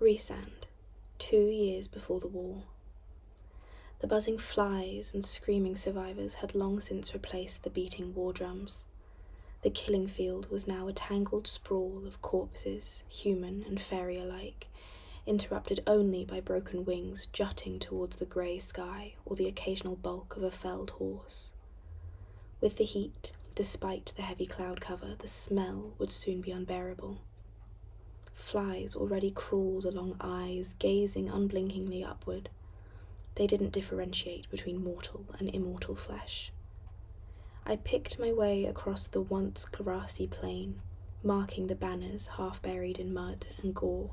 Rhysand, 2 years before the war. The buzzing flies and screaming survivors had long since replaced the beating war drums. The killing field was now a tangled sprawl of corpses, human and fairy alike, interrupted only by broken wings jutting towards the grey sky or the occasional bulk of a felled horse. With the heat, despite the heavy cloud cover, the smell would soon be unbearable. Flies already crawled along eyes, gazing unblinkingly upward. They didn't differentiate between mortal and immortal flesh. I picked my way across the once grassy plain, marking the banners half buried in mud and gore.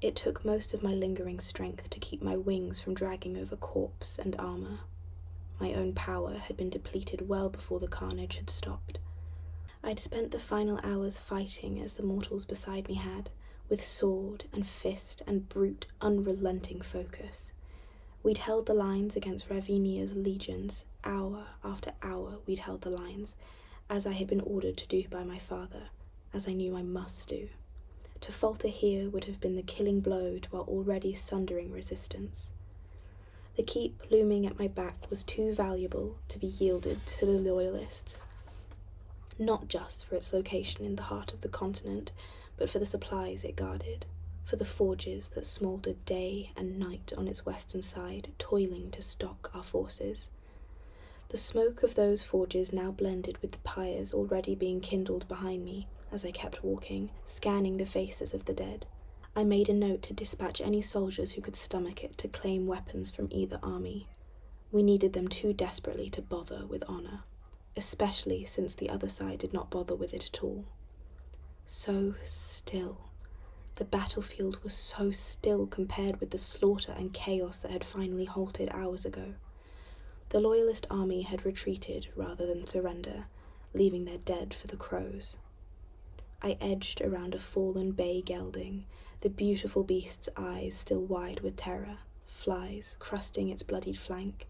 It took most of my lingering strength to keep my wings from dragging over corpse and armour. My own power had been depleted well before the carnage had stopped. I'd spent the final hours fighting as the mortals beside me had, with sword and fist and brute, unrelenting focus. We'd held the lines against Ravinia's legions. Hour after hour we'd held the lines, as I had been ordered to do by my father, as I knew I must do. To falter here would have been the killing blow to our already sundering resistance. The keep looming at my back was too valuable to be yielded to the loyalists, not just for its location in the heart of the continent, but for the supplies it guarded, for the forges that smouldered day and night on its western side, toiling to stock our forces. The smoke of those forges now blended with the pyres already being kindled behind me as I kept walking, scanning the faces of the dead. I made a note to dispatch any soldiers who could stomach it to claim weapons from either army. We needed them too desperately to bother with honour, especially since the other side did not bother with it at all. So still. The battlefield was so still compared with the slaughter and chaos that had finally halted hours ago. The Loyalist army had retreated rather than surrender, leaving their dead for the crows. I edged around a fallen bay gelding, the beautiful beast's eyes still wide with terror, flies crusting its bloodied flank.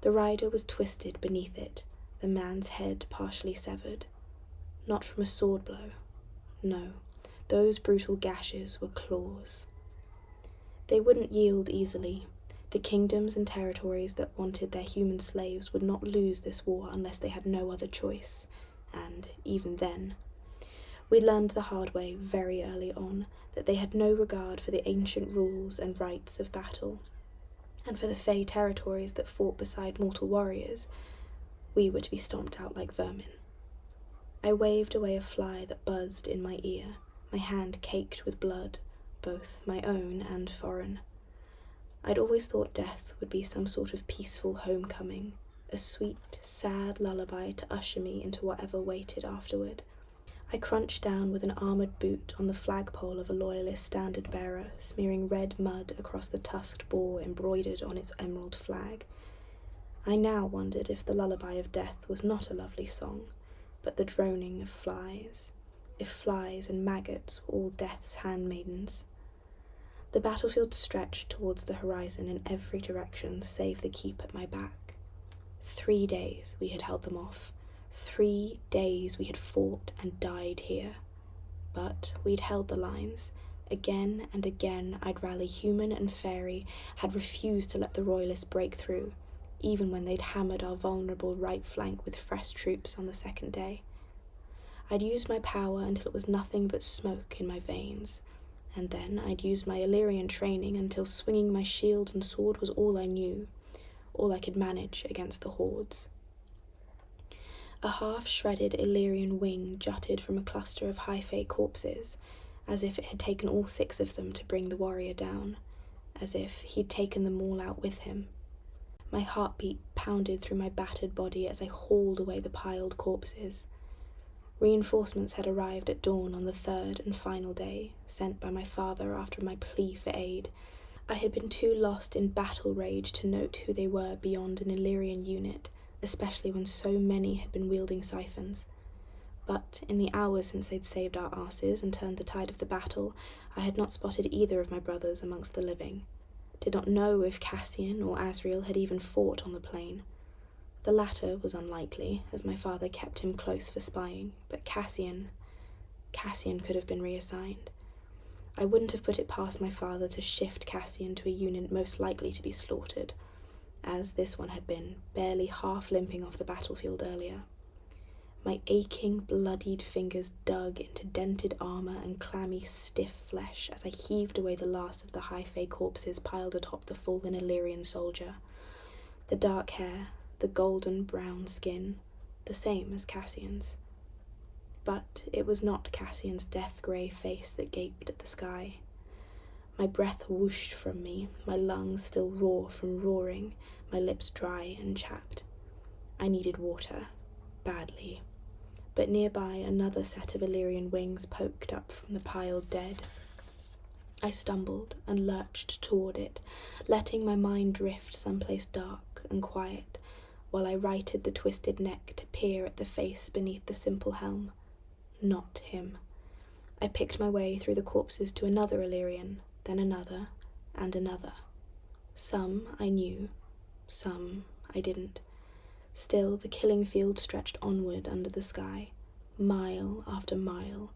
The rider was twisted beneath it, the man's head partially severed. Not from a sword blow. No, those brutal gashes were claws. They wouldn't yield easily. The kingdoms and territories that wanted their human slaves would not lose this war unless they had no other choice, and even then. We learned the hard way very early on that they had no regard for the ancient rules and rites of battle, and for the fey territories that fought beside mortal warriors, we were to be stomped out like vermin. I waved away a fly that buzzed in my ear, my hand caked with blood, both my own and foreign. I'd always thought death would be some sort of peaceful homecoming, a sweet, sad lullaby to usher me into whatever waited afterward. I crunched down with an armoured boot on the flagpole of a loyalist standard-bearer, smearing red mud across the tusked boar embroidered on its emerald flag. I now wondered if the lullaby of death was not a lovely song, but the droning of flies, if flies and maggots were all death's handmaidens. The battlefield stretched towards the horizon in every direction save the keep at my back. 3 days we had held them off. 3 days we had fought and died here. But we'd held the lines. Again and again I'd rally human and fairy, had refused to let the royalists break through, even when they'd hammered our vulnerable right flank with fresh troops on the second day. I'd used my power until it was nothing but smoke in my veins, and then I'd used my Illyrian training until swinging my shield and sword was all I knew, all I could manage against the hordes. A half-shredded Illyrian wing jutted from a cluster of high-fae corpses, as if it had taken all 6 of them to bring the warrior down, as if he'd taken them all out with him. My heartbeat pounded through my battered body as I hauled away the piled corpses. Reinforcements had arrived at dawn on the 3rd and final day, sent by my father after my plea for aid. I had been too lost in battle rage to note who they were beyond an Illyrian unit, especially when so many had been wielding siphons. But in the hours since they'd saved our asses and turned the tide of the battle, I had not spotted either of my brothers amongst the living. Did not know if Cassian or Asriel had even fought on the plain. The latter was unlikely, as my father kept him close for spying, but Cassian could have been reassigned. I wouldn't have put it past my father to shift Cassian to a unit most likely to be slaughtered, as this one had been, barely half limping off the battlefield earlier. My aching, bloodied fingers dug into dented armour and clammy, stiff flesh as I heaved away the last of the high Fae corpses piled atop the fallen Illyrian soldier. The dark hair, the golden brown skin, the same as Cassian's. But it was not Cassian's death-grey face that gaped at the sky. My breath whooshed from me, my lungs still raw from roaring, my lips dry and chapped. I needed water, badly. But nearby another set of Illyrian wings poked up from the piled dead. I stumbled and lurched toward it, letting my mind drift someplace dark and quiet, while I righted the twisted neck to peer at the face beneath the simple helm. Not him. I picked my way through the corpses to another Illyrian, then another, and another. Some I knew, some I didn't. Still, the killing field stretched onward under the sky, mile after mile,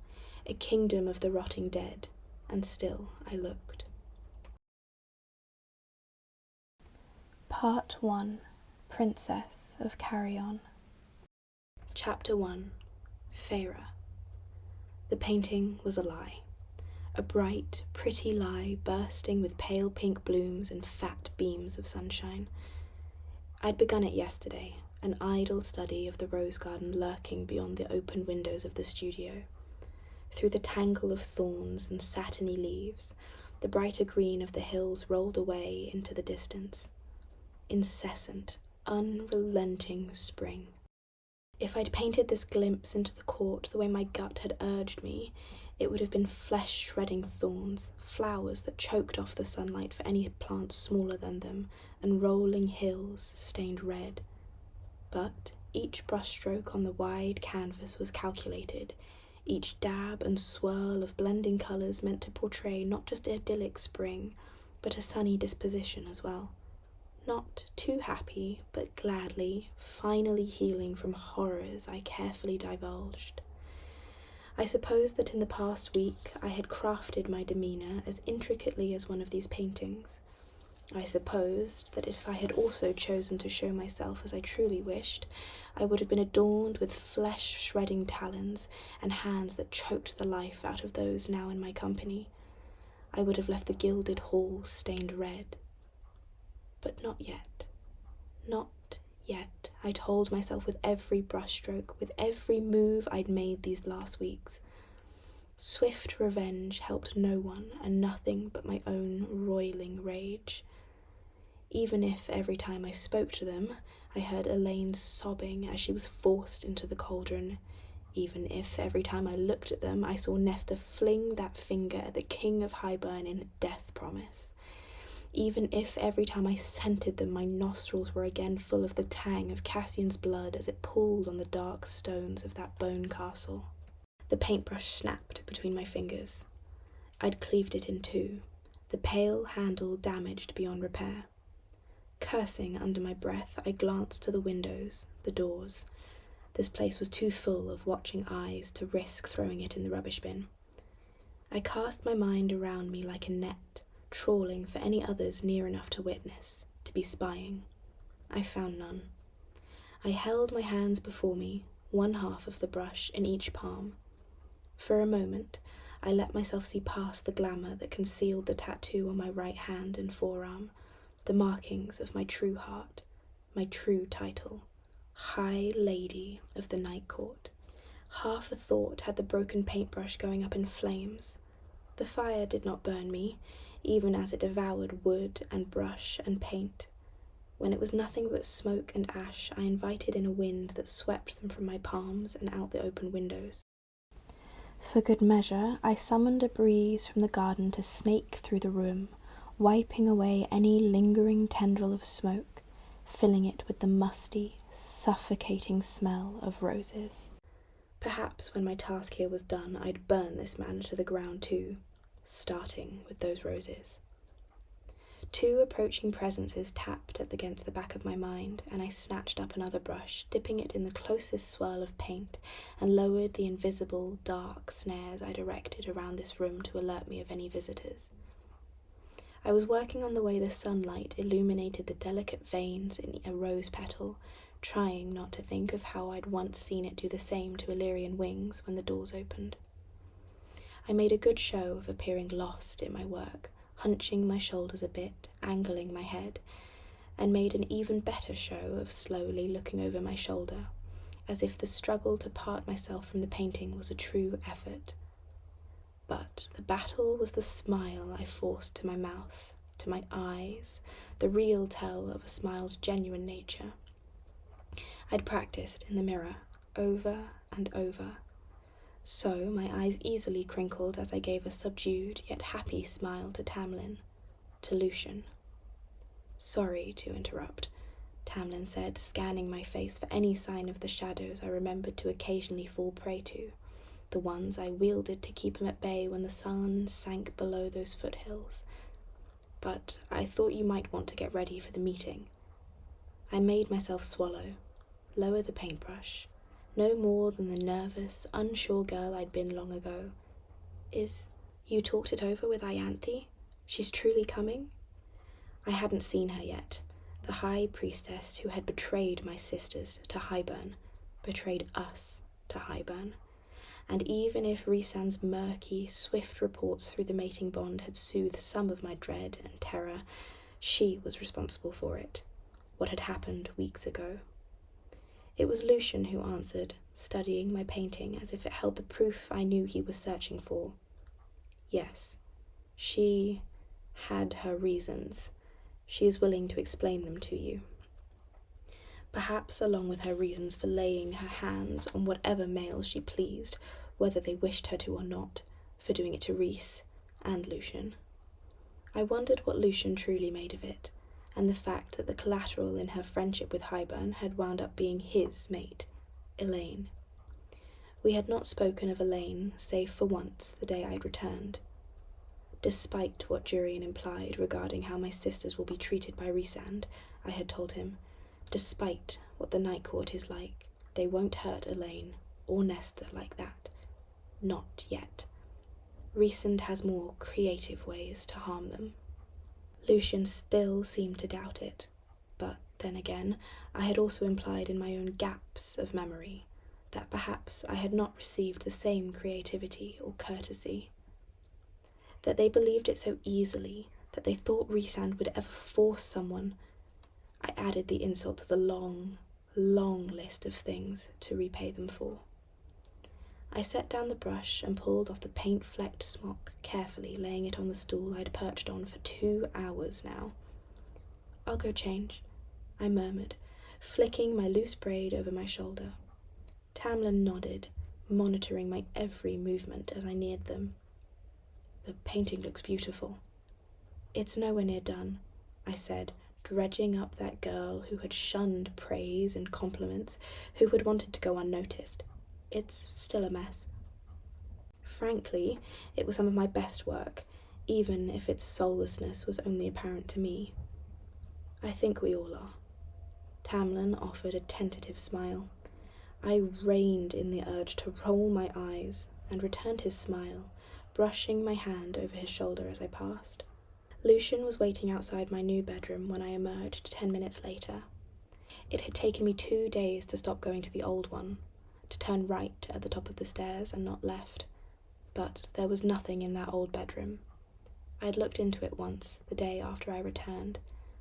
a kingdom of the rotting dead, and still I looked. Part 1. Princess of Carrion. Chapter 1. Feyre. The painting was a lie. A bright, pretty lie bursting with pale pink blooms and fat beams of sunshine. I'd begun it yesterday, an idle study of the rose garden lurking beyond the open windows of the studio. Through the tangle of thorns and satiny leaves, the brighter green of the hills rolled away into the distance. Incessant, unrelenting spring. If I'd painted this glimpse into the court the way my gut had urged me, it would have been flesh-shredding thorns, flowers that choked off the sunlight for any plant smaller than them, and rolling hills stained red. But each brushstroke on the wide canvas was calculated, each dab and swirl of blending colours meant to portray not just idyllic spring, but a sunny disposition as well. Not too happy, but gladly, finally healing from horrors I carefully divulged. I suppose that in the past week I had crafted my demeanour as intricately as one of these paintings. I supposed that if I had also chosen to show myself as I truly wished, I would have been adorned with flesh-shredding talons and hands that choked the life out of those now in my company. I would have left the gilded hall stained red. But not yet. Not yet, I told myself with every brushstroke, with every move I'd made these last weeks. Swift revenge helped no one, and nothing but my own roiling rage. Even if every time I spoke to them, I heard Elaine sobbing as she was forced into the cauldron. Even if every time I looked at them, I saw Nesta fling that finger at the King of Highburn in a death promise. Even if every time I scented them, my nostrils were again full of the tang of Cassian's blood as it pooled on the dark stones of that bone castle. The paintbrush snapped between my fingers. I'd cleaved it in two, the pale handle damaged beyond repair. Cursing under my breath, I glanced to the windows, the doors. This place was too full of watching eyes to risk throwing it in the rubbish bin. I cast my mind around me like a net, trawling for any others near enough to witness, to be spying. I found none. I held my hands before me, one half of the brush in each palm. For a moment, I let myself see past the glamour that concealed the tattoo on my right hand and forearm, the markings of my true heart, my true title, High Lady of the Night Court. Half a thought had the broken paintbrush going up in flames. The fire did not burn me, even as it devoured wood and brush and paint. When it was nothing but smoke and ash, I invited in a wind that swept them from my palms and out the open windows. For good measure, I summoned a breeze from the garden to snake through the room, wiping away any lingering tendril of smoke, filling it with the musty, suffocating smell of roses. Perhaps when my task here was done, I'd burn this man to the ground too, starting with those roses. 2 approaching presences tapped against the back of my mind, and I snatched up another brush, dipping it in the closest swirl of paint, and lowered the invisible, dark snares I'd erected around this room to alert me of any visitors. I was working on the way the sunlight illuminated the delicate veins in a rose petal, trying not to think of how I'd once seen it do the same to Illyrian wings when the doors opened. I made a good show of appearing lost in my work, hunching my shoulders a bit, angling my head, and made an even better show of slowly looking over my shoulder, as if the struggle to part myself from the painting was a true effort. But the battle was the smile I forced to my mouth, to my eyes, the real tell of a smile's genuine nature. I'd practiced in the mirror, over and over, so my eyes easily crinkled as I gave a subdued yet happy smile to Tamlin, to Lucian. "Sorry to interrupt," Tamlin said, scanning my face for any sign of the shadows I remembered to occasionally fall prey to, the ones I wielded to keep him at bay when the sun sank below those foothills. "But I thought you might want to get ready for the meeting." I made myself swallow, lower the paintbrush, no more than the nervous, unsure girl I'd been long ago. You talked it over with Ianthe? She's truly coming?" I hadn't seen her yet, the high priestess who had betrayed my sisters to Hybern, betrayed us to Hybern. And even if Rhysand's murky, swift reports through the mating bond had soothed some of my dread and terror, she was responsible for it, what had happened weeks ago. It was Lucian who answered, studying my painting as if it held the proof I knew he was searching for. "Yes, she had her reasons. She is willing to explain them to you. Perhaps along with her reasons for laying her hands on whatever male she pleased, whether they wished her to or not, for doing it to Rhys and Lucian." I wondered what Lucian truly made of it, and the fact that the collateral in her friendship with Hybern had wound up being his mate, Elaine. We had not spoken of Elaine, save for once, the day I'd returned. Despite what Jurian implied regarding how my sisters will be treated by Rhysand, I had told him, despite what the Night Court is like, they won't hurt Elaine or Nesta like that. Not yet. Rhysand has more creative ways to harm them. Lucian still seemed to doubt it, but then again, I had also implied in my own gaps of memory that perhaps I had not received the same creativity or courtesy. That they believed it so easily, that they thought Rhysand would ever force someone. I added the insult to the long, long list of things to repay them for. I set down the brush and pulled off the paint-flecked smock, carefully laying it on the stool I'd perched on for 2 hours now. "I'll go change," I murmured, flicking my loose braid over my shoulder. Tamlin nodded, monitoring my every movement as I neared them. "The painting looks beautiful." "It's nowhere near done," I said, dredging up that girl who had shunned praise and compliments, who had wanted to go unnoticed. "It's still a mess." Frankly, it was some of my best work, even if its soullessness was only apparent to me. "I think we all are." Tamlin offered a tentative smile. I reined in the urge to roll my eyes and returned his smile, brushing my hand over his shoulder as I passed. Lucian was waiting outside my new bedroom when I emerged 10 minutes later. It had taken me 2 days to stop going to the old one, to turn right at the top of the stairs and not left, but there was nothing in that old bedroom. I'd looked into it once, the day after I returned.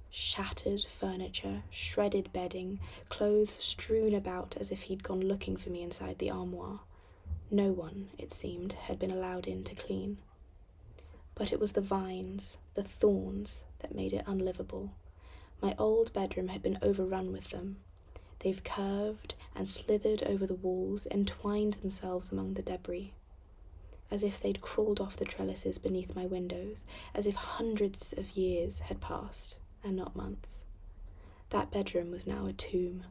Shattered furniture, shredded bedding, clothes strewn about as if he'd gone looking for me inside the armoire. No one, it seemed, had been allowed in to clean. But it was the vines, the thorns, that made it unlivable. My old bedroom had been overrun with them. They've curved and slithered over the walls, entwined themselves among the debris, as if they'd crawled off the trellises beneath my windows, as if hundreds of years had passed, and not months. That bedroom was now a tomb.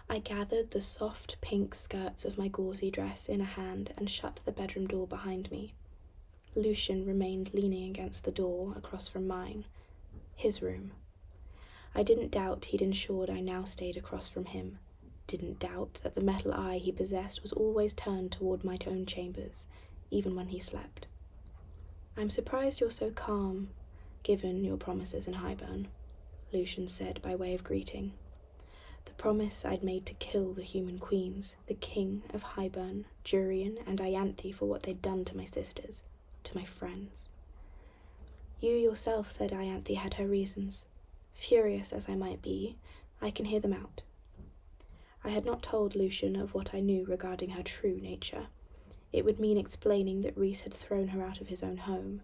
I gathered the soft pink skirts of my gauzy dress in a hand and shut the bedroom door behind me. Lucian remained leaning against the door across from mine, His room. I didn't doubt he'd ensured I now stayed across from him. Didn't doubt that the metal eye he possessed was always turned toward my own chambers, even when he slept. "I'm surprised you're so calm, given your promises in Highburn," Lucian said by way of greeting. The promise I'd made to kill the human queens, the king of Highburn, Jurian, and Ianthe for what they'd done to my sisters, to my friends. "You yourself said Ianthe had her reasons. Furious as I might be, I can hear them out." I had not told Lucian of what I knew regarding her true nature. It would mean explaining that Rhys had thrown her out of his own home,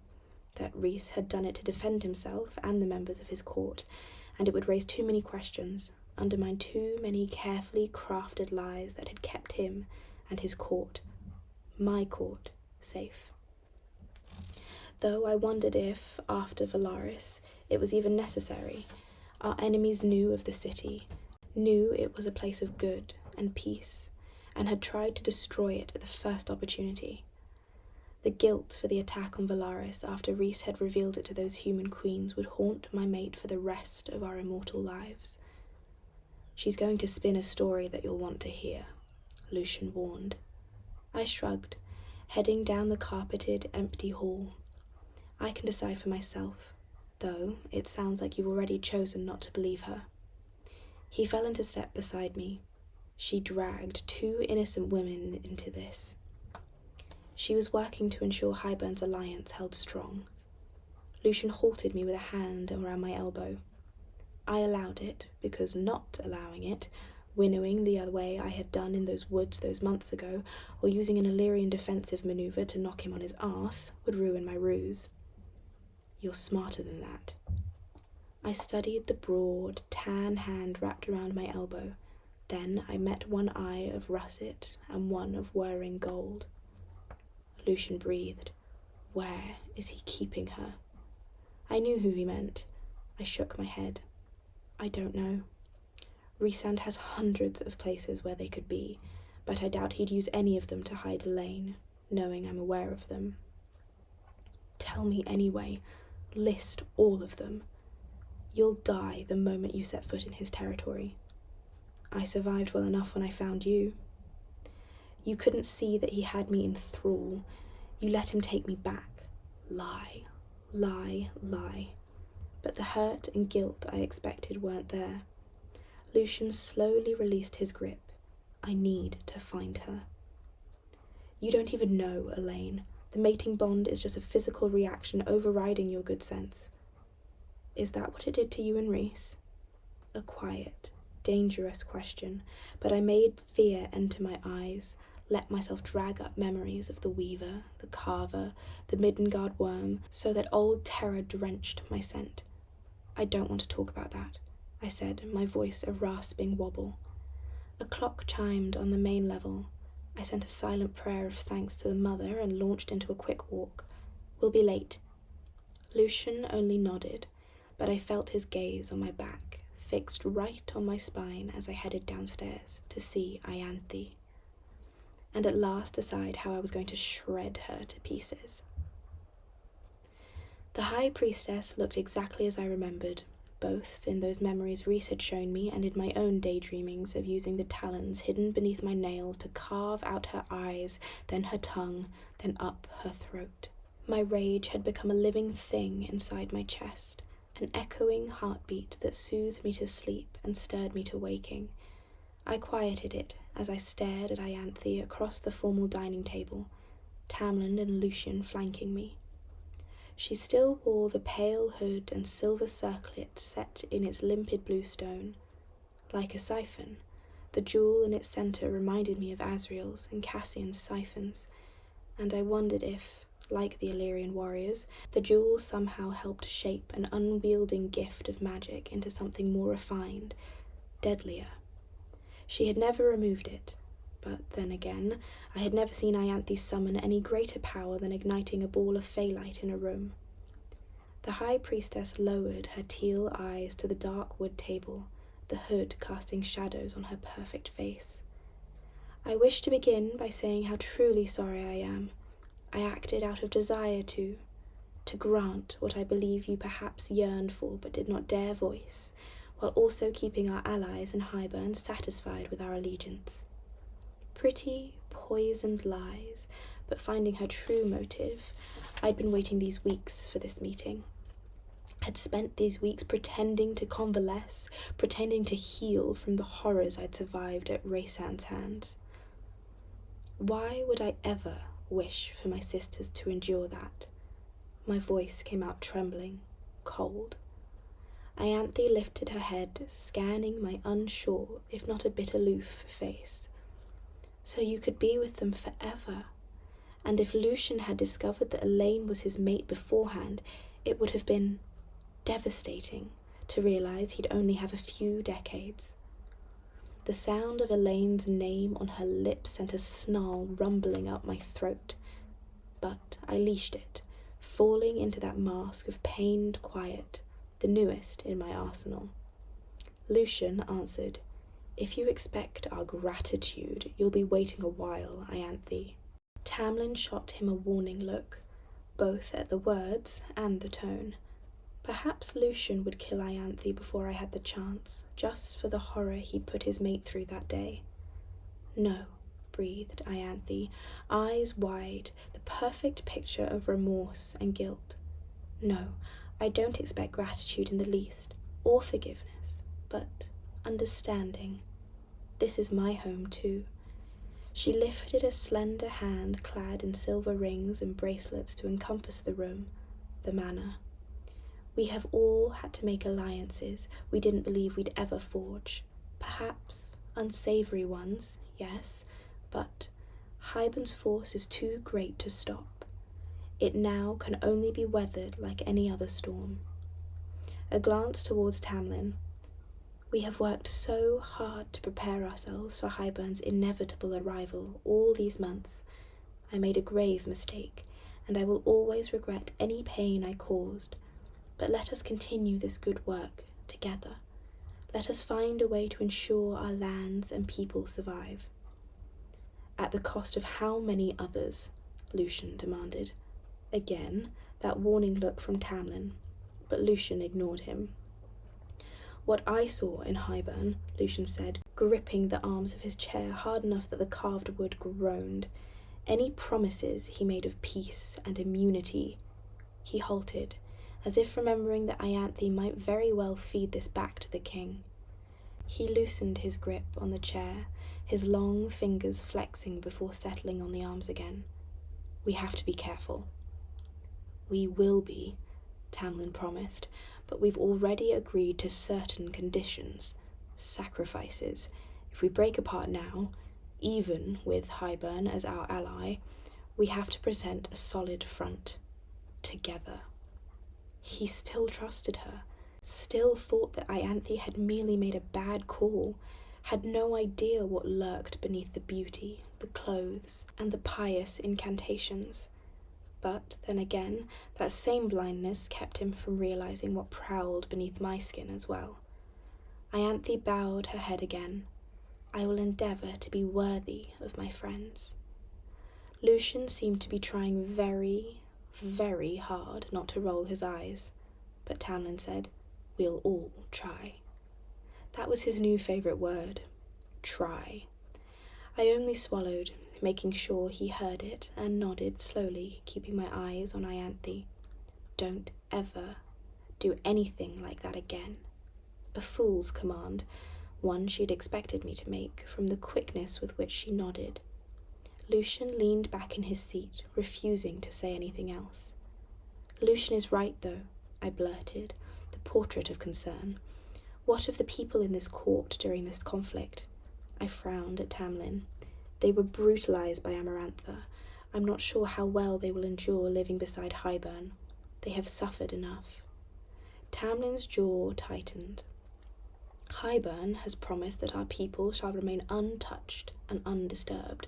that Rhys had done it to defend himself and the members of his court, and it would raise too many questions, undermine too many carefully crafted lies that had kept him and his court, my court, safe. Though I wondered if, after Valaris, it was even necessary. Our enemies knew of the city, knew it was a place of good and peace, and had tried to destroy it at the first opportunity. The guilt for the attack on Valaris after Rhys had revealed it to those human queens would haunt my mate for the rest of our immortal lives. "She's going to spin a story that you'll want to hear," Lucian warned. I shrugged, heading down the carpeted, empty hall. "I can decide for myself, though it sounds like you've already chosen not to believe her." He fell into step beside me. She dragged 2 innocent women into this. She was working to ensure Highburn's alliance held strong. Lucian halted me with a hand around my elbow. I allowed it, because not allowing it, winnowing the other way I had done in those woods those months ago, or using an Illyrian defensive maneuver to knock him on his arse, would ruin my ruse. "You're smarter than that." I studied the broad, tan hand wrapped around my elbow. Then I met one eye of russet and one of whirring gold. Lucian breathed. "Where is he keeping her?" I knew who he meant. I shook my head. "I don't know. Rhysand has hundreds of places where they could be, but I doubt he'd use any of them to hide Elaine, knowing I'm aware of them." "Tell me anyway. List all of them." "You'll die the moment you set foot in his territory." "I survived well enough when I found you." "You couldn't see that he had me in thrall. You let him take me back. Lie, lie, lie." But the hurt and guilt I expected weren't there. Lucian slowly released his grip. "I need to find her." "You don't even know, Elaine. The mating bond is just a physical reaction overriding your good sense." "Is that what it did to you and Rhys?" A quiet, dangerous question, but I made fear enter my eyes, let myself drag up memories of the Weaver, the Carver, the Midgard worm, so that old terror drenched my scent. "I don't want to talk about that," I said, my voice a rasping wobble. A clock chimed on the main level. I sent a silent prayer of thanks to the mother and launched into a quick walk. "We'll be late." Lucian only nodded, but I felt his gaze on my back, fixed right on my spine as I headed downstairs to see Ianthe, and at last decide how I was going to shred her to pieces. The High Priestess looked exactly as I remembered, both in those memories Rhys had shown me and in my own daydreamings of using the talons hidden beneath my nails to carve out her eyes, then her tongue, then up her throat. My rage had become a living thing inside my chest, an echoing heartbeat that soothed me to sleep and stirred me to waking. I quieted it as I stared at Ianthe across the formal dining table, Tamlin and Lucian flanking me. She still wore the pale hood and silver circlet set in its limpid blue stone. Like a siphon, the jewel in its centre reminded me of Asriel's and Cassian's siphons, and I wondered if, like the Illyrian warriors, the jewel somehow helped shape an unwielding gift of magic into something more refined, deadlier. She had never removed it, but then again, I had never seen Ianthe summon any greater power than igniting a ball of feylight in a room. The High Priestess lowered her teal eyes to the dark wood table, the hood casting shadows on her perfect face. "I wish to begin by saying how truly sorry I am. I acted out of desire to to grant what I believe you perhaps yearned for but did not dare voice, while also keeping our allies in Highburn satisfied with our allegiance. Pretty, poisoned lies, but finding her true motive, I'd been waiting these weeks for this meeting. Had spent these weeks pretending to convalesce, pretending to heal from the horrors I'd survived at Raysan's hands. Why would I ever wish for my sisters to endure that? My voice came out trembling, cold. Ianthe lifted her head, scanning my unsure, if not a bit aloof, face. So you could be with them forever. And if Lucian had discovered that Elaine was his mate beforehand, it would have been devastating to realise he'd only have a few decades. The sound of Elaine's name on her lips sent a snarl rumbling up my throat, but I leashed it, falling into that mask of pained quiet, the newest in my arsenal. Lucian answered, "If you expect our gratitude, you'll be waiting a while, Ianthe." Tamlin shot him a warning look, both at the words and the tone. Perhaps Lucian would kill Ianthe before I had the chance, just for the horror he'd put his mate through that day. "No," breathed Ianthe, eyes wide, the perfect picture of remorse and guilt. "No, I don't expect gratitude in the least, or forgiveness, but understanding. This is my home too." She lifted a slender hand clad in silver rings and bracelets to encompass the room, the manor. "We have all had to make alliances we didn't believe we'd ever forge. Perhaps unsavory ones, yes, but Hybern's force is too great to stop. It now can only be weathered like any other storm." A glance towards Tamlin. "We have worked so hard to prepare ourselves for Hybern's inevitable arrival all these months. I made a grave mistake, and I will always regret any pain I caused. But let us continue this good work together. Let us find a way to ensure our lands and people survive." "At the cost of how many others?" Lucian demanded. Again, that warning look from Tamlin, but Lucian ignored him. "What I saw in Hybern," Lucian said, gripping the arms of his chair hard enough that the carved wood groaned. "Any promises he made of peace and immunity." He halted, as if remembering that Ianthe might very well feed this back to the king. He loosened his grip on the chair, his long fingers flexing before settling on the arms again. "We have to be careful." "We will be," Tamlin promised, "but we've already agreed to certain conditions, sacrifices. If we break apart now, even with Hybern as our ally, we have to present a solid front, together." He still trusted her, still thought that Ianthe had merely made a bad call, had no idea what lurked beneath the beauty, the clothes, and the pious incantations. But then again, that same blindness kept him from realizing what prowled beneath my skin as well. Ianthe bowed her head again. "I will endeavour to be worthy of my friends." Lucian seemed to be trying very, very hard not to roll his eyes, but Tamlin said, "We'll all try." That was his new favourite word, try. I only swallowed, making sure he heard it, and nodded slowly, keeping my eyes on Ianthe. "Don't ever do anything like that again." A fool's command, one she'd expected me to make from the quickness with which she nodded. Lucian leaned back in his seat, refusing to say anything else. "Lucian is right, though," I blurted, the portrait of concern. "What of the people in this court during this conflict?" I frowned at Tamlin. "They were brutalized by Amarantha. I'm not sure how well they will endure living beside Hybern. They have suffered enough." Tamlin's jaw tightened. "Hybern has promised that our people shall remain untouched and undisturbed."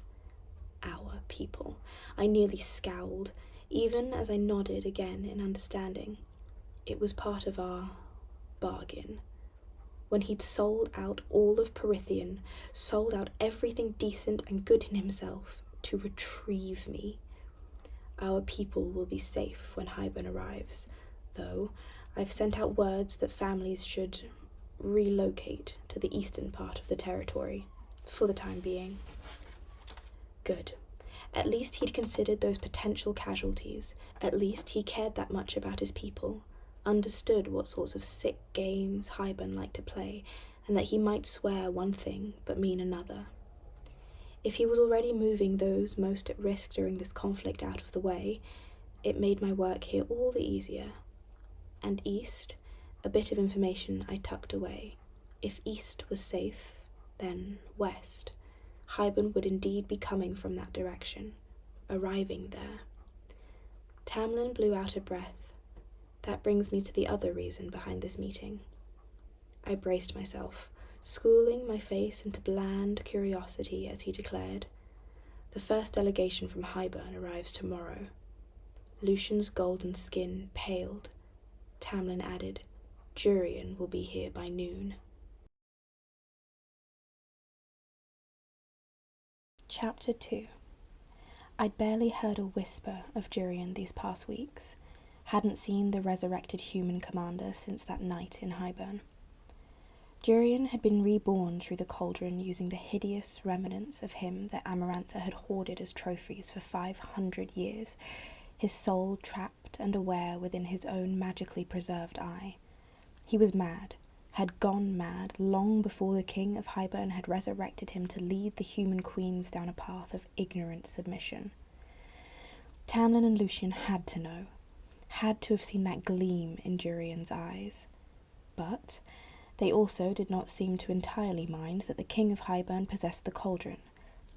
Our people. I nearly scowled, even as I nodded again in understanding. It was part of our bargain. When he'd sold out all of Perithian, sold out everything decent and good in himself to retrieve me. Our people will be safe when Hybern arrives, though I've sent out words that families should relocate to the eastern part of the territory, for the time being. Good. At least he'd considered those potential casualties. At least he cared that much about his people, understood what sorts of sick games Hybern liked to play, and that he might swear one thing but mean another. If he was already moving those most at risk during this conflict out of the way, it made my work here all the easier. And east, a bit of information I tucked away. If east was safe, then west. Hybern would indeed be coming from that direction, arriving there. Tamlin blew out a breath. That brings me to the other reason behind this meeting. I braced myself, schooling my face into bland curiosity as he declared, "The first delegation from Hybern arrives tomorrow." Lucian's golden skin paled. Tamlin added, "Jurian will be here by noon." Chapter 2. I'd barely heard a whisper of Jurian these past weeks. Hadn't seen the resurrected human commander since that night in Hybern. Jurian had been reborn through the cauldron using the hideous remnants of him that Amarantha had hoarded as trophies for 500 years, his soul trapped and aware within his own magically preserved eye. He was mad, had gone mad long before the king of Hybern had resurrected him to lead the human queens down a path of ignorant submission. Tamlin and Lucian had to know, had to have seen that gleam in Jurian's eyes. But they also did not seem to entirely mind that the king of Hybern possessed the cauldron,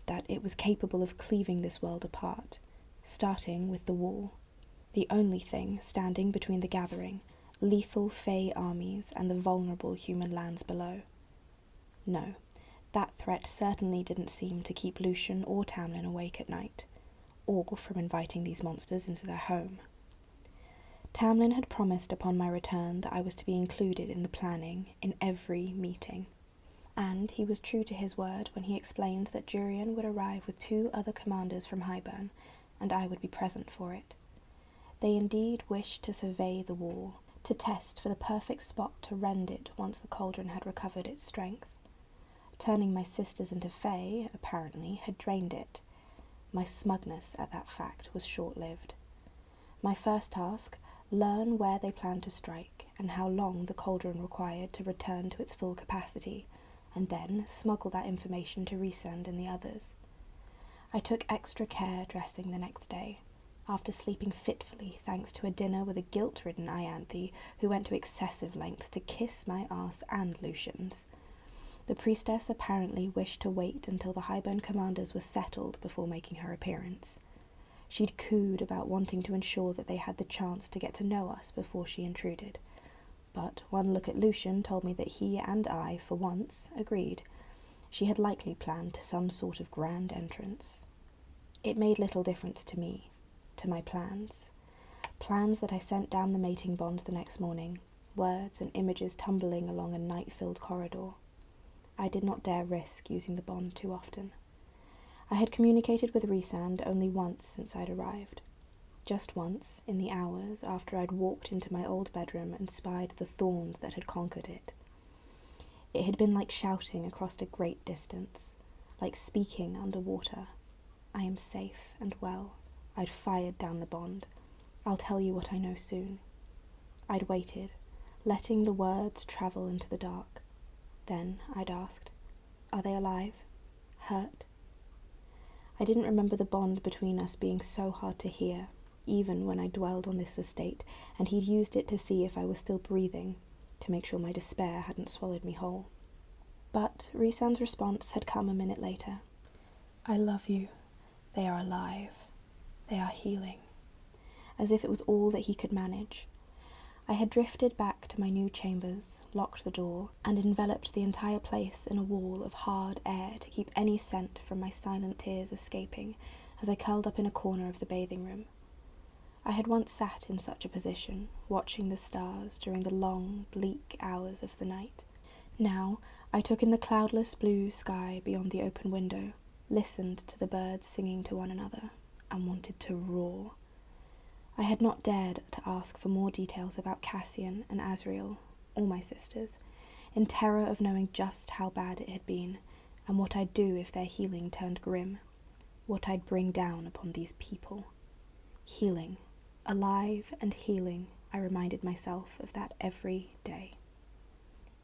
that it was capable of cleaving this world apart, starting with the wall, the only thing standing between the gathering, lethal Fey armies and the vulnerable human lands below. No, that threat certainly didn't seem to keep Lucian or Tamlin awake at night, or from inviting these monsters into their home. Tamlin had promised upon my return that I was to be included in the planning in every meeting, and he was true to his word when he explained that Jurian would arrive with 2 other commanders from Hybern, and I would be present for it. They indeed wished to survey the wall, to test for the perfect spot to rend it once the cauldron had recovered its strength. Turning my sisters into Fey, apparently, had drained it. My smugness at that fact was short-lived. My first task, learn where they planned to strike, and how long the cauldron required to return to its full capacity, and then smuggle that information to Rhysand and the others. I took extra care dressing the next day, after sleeping fitfully thanks to a dinner with a guilt-ridden Ianthe who went to excessive lengths to kiss my arse and Lucian's. The priestess apparently wished to wait until the Hybern commanders were settled before making her appearance. She'd cooed about wanting to ensure that they had the chance to get to know us before she intruded, but one look at Lucian told me that he and I, for once, agreed. She had likely planned some sort of grand entrance. It made little difference to me, to my plans. Plans that I sent down the mating bond the next morning, words and images tumbling along a night-filled corridor. I did not dare risk using the bond too often. I had communicated with Rhysand only once since I'd arrived. Just once, in the hours after I'd walked into my old bedroom and spied the thorns that had conquered it. It had been like shouting across a great distance, like speaking underwater. I am safe and well. I'd fired down the bond. I'll tell you what I know soon. I'd waited, letting the words travel into the dark. Then I'd asked, "Are they alive? Hurt?" I didn't remember the bond between us being so hard to hear, even when I dwelled on this estate, and he'd used it to see if I was still breathing, to make sure my despair hadn't swallowed me whole. But Rhysand's response had come a minute later. "I love you. They are alive. They are healing." As if it was all that he could manage. I had drifted back to my new chambers, locked the door, and enveloped the entire place in a wall of hard air to keep any scent from my silent tears escaping as I curled up in a corner of the bathing room. I had once sat in such a position, watching the stars during the long, bleak hours of the night. Now I took in the cloudless blue sky beyond the open window, listened to the birds singing to one another, and wanted to roar. I had not dared to ask for more details about Cassian and Asriel, or my sisters, in terror of knowing just how bad it had been, and what I'd do if their healing turned grim, what I'd bring down upon these people. Healing, alive and healing, I reminded myself of that every day.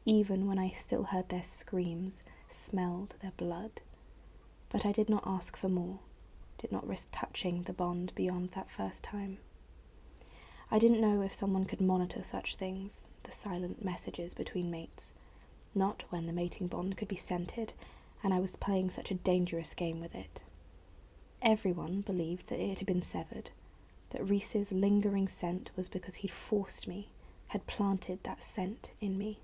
Even when I still heard their screams, smelled their blood. But I did not ask for more, did not risk touching the bond beyond that first time. I didn't know if someone could monitor such things, the silent messages between mates, not when the mating bond could be scented, and I was playing such a dangerous game with it. Everyone believed that it had been severed, that Rhys's lingering scent was because he'd forced me, had planted that scent in me.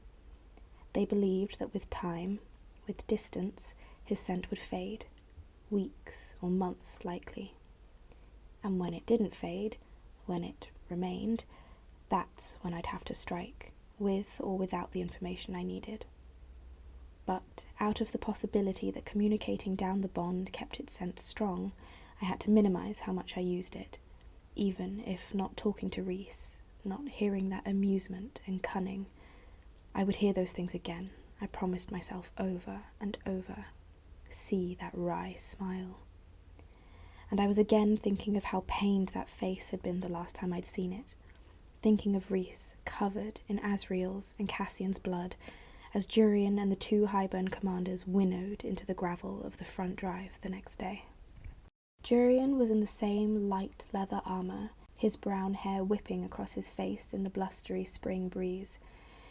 They believed that with time, with distance, his scent would fade, weeks or months likely. And when it didn't fade, when it remained, that's when I'd have to strike, with or without the information I needed. But out of the possibility that communicating down the bond kept its scent strong, I had to minimize how much I used it, even if not talking to Rhys, not hearing that amusement and cunning. I would hear those things again, I promised myself over and over. See that wry smile. And I was again thinking of how pained that face had been the last time I'd seen it, thinking of Rhys covered in Asriel's and Cassian's blood, as Jurian and the two Highburn commanders winnowed into the gravel of the front drive the next day. Jurian was in the same light leather armour, his brown hair whipping across his face in the blustery spring breeze.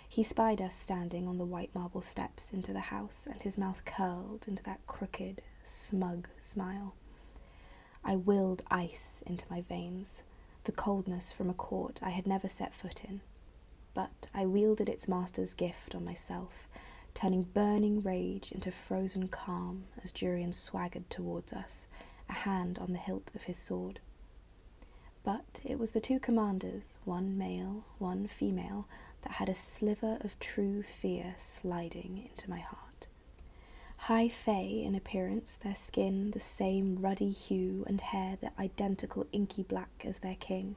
He spied us standing on the white marble steps into the house, and his mouth curled into that crooked, smug smile. I willed ice into my veins, the coldness from a court I had never set foot in. But I wielded its master's gift on myself, turning burning rage into frozen calm as Jurian swaggered towards us, a hand on the hilt of his sword. But it was the two commanders, one male, one female, that had a sliver of true fear sliding into my heart. High fae in appearance, their skin the same ruddy hue and hair the identical inky black as their king,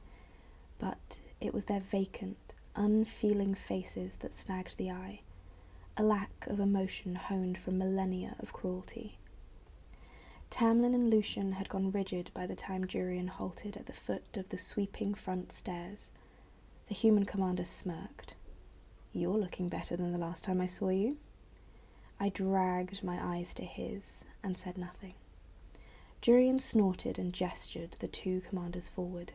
but it was their vacant, unfeeling faces that snagged the eye, a lack of emotion honed from millennia of cruelty. Tamlin and Lucian had gone rigid by the time Jurian halted at the foot of the sweeping front stairs. The human commander smirked. "You're looking better than the last time I saw you." I dragged my eyes to his and said nothing. Jurian snorted and gestured the two commanders forward.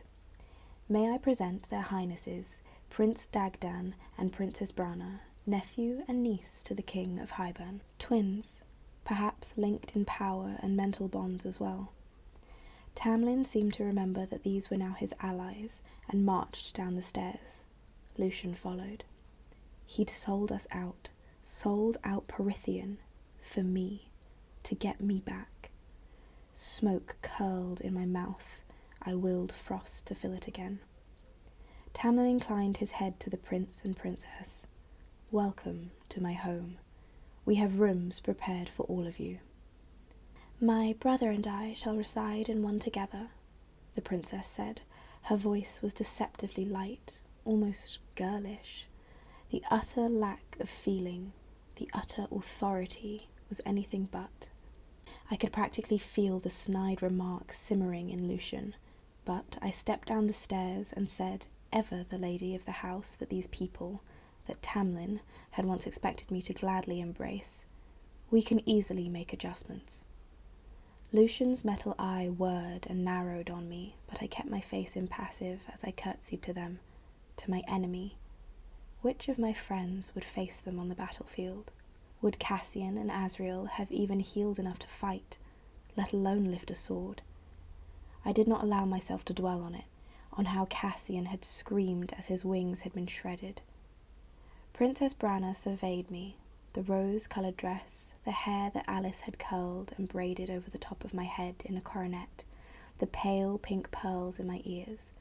"May I present their highnesses, Prince Dagdan and Princess Branna, nephew and niece to the King of Highburn, twins, perhaps linked in power and mental bonds as well." Tamlin seemed to remember that these were now his allies and marched down the stairs. Lucian followed. He'd sold us out. Sold out Perithian for me, to get me back. Smoke curled in my mouth. I willed frost to fill it again. Tamlin inclined his head to the prince and princess. "Welcome to my home. We have rooms prepared for all of you." "My brother and I shall reside in one together," the princess said. Her voice was deceptively light, almost girlish. The utter lack of feeling, the utter authority, was anything but. I could practically feel the snide remark simmering in Lucian, but I stepped down the stairs and said, ever the lady of the house that these people, that Tamlin, had once expected me to gladly embrace, "We can easily make adjustments." Lucian's metal eye whirred and narrowed on me, but I kept my face impassive as I curtsied to them, to my enemy. Which of my friends would face them on the battlefield? Would Cassian and Asriel have even healed enough to fight, let alone lift a sword? I did not allow myself to dwell on it, on how Cassian had screamed as his wings had been shredded. Princess Branna surveyed me, the rose-coloured dress, the hair that Alice had curled and braided over the top of my head in a coronet, the pale pink pearls in my ears.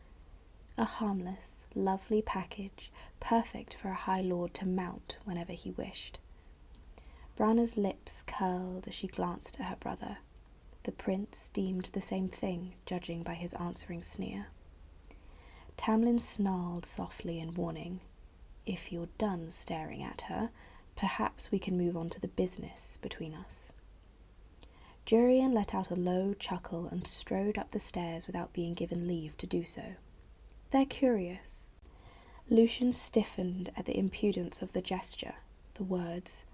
A harmless, lovely package, perfect for a High Lord to mount whenever he wished. Branna's lips curled as she glanced at her brother. The prince deemed the same thing, judging by his answering sneer. Tamlin snarled softly in warning. "If you're done staring at her, perhaps we can move on to the business between us." Jurian let out a low chuckle and strode up the stairs without being given leave to do so. "They're curious." Lucian stiffened at the impudence of the gesture, the words.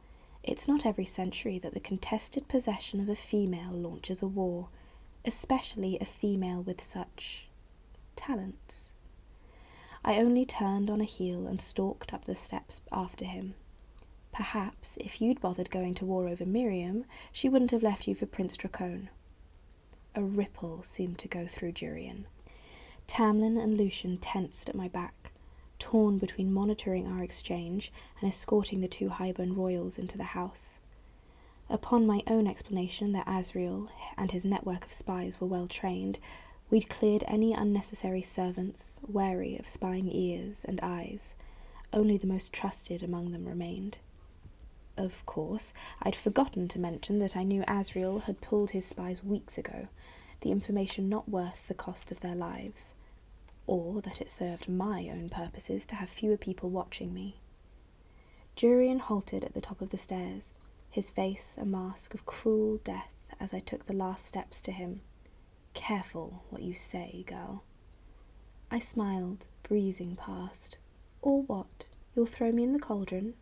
It's not every century that the contested possession of a female launches a war, especially a female with such talents. I only turned on a heel and stalked up the steps after him. "Perhaps if you'd bothered going to war over Miriam, she wouldn't have left you for Prince Dracone." A ripple seemed to go through Jurian. Tamlin and Lucian tensed at my back, torn between monitoring our exchange and escorting the two Highborn royals into the house. Upon my own explanation that Asriel and his network of spies were well trained, we'd cleared any unnecessary servants, wary of spying ears and eyes. Only the most trusted among them remained. Of course, I'd forgotten to mention that I knew Asriel had pulled his spies weeks ago, the information not worth the cost of their lives, or that it served my own purposes to have fewer people watching me. Jurian halted at the top of the stairs, his face a mask of cruel death as I took the last steps to him. "Careful what you say, girl." I smiled, breezing past. "Or what? You'll throw me in the cauldron?"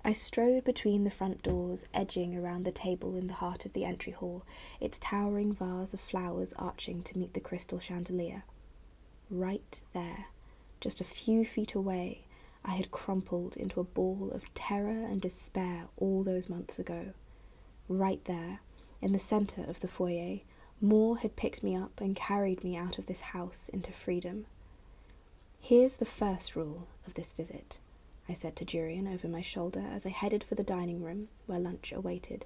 I strode between the front doors, edging around the table in the heart of the entry hall, its towering vase of flowers arching to meet the crystal chandelier. Right there, just a few feet away, I had crumpled into a ball of terror and despair all those months ago. Right there, in the centre of the foyer, Moore had picked me up and carried me out of this house into freedom. "Here's the first rule of this visit," I said to Jurian over my shoulder as I headed for the dining room where lunch awaited.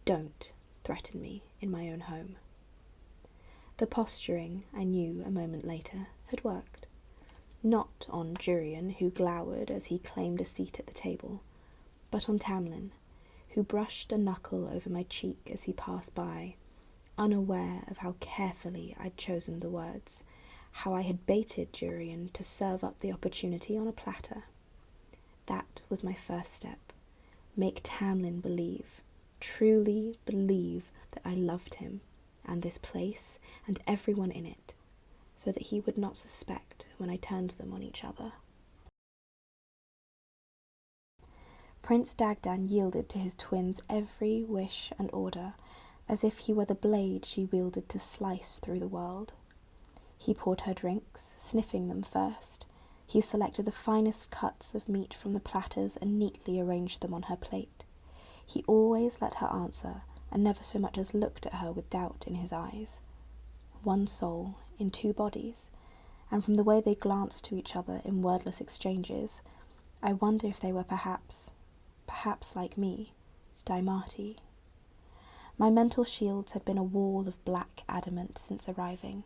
"Don't threaten me in my own home." The posturing, I knew a moment later, had worked. Not on Jurian, who glowered as he claimed a seat at the table, but on Tamlin, who brushed a knuckle over my cheek as he passed by, unaware of how carefully I'd chosen the words, how I had baited Jurian to serve up the opportunity on a platter. That was my first step. Make Tamlin believe, truly believe, that I loved him, and this place, and everyone in it, so that he would not suspect when I turned them on each other. Prince Dagdan yielded to his twin's every wish and order, as if he were the blade she wielded to slice through the world. He poured her drinks, sniffing them first. He selected the finest cuts of meat from the platters and neatly arranged them on her plate. He always let her answer, and never so much as looked at her with doubt in his eyes. One soul in two bodies, and from the way they glanced to each other in wordless exchanges, I wonder if they were perhaps like me, Daimati. My mental shields had been a wall of black adamant since arriving,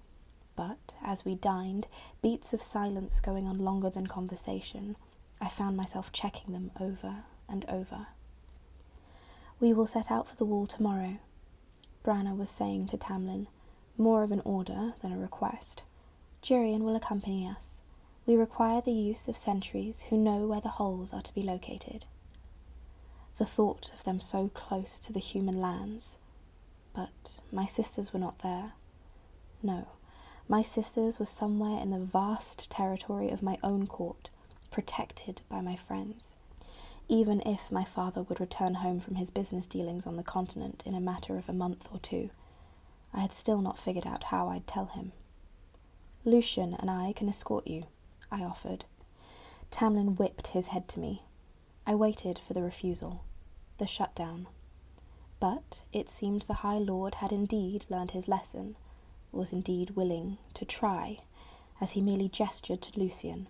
but as we dined, beats of silence going on longer than conversation, I found myself checking them over and over. "We will set out for the wall tomorrow," Branna was saying to Tamlin, more of an order than a request. "Jurian will accompany us. We require the use of sentries who know where the holes are to be located." The thought of them so close to the human lands. But my sisters were not there. No, my sisters were somewhere in the vast territory of my own court, protected by my friends. Even if my father would return home from his business dealings on the continent in a matter of a month or two, I had still not figured out how I'd tell him. "Lucian and I can escort you," I offered. Tamlin whipped his head to me. I waited for the refusal, the shutdown. But it seemed the High Lord had indeed learned his lesson, was indeed willing to try, as he merely gestured to Lucian.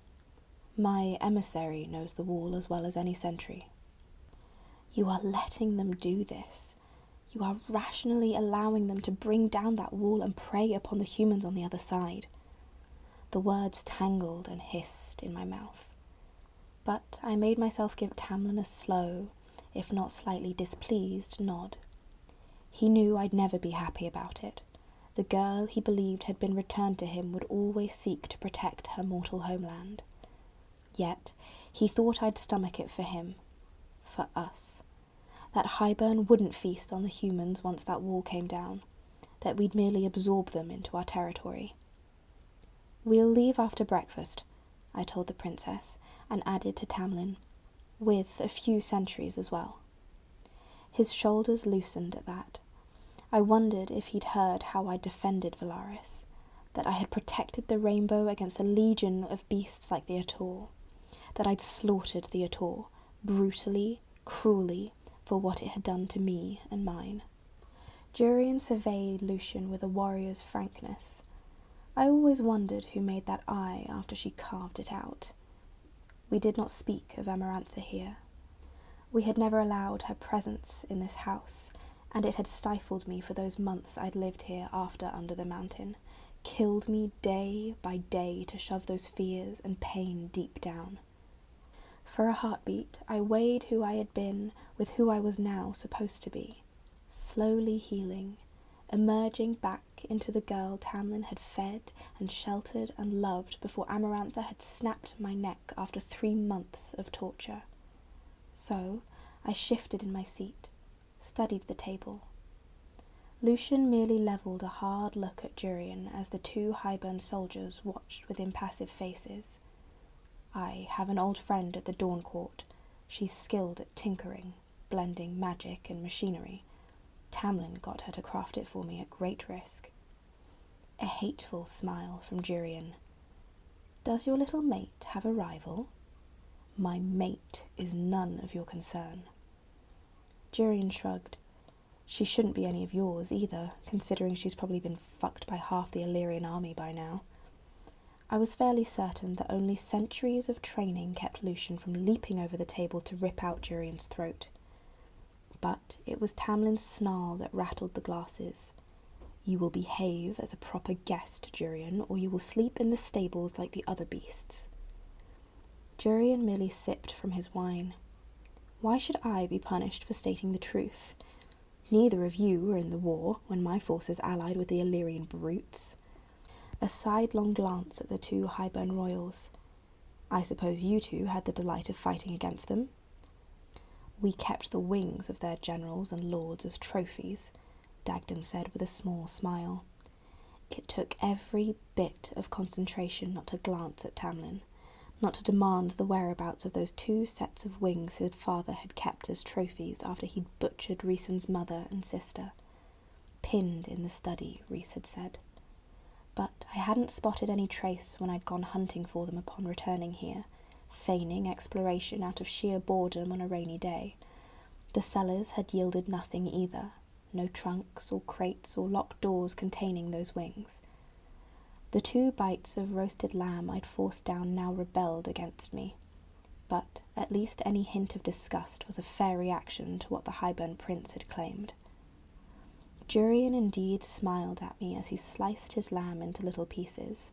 "My emissary knows the wall as well as any sentry." "You are letting them do this. You are rationally allowing them to bring down that wall and prey upon the humans on the other side." The words tangled and hissed in my mouth. But I made myself give Tamlin a slow, if not slightly displeased, nod. He knew I'd never be happy about it, The girl he believed had been returned to him would always seek to protect her mortal homeland. Yet he thought I'd stomach it for him, for us. That Highburn wouldn't feast on the humans once that wall came down, that we'd merely absorb them into our territory. "We'll leave after breakfast," I told the princess, and added to Tamlin, "with a few sentries as well." His shoulders loosened at that. I wondered if he'd heard how I defended Valaris, that I had protected the rainbow against a legion of beasts like the Ator, that I'd slaughtered the Ator, brutally, cruelly, for what it had done to me and mine. Jurian surveyed Lucian with a warrior's frankness. I always wondered who made that eye after she carved it out. We did not speak of Amarantha here. We had never allowed her presence in this house, and it had stifled me for those months I'd lived here after Under the Mountain, killed me day by day to shove those fears and pain deep down. For a heartbeat, I weighed who I had been with who I was now supposed to be, slowly healing, emerging back into the girl Tamlin had fed and sheltered and loved before Amarantha had snapped my neck after 3 months of torture. So I shifted in my seat, studied the table. Lucian merely levelled a hard look at Jurian as the 2 Highburn soldiers watched with impassive faces. "I have an old friend at the Dawn Court. She's skilled at tinkering, blending magic and machinery. Tamlin got her to craft it for me at great risk." A hateful smile from Jurian. "Does your little mate have a rival?" "My mate is none of your concern." Jurian shrugged. "She shouldn't be any of yours either, considering she's probably been fucked by half the Illyrian army by now." I was fairly certain that only centuries of training kept Lucian from leaping over the table to rip out Jurian's throat. But it was Tamlin's snarl that rattled the glasses. "You will behave as a proper guest, Jurian, or you will sleep in the stables like the other beasts." Jurian merely sipped from his wine. "Why should I be punished for stating the truth? Neither of you were in the war when my forces allied with the Illyrian brutes." A sidelong glance at the 2 Highburn royals. "I suppose you 2 had the delight of fighting against them?" "We kept the wings of their generals and lords as trophies," Dagden said with a small smile. It took every bit of concentration not to glance at Tamlin, not to demand the whereabouts of those 2 sets of wings his father had kept as trophies after he'd butchered Rhysand's mother and sister. "Pinned in the study," Rhys had said. But I hadn't spotted any trace when I'd gone hunting for them upon returning here, feigning exploration out of sheer boredom on a rainy day. The cellars had yielded nothing either, no trunks or crates or locked doors containing those wings. The 2 bites of roasted lamb I'd forced down now rebelled against me, but at least any hint of disgust was a fair reaction to what the Highburn prince had claimed. Jurian indeed smiled at me as he sliced his lamb into little pieces.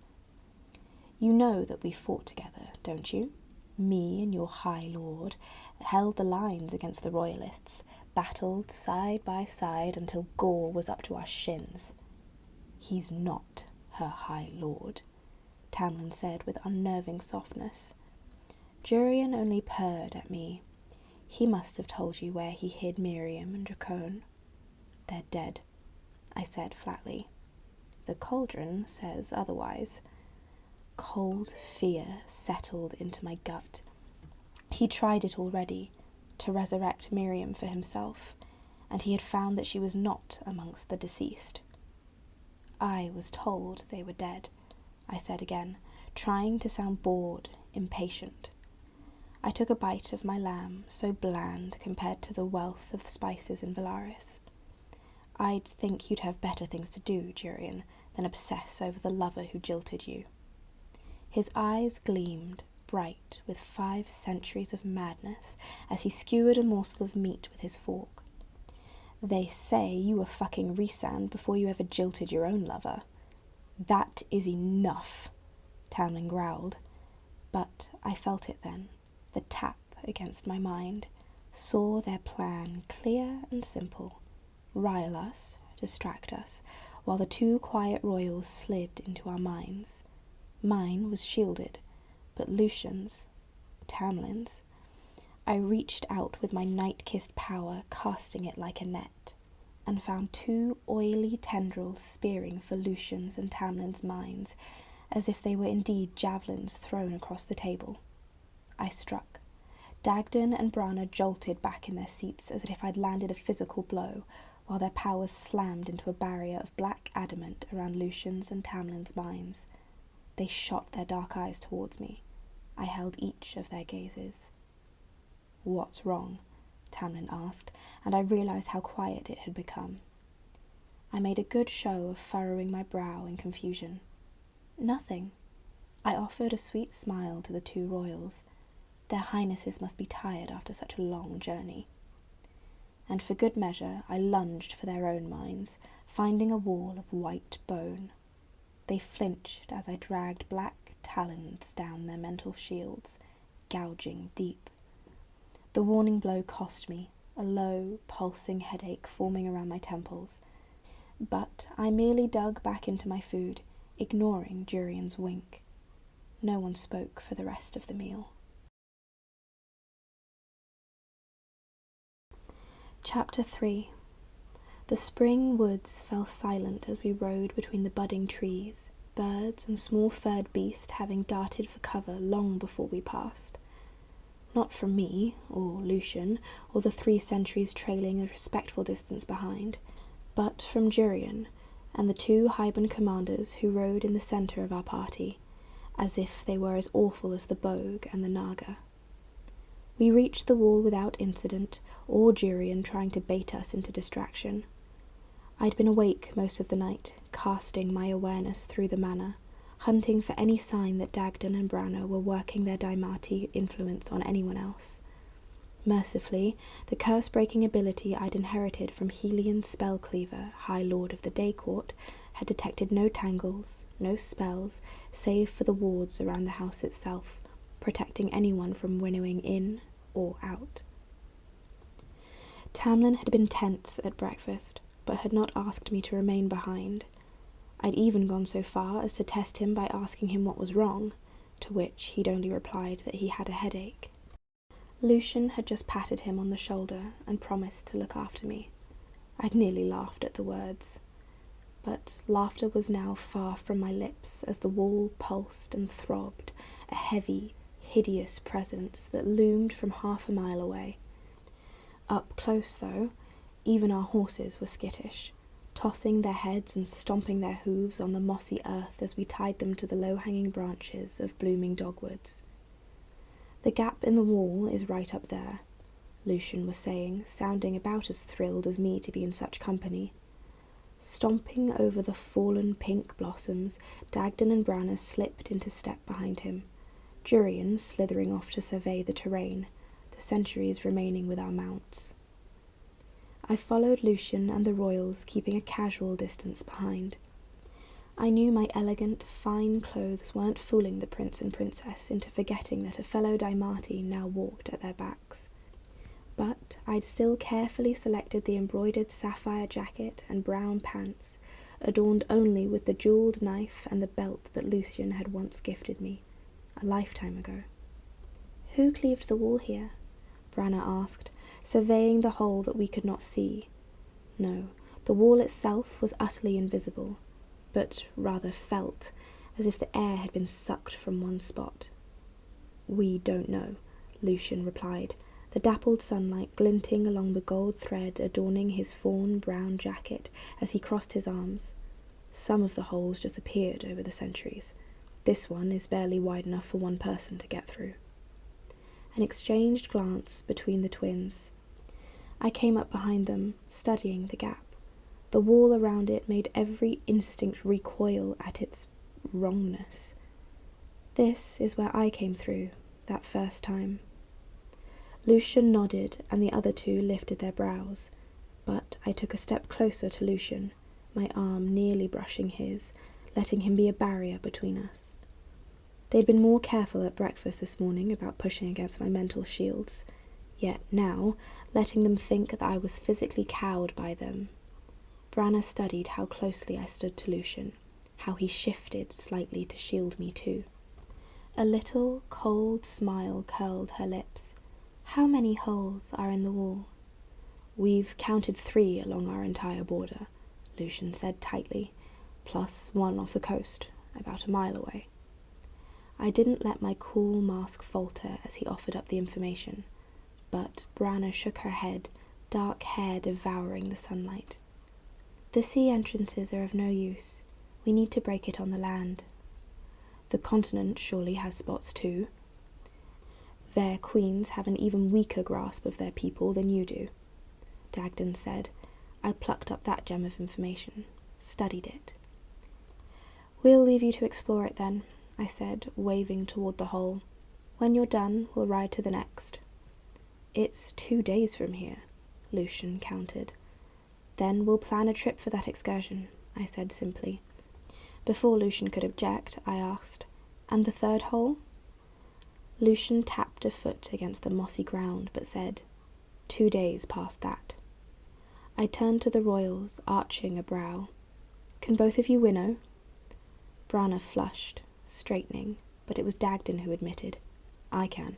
"You know that we fought together, don't you? Me and your High Lord held the lines against the Royalists, battled side by side until gore was up to our shins." "He's not her High Lord," Tamlin said with unnerving softness. Jurian only purred at me. "He must have told you where he hid Miriam and Dracone." "They're dead," I said flatly. "The cauldron says otherwise." Cold fear settled into my gut. He tried it already, to resurrect Miriam for himself, and he had found that she was not amongst the deceased. "I was told they were dead," I said again, trying to sound bored, impatient. I took a bite of my lamb, so bland compared to the wealth of spices in Valaris. "I'd think you'd have better things to do, Jurian, than obsess over the lover who jilted you." His eyes gleamed, bright with 5 centuries of madness, as he skewered a morsel of meat with his fork. "They say you were fucking Rhysand before you ever jilted your own lover." "That is enough," Tamlin growled. But I felt it then, the tap against my mind, saw their plan clear and simple. Rile us, distract us, while the two quiet royals slid into our minds. Mine was shielded, but Lucian's, Tamlin's. I reached out with my night-kissed power, casting it like a net, and found two oily tendrils spearing for Lucian's and Tamlin's minds, as if they were indeed javelins thrown across the table. I struck. Dagden and Brana jolted back in their seats as if I'd landed a physical blow, while their powers slammed into a barrier of black adamant around Lucian's and Tamlin's minds. They shot their dark eyes towards me. I held each of their gazes. "What's wrong?" Tamlin asked, and I realized how quiet it had become. I made a good show of furrowing my brow in confusion. "Nothing." I offered a sweet smile to the two royals. Their highnesses must be tired after such a long journey. And for good measure, I lunged for their own minds, finding a wall of white bone. They flinched as I dragged black talons down their mental shields, gouging deep. The warning blow cost me, a low, pulsing headache forming around my temples. But I merely dug back into my food, ignoring Jurian's wink. No one spoke for the rest of the meal. Chapter 3. The spring woods fell silent as we rode between the budding trees, birds and small furred beast having darted for cover long before we passed. Not from me, or Lucian, or the 3 sentries trailing a respectful distance behind, but from Jurian and the 2 Hyban commanders who rode in the centre of our party, as if they were as awful as the Bogue and the Naga. We reached the wall without incident, or Jurian trying to bait us into distraction. I'd been awake most of the night, casting my awareness through the manor, hunting for any sign that Dagden and Brana were working their Daimati influence on anyone else. Mercifully, the curse-breaking ability I'd inherited from Helion Spellcleaver, High Lord of the Day Court, had detected no tangles, no spells, save for the wards around the house itself, protecting anyone from winnowing in or out. Tamlin had been tense at breakfast, but had not asked me to remain behind. I'd even gone so far as to test him by asking him what was wrong, to which he'd only replied that he had a headache. Lucian had just patted him on the shoulder and promised to look after me. I'd nearly laughed at the words, but laughter was now far from my lips as the wall pulsed and throbbed, a heavy, hideous presence that loomed from half a mile away. Up close, though, even our horses were skittish, tossing their heads and stomping their hooves on the mossy earth as we tied them to the low-hanging branches of blooming dogwoods. "The gap in the wall is right up there," Lucian was saying, sounding about as thrilled as me to be in such company. Stomping over the fallen pink blossoms, Dagden and Brana slipped into step behind him, Jurian slithering off to survey the terrain, the sentries remaining with our mounts. I followed Lucian and the royals, keeping a casual distance behind. I knew my elegant, fine clothes weren't fooling the prince and princess into forgetting that a fellow Daimati now walked at their backs. But I'd still carefully selected the embroidered sapphire jacket and brown pants, adorned only with the jewelled knife and the belt that Lucian had once gifted me, a lifetime ago. "Who cleaved the wall here?" Brana asked, surveying the hole that we could not see. No, the wall itself was utterly invisible, but rather felt, as if the air had been sucked from one spot. "We don't know," Lucian replied, the dappled sunlight glinting along the gold thread adorning his fawn-brown jacket as he crossed his arms. "Some of the holes just appeared over the centuries. This one is barely wide enough for one person to get through." An exchanged glance between the twins. I came up behind them, studying the gap. The wall around it made every instinct recoil at its wrongness. This is where I came through, that first time. Lucian nodded, and the other 2 lifted their brows, but I took a step closer to Lucian, my arm nearly brushing his, letting him be a barrier between us. They'd been more careful at breakfast this morning about pushing against my mental shields, yet now, letting them think that I was physically cowed by them. Branna studied how closely I stood to Lucian, how he shifted slightly to shield me too. A little, cold smile curled her lips. How many holes are in the wall? We've counted 3 along our entire border, Lucian said tightly, plus 1 off the coast, about a mile away. I didn't let my cool mask falter as he offered up the information, but Branna shook her head, dark hair devouring the sunlight. The sea entrances are of no use. We need to break it on the land. The continent surely has spots too. Their queens have an even weaker grasp of their people than you do, Dagden said. I plucked up that gem of information, studied it. We'll leave you to explore it then, I said, waving toward the hole. When you're done, we'll ride to the next. It's 2 days from here, Lucian countered. Then we'll plan a trip for that excursion, I said simply. Before Lucian could object, I asked, and the 3rd hole? Lucian tapped a foot against the mossy ground, but said, 2 days past that. I turned to the royals, arching a brow. Can both of you winnow? Branna flushed, straightening, but it was Dagden who admitted, I can.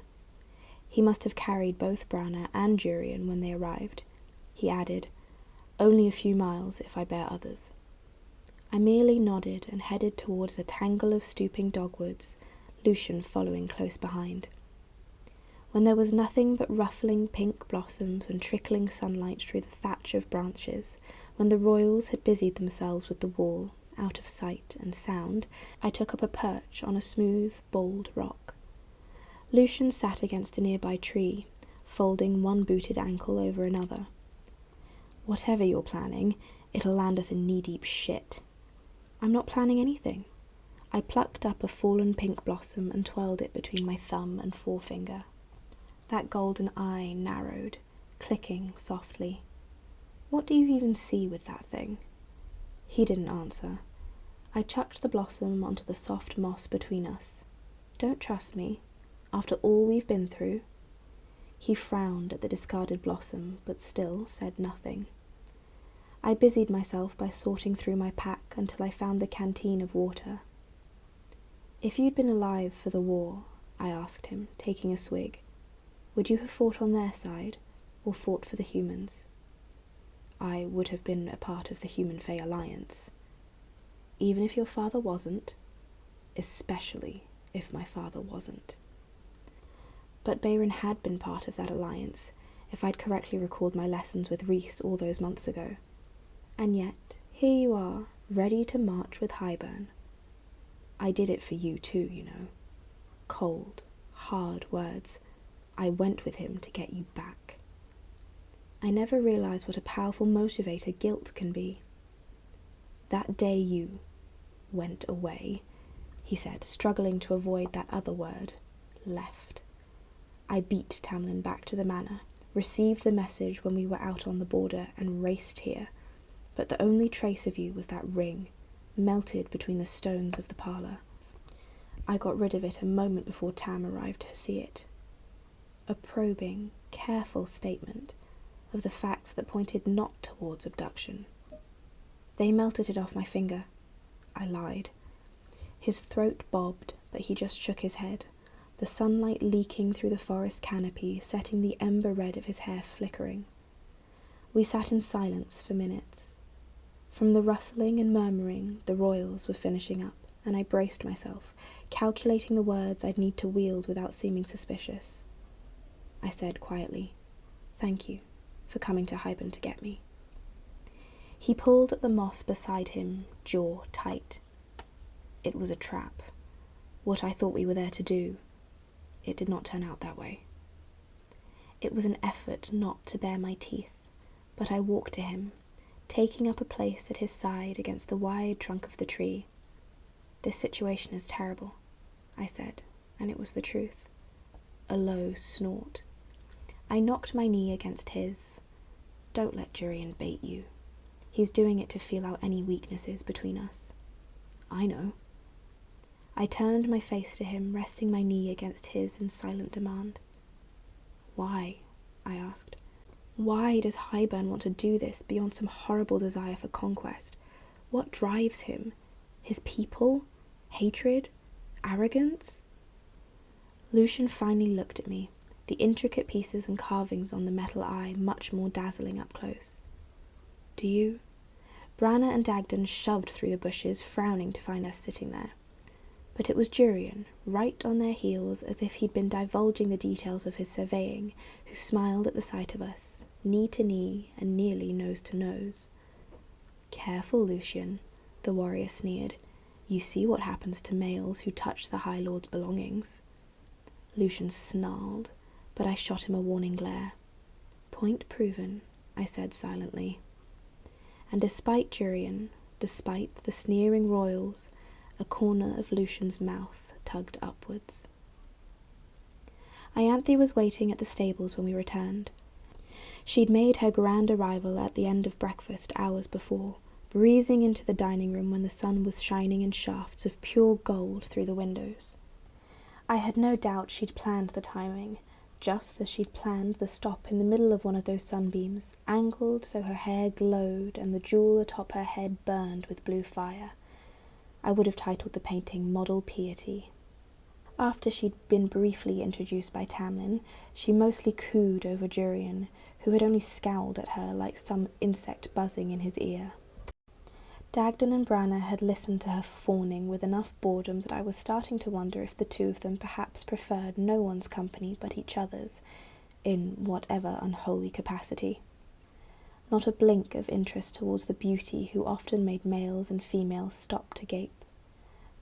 He must have carried both Branna and Jurian when they arrived. He added, only a few miles if I bear others. I merely nodded and headed towards a tangle of stooping dogwoods, Lucian following close behind. When there was nothing but ruffling pink blossoms and trickling sunlight through the thatch of branches, when the royals had busied themselves with the wall, out of sight and sound, I took up a perch on a smooth, bold rock. Lucian sat against a nearby tree, folding one booted ankle over another. Whatever you're planning, it'll land us in knee-deep shit. I'm not planning anything. I plucked up a fallen pink blossom and twirled it between my thumb and forefinger. That golden eye narrowed, clicking softly. What do you even see with that thing? He didn't answer. I chucked the blossom onto the soft moss between us. Don't trust me, after all we've been through? He frowned at the discarded blossom, but still said nothing. I busied myself by sorting through my pack until I found the canteen of water. If you'd been alive for the war, I asked him, taking a swig, would you have fought on their side, or fought for the humans? I would have been a part of the Human-Fae Alliance. Even if your father wasn't, especially if my father wasn't. But Bayron had been part of that alliance, if I'd correctly recalled my lessons with Rhys all those months ago. And yet, here you are, ready to march with Highburn. I did it for you too, you know. Cold, hard words. I went with him to get you back. I never realized what a powerful motivator guilt can be. That day you went away, he said, struggling to avoid that other word, left. I beat Tamlin back to the manor, received the message when we were out on the border, and raced here. But the only trace of you was that ring, melted between the stones of the parlour. I got rid of it a moment before Tam arrived to see it. A probing, careful statement of the facts that pointed not towards abduction. They melted it off my finger. I lied. His throat bobbed, but he just shook his head, the sunlight leaking through the forest canopy, setting the ember red of his hair flickering. We sat in silence for minutes. From the rustling and murmuring, the royals were finishing up, and I braced myself, calculating the words I'd need to wield without seeming suspicious. I said quietly, "Thank you for coming to Highburn to get me." He pulled at the moss beside him, jaw tight. It was a trap. What I thought we were there to do. It did not turn out that way. It was an effort not to bare my teeth, but I walked to him, taking up a place at his side against the wide trunk of the tree. "This situation is terrible," I said, and it was the truth. A low snort. I knocked my knee against his. "Don't let Jurian bait you. He's doing it to feel out any weaknesses between us." "I know." I turned my face to him, resting my knee against his in silent demand. "Why?" I asked. Why does Highburn want to do this beyond some horrible desire for conquest? What drives him? His people? Hatred? Arrogance? Lucian finally looked at me, the intricate pieces and carvings on the metal eye much more dazzling up close. Do you? Branna and Dagden shoved through the bushes, frowning to find us sitting there. But it was Jurian, right on their heels as if he'd been divulging the details of his surveying, who smiled at the sight of us, knee to knee and nearly nose to nose. Careful, Lucian, the warrior sneered. You see what happens to males who touch the High Lord's belongings. Lucian snarled, but I shot him a warning glare. Point proven, I said silently. And despite Jurian, despite the sneering royals, a corner of Lucian's mouth tugged upwards. Ianthe was waiting at the stables when we returned. She'd made her grand arrival at the end of breakfast hours before, breezing into the dining room when the sun was shining in shafts of pure gold through the windows. I had no doubt she'd planned the timing, just as she'd planned the stop in the middle of one of those sunbeams, angled so her hair glowed and the jewel atop her head burned with blue fire. I would have titled the painting Model Piety. After she'd been briefly introduced by Tamlin, she mostly cooed over Jurian, who had only scowled at her like some insect buzzing in his ear. Dagden and Branna had listened to her fawning with enough boredom that I was starting to wonder if the two of them perhaps preferred no one's company but each other's, in whatever unholy capacity. Not a blink of interest towards the beauty who often made males and females stop to gape.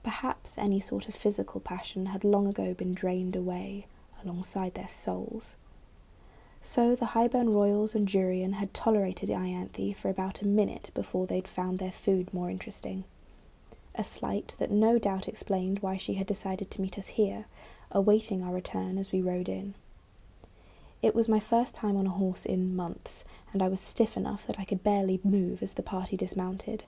Perhaps any sort of physical passion had long ago been drained away, alongside their souls. So the Highburn royals and Jurian had tolerated Ianthe for about a minute before they'd found their food more interesting. A slight that no doubt explained why she had decided to meet us here, awaiting our return as we rode in. It was my first time on a horse in months, and I was stiff enough that I could barely move as the party dismounted.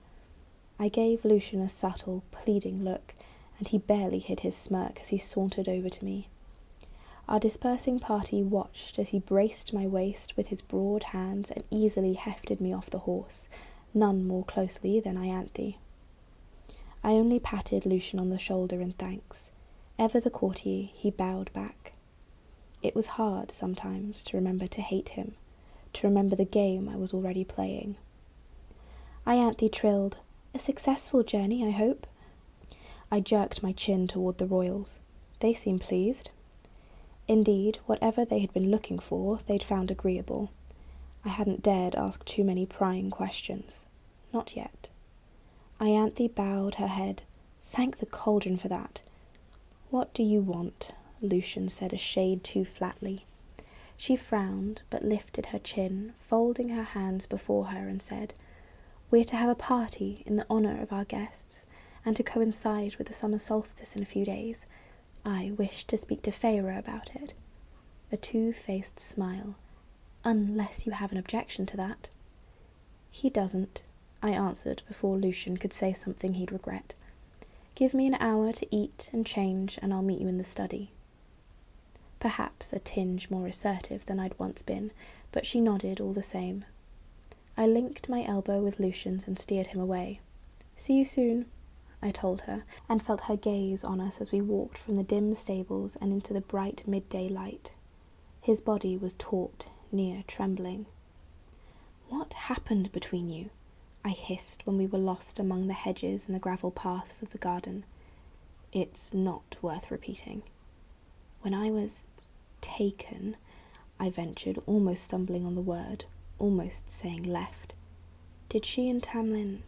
I gave Lucian a subtle, pleading look, and he barely hid his smirk as he sauntered over to me. Our dispersing party watched as he braced my waist with his broad hands and easily hefted me off the horse, none more closely than Ianthe. I only patted Lucian on the shoulder in thanks. Ever the courtier, he bowed back. It was hard sometimes to remember to hate him, to remember the game I was already playing. Ianthe trilled, "A successful journey, I hope?" I jerked my chin toward the royals. They seemed pleased. Indeed, whatever they had been looking for, they'd found agreeable. I hadn't dared ask too many prying questions. Not yet. Ianthe bowed her head. "Thank the cauldron for that." "What do you want?" Lucian said a shade too flatly. She frowned, but lifted her chin, folding her hands before her, and said, "We're to have a party in the honour of our guests, and to coincide with the summer solstice in a few days. I wish to speak to Feyre about it." A two-faced smile. "Unless you have an objection to that." "He doesn't," I answered before Lucian could say something he'd regret. "Give me an hour to eat and change, and I'll meet you in the study." Perhaps a tinge more assertive than I'd once been, but she nodded all the same. I linked my elbow with Lucian's and steered him away. "See you soon," I told her, and felt her gaze on us as we walked from the dim stables and into the bright midday light. His body was taut, near trembling. "What happened between you?" I hissed when we were lost among the hedges and the gravel paths of the garden. "It's not worth repeating." "When I was taken," I ventured, almost stumbling on the word, almost saying left. "Did she and Tamlin—"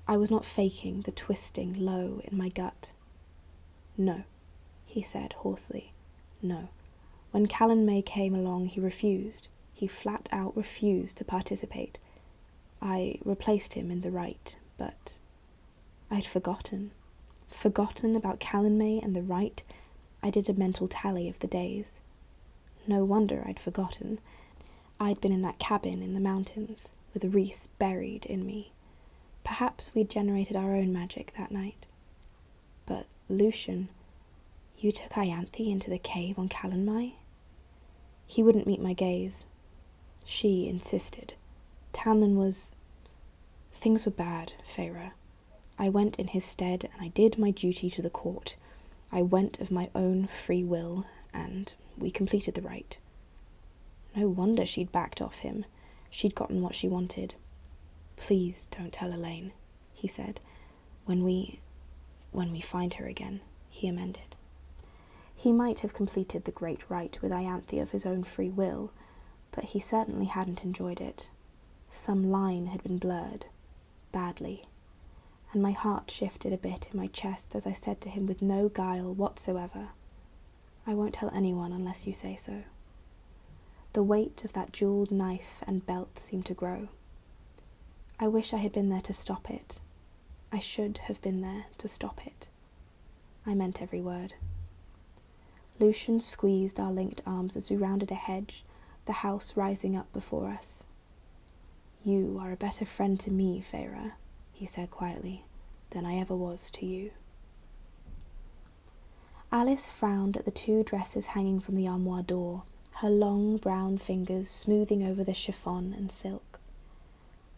I was not faking the twisting low in my gut. "No," he said hoarsely. "No. When Callan May came along, he refused. He flat out refused to participate. I replaced him in the right, but I'd forgotten. Forgotten about Callan May and the right. I did a mental tally of the days. No wonder I'd forgotten. I'd been in that cabin in the mountains, with Rhys buried in me. Perhaps we'd generated our own magic that night. But, Lucian, you took Ianthe into the cave on Callan May?" He wouldn't meet my gaze. She insisted. Tamlin was... Things were bad, Feyre. I went in his stead, and I did my duty to the court. I went of my own free will, and we completed the rite. No wonder she'd backed off him. She'd gotten what she wanted. Please don't tell Elaine, he said. When we find her again, he amended. He might have completed the great rite with Ianthe of his own free will, but he certainly hadn't enjoyed it. Some line had been blurred, badly, and my heart shifted a bit in my chest as I said to him with no guile whatsoever, I won't tell anyone unless you say so. The weight of that jewelled knife and belt seemed to grow. I wish I had been there to stop it. I should have been there to stop it. I meant every word. Lucian squeezed our linked arms as we rounded a hedge, the house rising up before us. You are a better friend to me, Feyre, he said quietly, than I ever was to you. Alice frowned at the 2 dresses hanging from the armoire door, her long brown fingers smoothing over the chiffon and silk.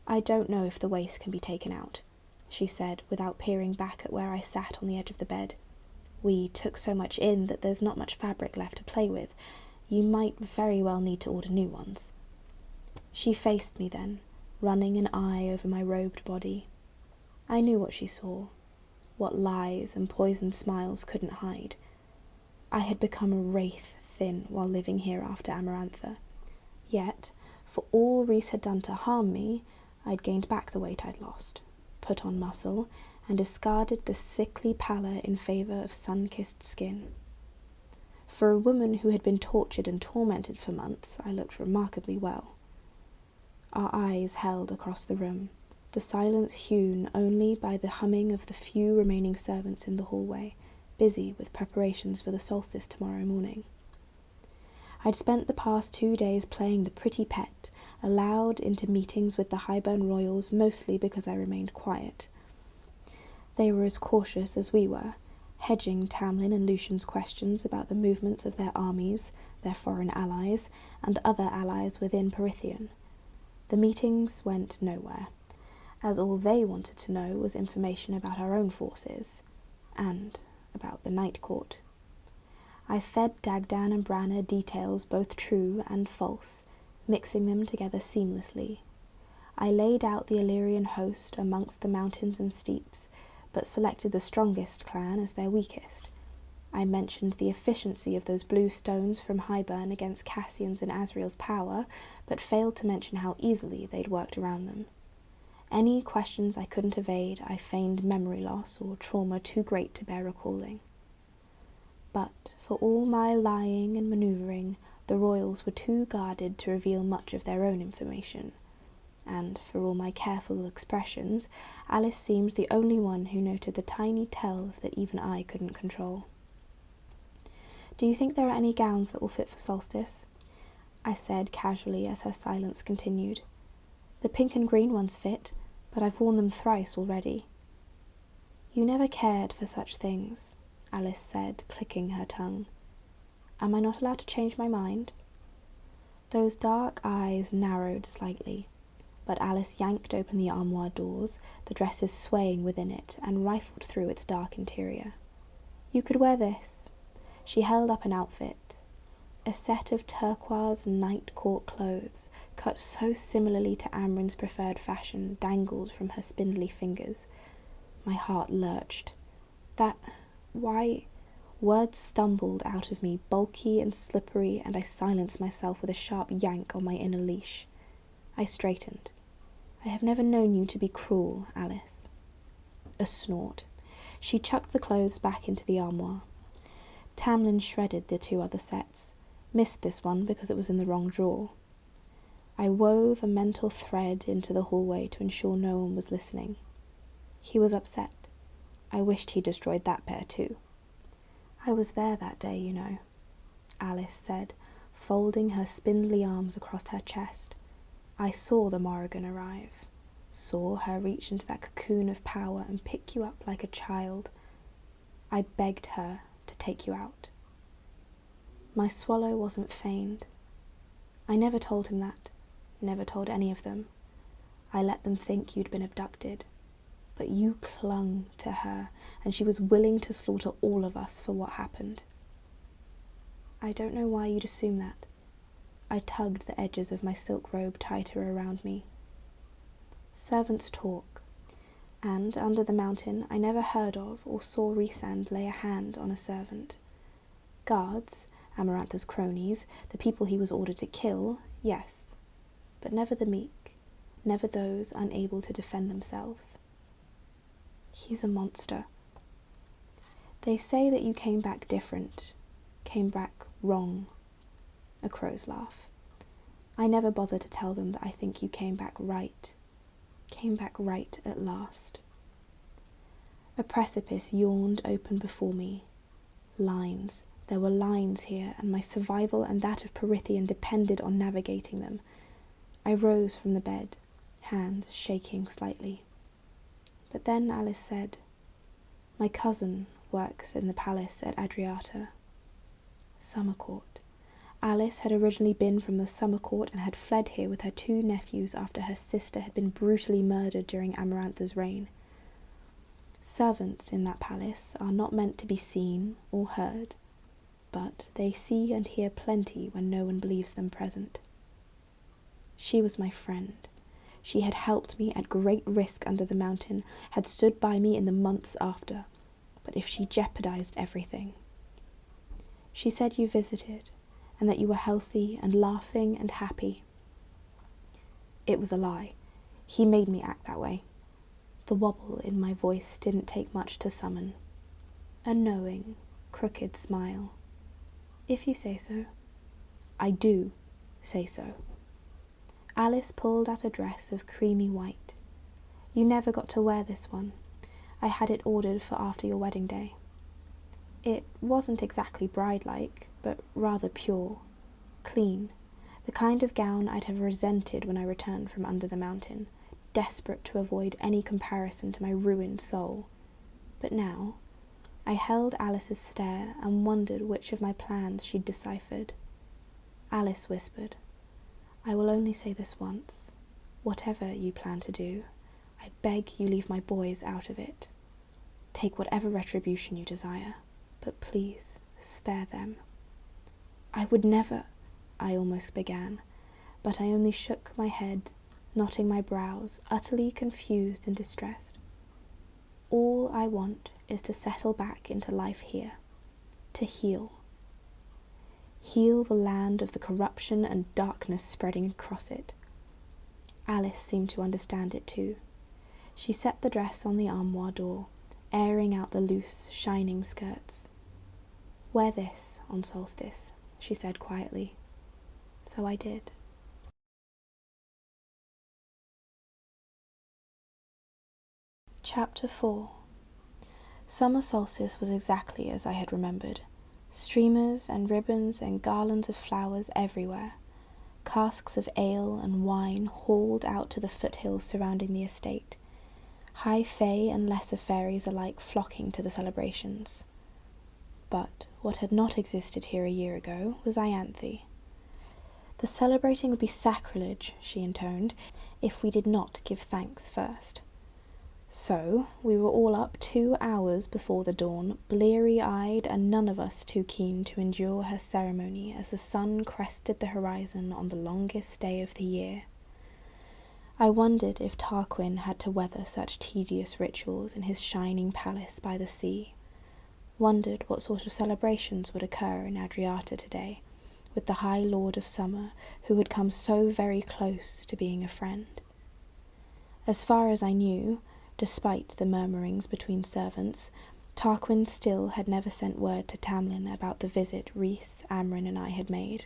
I don't know if the waist can be taken out, she said, without peering back at where I sat on the edge of the bed. We took so much in that there's not much fabric left to play with. You might very well need to order new ones. She faced me then, running an eye over my robed body. I knew what she saw, what lies and poisoned smiles couldn't hide. I had become a wraith thin while living here after Amarantha. Yet, for all Rhys had done to harm me, I'd gained back the weight I'd lost, put on muscle, and discarded the sickly pallor in favour of sun-kissed skin. For a woman who had been tortured and tormented for months, I looked remarkably well. Our eyes held across the room, the silence hewn only by the humming of the few remaining servants in the hallway, busy with preparations for the solstice tomorrow morning. I'd spent the past 2 days playing the pretty pet, allowed into meetings with the Highburn royals mostly because I remained quiet. They were as cautious as we were, hedging Tamlin and Lucian's questions about the movements of their armies, their foreign allies, and other allies within Prythian. The meetings went nowhere, as all they wanted to know was information about our own forces, and about the Night Court. I fed Dagdan and Branna details both true and false, mixing them together seamlessly. I laid out the Illyrian host amongst the mountains and steeps, but selected the strongest clan as their weakest. I mentioned the efficiency of those blue stones from Highburn against Cassian's and Asriel's power, but failed to mention how easily they'd worked around them. Any questions I couldn't evade, I feigned memory loss or trauma too great to bear recalling. But for all my lying and manoeuvring, the royals were too guarded to reveal much of their own information. And for all my careful expressions, Alice seemed the only one who noted the tiny tells that even I couldn't control. "Do you think there are any gowns that will fit for solstice?" I said casually as her silence continued. "The pink and green ones fit, but I've worn them thrice already." "You never cared for such things," Alice said, clicking her tongue. "Am I not allowed to change my mind?" Those dark eyes narrowed slightly, but Alice yanked open the armoire doors, the dresses swaying within it, and rifled through its dark interior. "You could wear this." She held up an outfit, a set of turquoise night court clothes, cut so similarly to Amren's preferred fashion, dangled from her spindly fingers. My heart lurched. Why... Words stumbled out of me, bulky and slippery, and I silenced myself with a sharp yank on my inner leash. I straightened. "I have never known you to be cruel, Alice." A snort. She chucked the clothes back into the armoire. Tamlin shredded the 2 other sets, missed this one because it was in the wrong drawer. I wove a mental thread into the hallway to ensure no one was listening. He was upset. I wished he destroyed that pair too. "I was there that day, you know," Alice said, folding her spindly arms across her chest. "I saw the Morrigan arrive, saw her reach into that cocoon of power and pick you up like a child. I begged her to take you out. My swallow wasn't feigned. I never told him that. never told any of them. I let them think you'd been abducted. But you clung to her, and she was willing to slaughter all of us for what happened. I don't know why you'd assume that. I tugged the edges of my silk robe tighter around me. Servants talk, and under the mountain I never heard of or saw Rhysand lay a hand on a servant. Guards, Amarantha's cronies, the people he was ordered to kill, yes, but never the meek, never those unable to defend themselves. He's a monster. They say that you came back different, came back wrong. A crow's laugh. I never bother to tell them that I think you came back right at last. A precipice yawned open before me. Lines. There were lines here, and my survival and that of Perithian depended on navigating them. I rose from the bed, hands shaking slightly. But then Alice said, "My cousin works in the palace at Adriata." Summer Court. Alice had originally been from the Summer Court and had fled here with her 2 nephews after her sister had been brutally murdered during Amarantha's reign. Servants in that palace are not meant to be seen or heard, but they see and hear plenty when no one believes them present. She was my friend. She had helped me at great risk under the mountain, had stood by me in the months after, but if she jeopardized everything. She said you visited, and that you were healthy and laughing and happy. It was a lie. He made me act that way. The wobble in my voice didn't take much to summon. A knowing, crooked smile. If you say so. I do say so. Alice pulled out a dress of creamy white. You never got to wear this one. I had it ordered for after your wedding day. It wasn't exactly bride-like, but rather pure, clean, the kind of gown I'd have resented when I returned from under the mountain, desperate to avoid any comparison to my ruined soul. But now, I held Alice's stare and wondered which of my plans she'd deciphered. Alice whispered, "I will only say this once. Whatever you plan to do, I beg you leave my boys out of it. Take whatever retribution you desire, but please spare them." "I would never," I almost began, but I only shook my head, knotting my brows, utterly confused and distressed. All I want is to settle back into life here, to heal. Heal the land of the corruption and darkness spreading across it. Alice seemed to understand it too. She set the dress on the armoire door, airing out the loose, shining skirts. "Wear this on solstice," she said quietly. So I did. Chapter 4. Summer solstice was exactly as I had remembered. Streamers and ribbons and garlands of flowers everywhere. Casks of ale and wine hauled out to the foothills surrounding the estate. High fae and lesser fairies alike flocking to the celebrations. But what had not existed here a year ago was Ianthe. The celebrating would be sacrilege, she intoned, if we did not give thanks first. So we were all up 2 hours before the dawn, bleary-eyed and none of us too keen to endure her ceremony as the sun crested the horizon on the longest day of the year. I wondered if Tarquin had to weather such tedious rituals in his shining palace by the sea. Wondered what sort of celebrations would occur in Adriata today, with the High Lord of Summer who had come so very close to being a friend. As far as I knew, despite the murmurings between servants, Tarquin still had never sent word to Tamlin about the visit Rhys, Amren and I had made.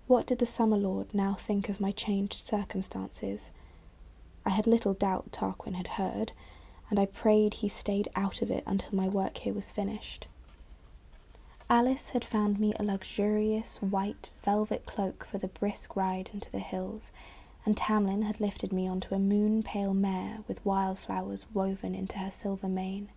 What did the Summer Lord now think of my changed circumstances? I had little doubt Tarquin had heard, and I prayed he stayed out of it until my work here was finished. Alice had found me a luxurious white velvet cloak for the brisk ride into the hills, and Tamlin had lifted me onto a moon-pale mare with wildflowers woven into her silver mane.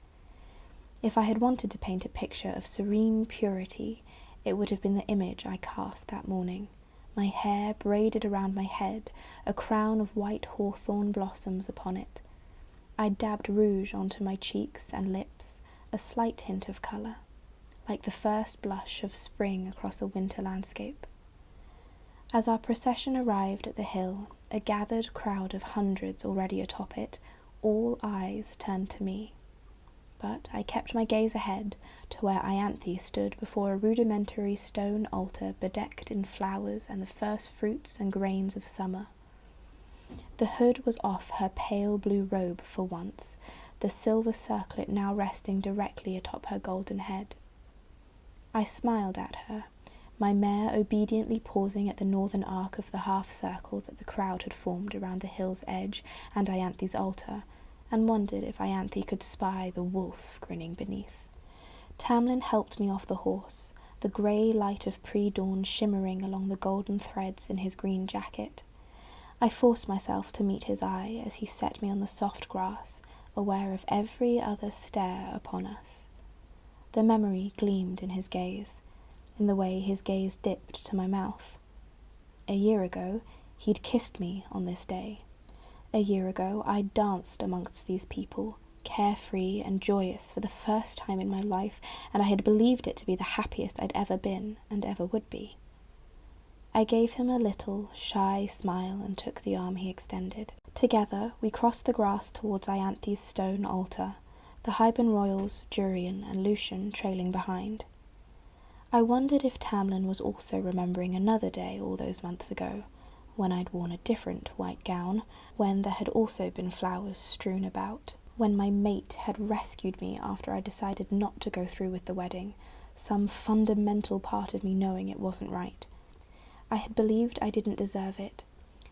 If I had wanted to paint a picture of serene purity, it would have been the image I cast that morning, my hair braided around my head, a crown of white hawthorn blossoms upon it. I dabbed rouge onto my cheeks and lips, a slight hint of colour, like the first blush of spring across a winter landscape. As our procession arrived at the hill, a gathered crowd of hundreds already atop it, all eyes turned to me. But I kept my gaze ahead to where Ianthe stood before a rudimentary stone altar bedecked in flowers and the first fruits and grains of summer. The hood was off her pale blue robe for once, the silver circlet now resting directly atop her golden head. I smiled at her, my mare obediently pausing at the northern arc of the half-circle that the crowd had formed around the hill's edge and Ianthe's altar, and wondered if Ianthe could spy the wolf grinning beneath. Tamlin helped me off the horse, the grey light of pre-dawn shimmering along the golden threads in his green jacket. I forced myself to meet his eye as he set me on the soft grass, aware of every other stare upon us. The memory gleamed in his gaze, in the way his gaze dipped to my mouth. A year ago, he'd kissed me on this day. A year ago, I danced amongst these people, carefree and joyous for the first time in my life, and I had believed it to be the happiest I'd ever been and ever would be. I gave him a little, shy smile and took the arm he extended. Together, we crossed the grass towards Ianthe's stone altar, the Hybern royals, Durian and Lucian trailing behind. I wondered if Tamlin was also remembering another day all those months ago, when I'd worn a different white gown, when there had also been flowers strewn about, when my mate had rescued me after I decided not to go through with the wedding, some fundamental part of me knowing it wasn't right. I had believed I didn't deserve it,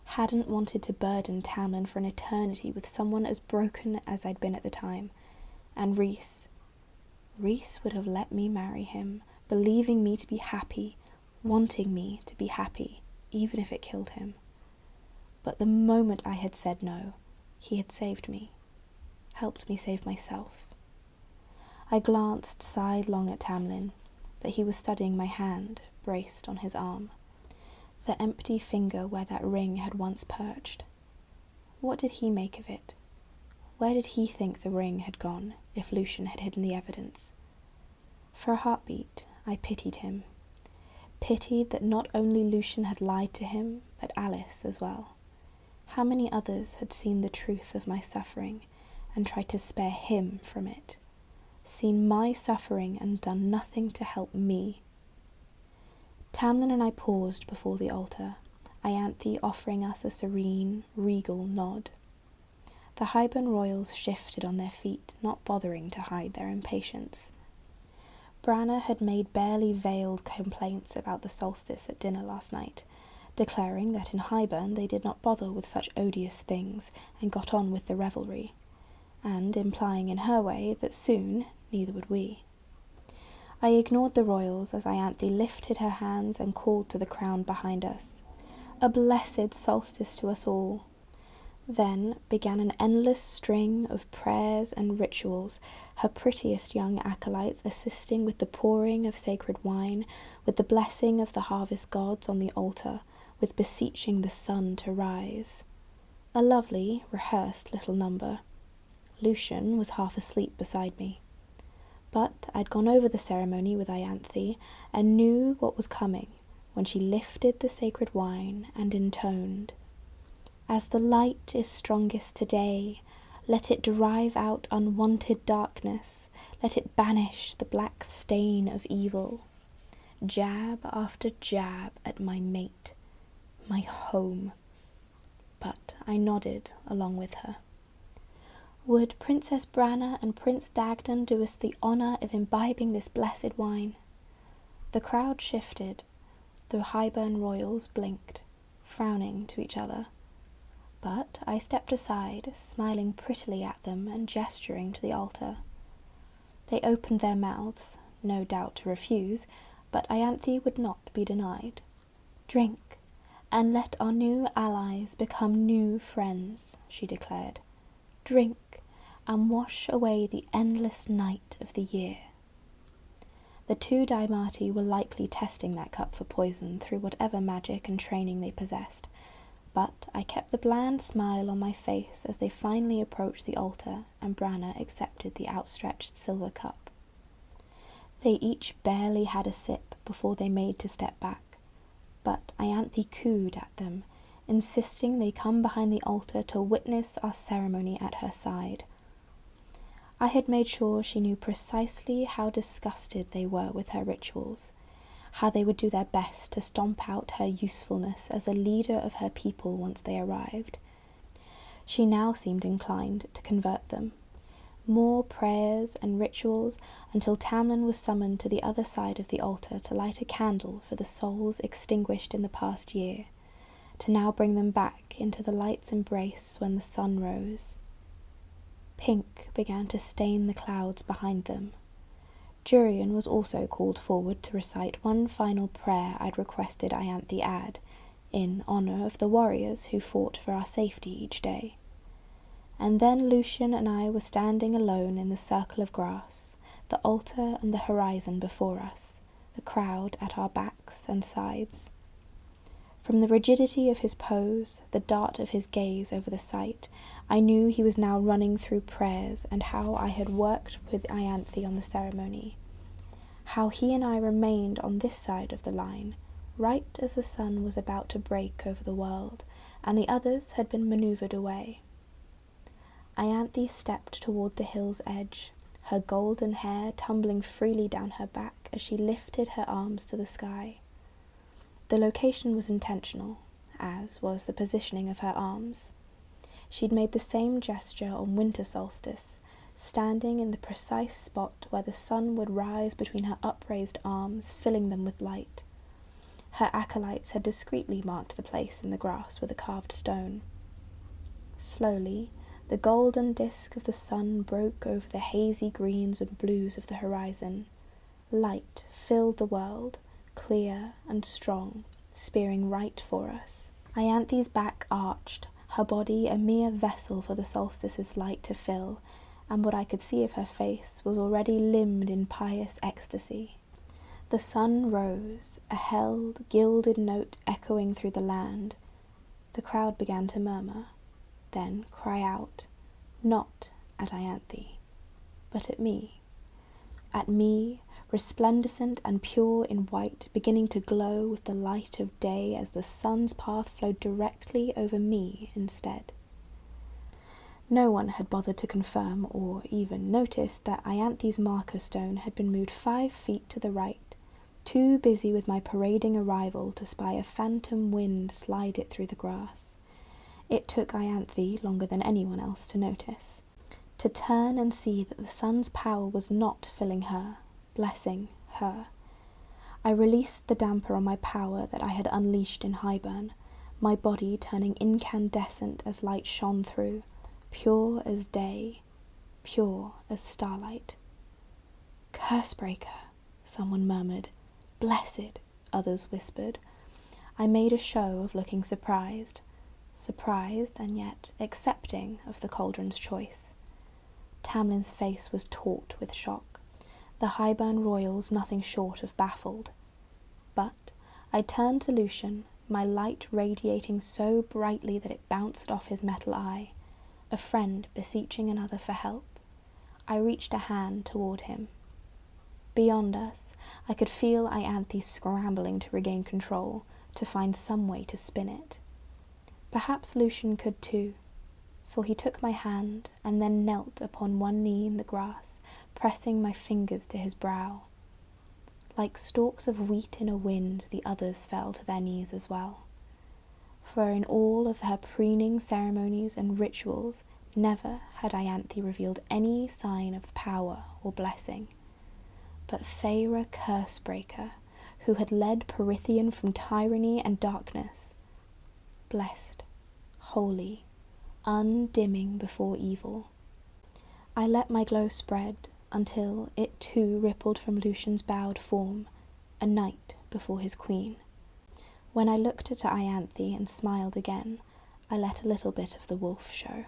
hadn't wanted to burden Tamlin for an eternity with someone as broken as I'd been at the time, and Rhys would have let me marry him, believing me to be happy, wanting me to be happy, even if it killed him. But the moment I had said no, he had saved me, helped me save myself. I glanced sidelong at Tamlin, but he was studying my hand, braced on his arm, the empty finger where that ring had once perched. What did he make of it? Where did he think the ring had gone, if Lucian had hidden the evidence? For a heartbeat, I pitied him. Pitied that not only Lucian had lied to him, but Alice as well. How many others had seen the truth of my suffering and tried to spare him from it, seen my suffering and done nothing to help me? Tamlin and I paused before the altar, Ianthe offering us a serene, regal nod. The Hybern royals shifted on their feet, not bothering to hide their impatience. Branna had made barely veiled complaints about the solstice at dinner last night, declaring that in Hybern they did not bother with such odious things and got on with the revelry, and implying in her way that soon neither would we. I ignored the royals as Ianthe lifted her hands and called to the crowd behind us, "A blessed solstice to us all." Then began an endless string of prayers and rituals, her prettiest young acolytes assisting with the pouring of sacred wine, with the blessing of the harvest gods on the altar, with beseeching the sun to rise. A lovely, rehearsed little number. Lucian was half asleep beside me. But I'd gone over the ceremony with Ianthe and knew what was coming when she lifted the sacred wine and intoned, "As the light is strongest today, let it drive out unwanted darkness, let it banish the black stain of evil." Jab after jab at my mate, my home. But I nodded along with her. Would Princess Branna and Prince Dagdan do us the honour of imbibing this blessed wine? The crowd shifted. The Hybern royals blinked, frowning to each other. But I stepped aside, smiling prettily at them and gesturing to the altar. They opened their mouths, no doubt to refuse, but Ianthe would not be denied. "Drink, and let our new allies become new friends," she declared. "Drink, and wash away the endless night of the year." The two Daimati were likely testing that cup for poison through whatever magic and training they possessed, but I kept the bland smile on my face as they finally approached the altar and Branna accepted the outstretched silver cup. They each barely had a sip before they made to step back, but Ianthe cooed at them, insisting they come behind the altar to witness our ceremony at her side. I had made sure she knew precisely how disgusted they were with her rituals, how they would do their best to stomp out her usefulness as a leader of her people once they arrived. She now seemed inclined to convert them. More prayers and rituals until Tamlin was summoned to the other side of the altar to light a candle for the souls extinguished in the past year, to now bring them back into the light's embrace when the sun rose. Pink began to stain the clouds behind them. Jurian was also called forward to recite one final prayer I'd requested Ianthe add, in honour of the warriors who fought for our safety each day. And then Lucian and I were standing alone in the circle of grass, the altar and the horizon before us, the crowd at our backs and sides. From the rigidity of his pose, the dart of his gaze over the sight, I knew he was now running through prayers and how I had worked with Ianthe on the ceremony, how he and I remained on this side of the line, right as the sun was about to break over the world, and the others had been manoeuvred away. Ianthe stepped toward the hill's edge, her golden hair tumbling freely down her back as she lifted her arms to the sky. The location was intentional, as was the positioning of her arms. She'd made the same gesture on winter solstice, standing in the precise spot where the sun would rise between her upraised arms, filling them with light. Her acolytes had discreetly marked the place in the grass with a carved stone. Slowly, the golden disk of the sun broke over the hazy greens and blues of the horizon. Light filled the world, clear and strong, spearing right for us. Ianthe's back arched, her body a mere vessel for the solstice's light to fill, and what I could see of her face was already limned in pious ecstasy. The sun rose, a held, gilded note echoing through the land. The crowd began to murmur, then cry out, not at Ianthe, but at me, resplendent and pure in white, beginning to glow with the light of day as the sun's path flowed directly over me instead. No one had bothered to confirm or even notice that Ianthe's marker stone had been moved 5 feet to the right, too busy with my parading arrival to spy a phantom wind slide it through the grass. It took Ianthe longer than anyone else to notice, to turn and see that the sun's power was not filling her, blessing her. I released the damper on my power that I had unleashed in Highburn, my body turning incandescent as light shone through, pure as day, pure as starlight. Cursebreaker, someone murmured. Blessed, others whispered. I made a show of looking surprised and yet accepting of the cauldron's choice. Tamlin's face was taut with shock, the Highburn royals nothing short of baffled. But I turned to Lucian, my light radiating so brightly that it bounced off his metal eye, a friend beseeching another for help. I reached a hand toward him. Beyond us, I could feel Ianthe scrambling to regain control, to find some way to spin it. Perhaps Lucian could too, for he took my hand and then knelt upon one knee in the grass, pressing my fingers to his brow. Like stalks of wheat in a wind, the others fell to their knees as well. For in all of her preening ceremonies and rituals, never had Ianthe revealed any sign of power or blessing. But Feyre Cursebreaker, who had led Perithian from tyranny and darkness, blessed, holy, undimming before evil. I let my glow spread until it too rippled from Lucian's bowed form, a knight before his queen. When I looked at Ianthe and smiled again, I let a little bit of the wolf show.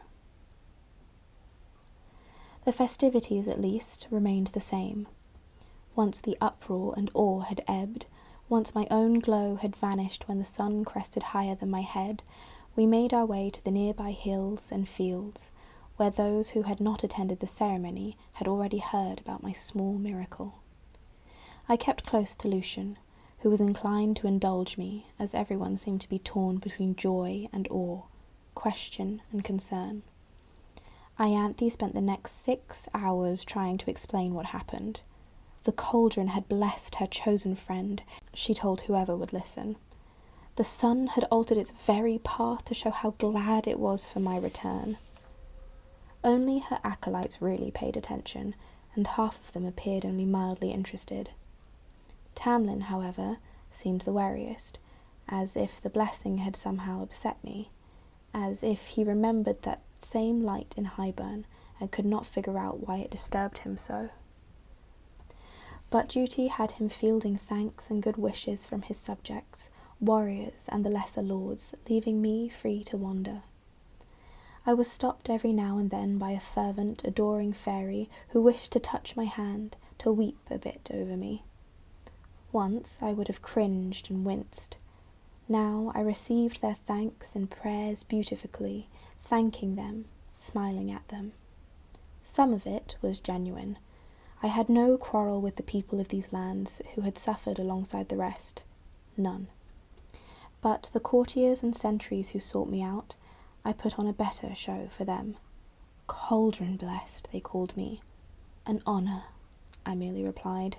The festivities, at least, remained the same. Once the uproar and awe had ebbed, once my own glow had vanished when the sun crested higher than my head, we made our way to the nearby hills and fields, where those who had not attended the ceremony had already heard about my small miracle. I kept close to Lucian, who was inclined to indulge me, as everyone seemed to be torn between joy and awe, question and concern. Ianthe spent the next 6 hours trying to explain what happened. The cauldron had blessed her chosen friend, she told whoever would listen. The sun had altered its very path to show how glad it was for my return. Only her acolytes really paid attention, and half of them appeared only mildly interested. Tamlin, however, seemed the wariest, as if the blessing had somehow upset me, as if he remembered that same light in Highburn and could not figure out why it disturbed him so. But duty had him fielding thanks and good wishes from his subjects, warriors and the lesser lords, leaving me free to wander. I was stopped every now and then by a fervent, adoring fairy who wished to touch my hand, to weep a bit over me. Once I would have cringed and winced. Now I received their thanks and prayers beautifully, thanking them, smiling at them. Some of it was genuine. I had no quarrel with the people of these lands who had suffered alongside the rest. None. But the courtiers and sentries who sought me out, I put on a better show for them. Cauldron blessed, they called me. An honour, I merely replied.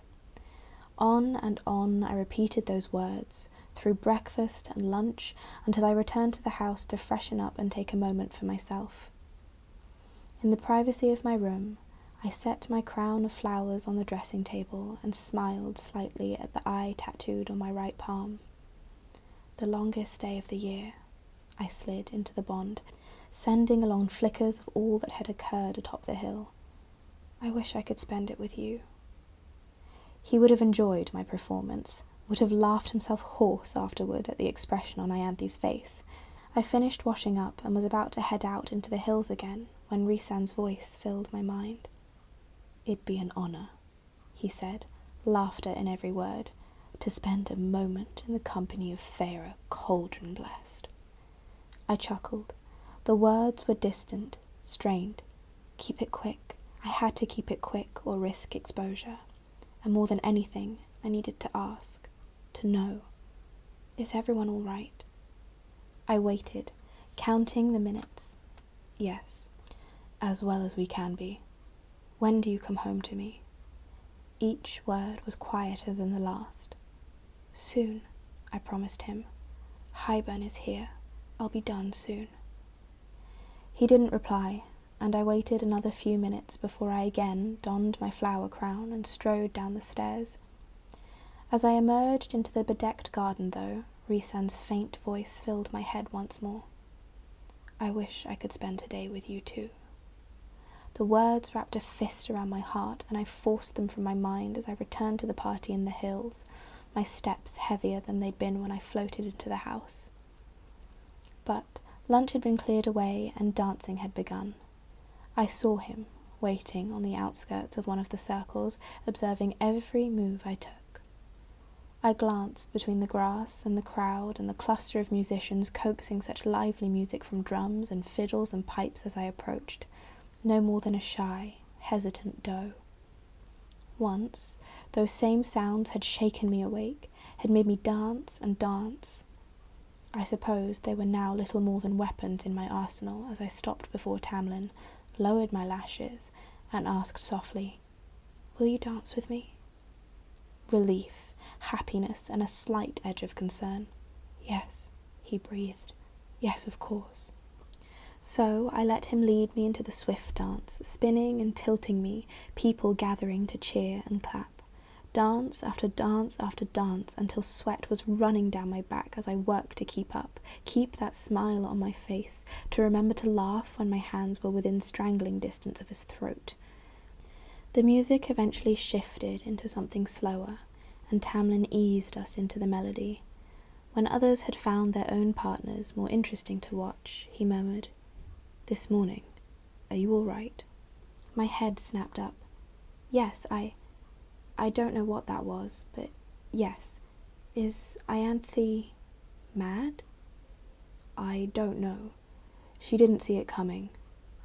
On and on I repeated those words, through breakfast and lunch, until I returned to the house to freshen up and take a moment for myself. In the privacy of my room, I set my crown of flowers on the dressing table and smiled slightly at the eye tattooed on my right palm. The longest day of the year, I slid into the bond, sending along flickers of all that had occurred atop the hill. I wish I could spend it with you. He would have enjoyed my performance, would have laughed himself hoarse afterward at the expression on Ianthe's face. I finished washing up and was about to head out into the hills again when Rhysand's voice filled my mind. "It'd be an honour," he said, laughter in every word, "to spend a moment in the company of Feyre cauldron blessed." I chuckled. The words were distant, strained. Keep it quick. I had to keep it quick or risk exposure. And more than anything, I needed to ask, to know, is everyone all right? I waited, counting the minutes. Yes, as well as we can be. When do you come home to me? Each word was quieter than the last. Soon, I promised him. Highburn is here. I'll be done soon. He didn't reply, and I waited another few minutes before I again donned my flower crown and strode down the stairs. As I emerged into the bedecked garden, though, Rhysand's faint voice filled my head once more. I wish I could spend today with you too. The words wrapped a fist around my heart, and I forced them from my mind as I returned to the party in the hills, my steps heavier than they'd been when I floated into the house. But lunch had been cleared away and dancing had begun. I saw him, waiting on the outskirts of one of the circles, observing every move I took. I glanced between the grass and the crowd and the cluster of musicians coaxing such lively music from drums and fiddles and pipes as I approached, no more than a shy, hesitant doe. Once, those same sounds had shaken me awake, had made me dance and dance. I suppose they were now little more than weapons in my arsenal as I stopped before Tamlin, lowered my lashes, and asked softly, "Will you dance with me?" Relief, happiness, and a slight edge of concern. "Yes," he breathed. "Yes, of course." So I let him lead me into the swift dance, spinning and tilting me, people gathering to cheer and clap. Dance after dance after dance, until sweat was running down my back as I worked to keep up, keep that smile on my face, to remember to laugh when my hands were within strangling distance of his throat. The music eventually shifted into something slower, and Tamlin eased us into the melody. When others had found their own partners more interesting to watch, he murmured, "This morning, are you all right?" My head snapped up. "Yes, I don't know what that was, but yes. Is Ianthe mad? I don't know. She didn't see it coming.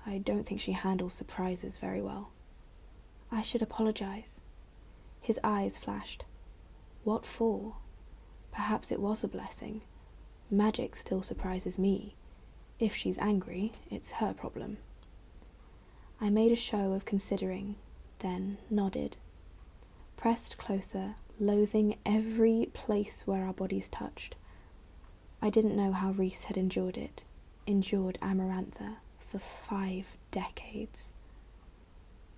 I don't think she handles surprises very well. I should apologize. His eyes flashed. What for? Perhaps it was a blessing. Magic still surprises me. If she's angry, it's her problem. I made a show of considering, then nodded. Pressed closer, loathing every place where our bodies touched. I didn't know how Rhys had endured Amarantha, for 5 decades.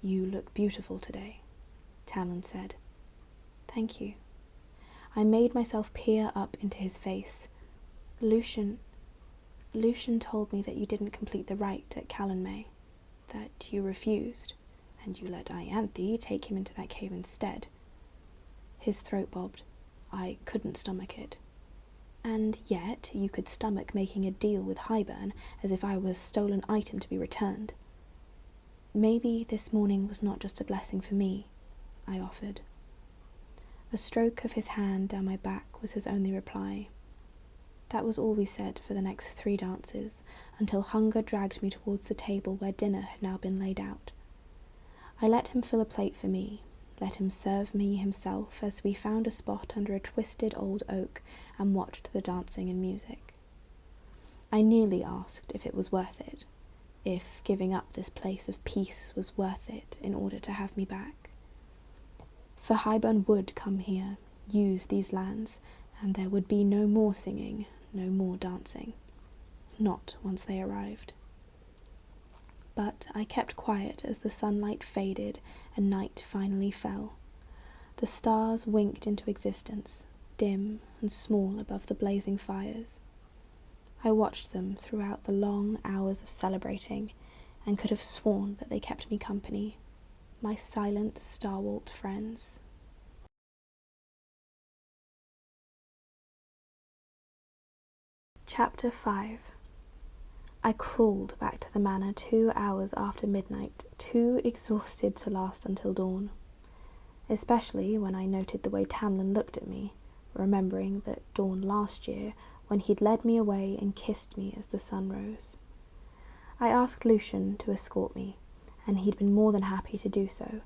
You look beautiful today, Tamlin said. Thank you. I made myself peer up into his face. Lucian told me that you didn't complete the rite at Callanmay, that you refused, and you let Ianthe take him into that cave instead. His throat bobbed. I couldn't stomach it. And yet you could stomach making a deal with Hybern as if I was a stolen item to be returned. Maybe this morning was not just a blessing for me, I offered. A stroke of his hand down my back was his only reply. That was all we said for the next 3 dances, until hunger dragged me towards the table where dinner had now been laid out. I let him fill a plate for me, let him serve me himself as we found a spot under a twisted old oak and watched the dancing and music. I nearly asked if it was worth it, if giving up this place of peace was worth it in order to have me back. For Hybern would come here, use these lands, and there would be no more singing, no more dancing. Not once they arrived. But I kept quiet as the sunlight faded and night finally fell. The stars winked into existence, dim and small above the blazing fires. I watched them throughout the long hours of celebrating, and could have sworn that they kept me company, my silent, stalwart friends. Chapter 5. I crawled back to the manor 2 hours after midnight, too exhausted to last until dawn, especially when I noted the way Tamlin looked at me, remembering that dawn last year when he'd led me away and kissed me as the sun rose. I asked Lucian to escort me, and he'd been more than happy to do so,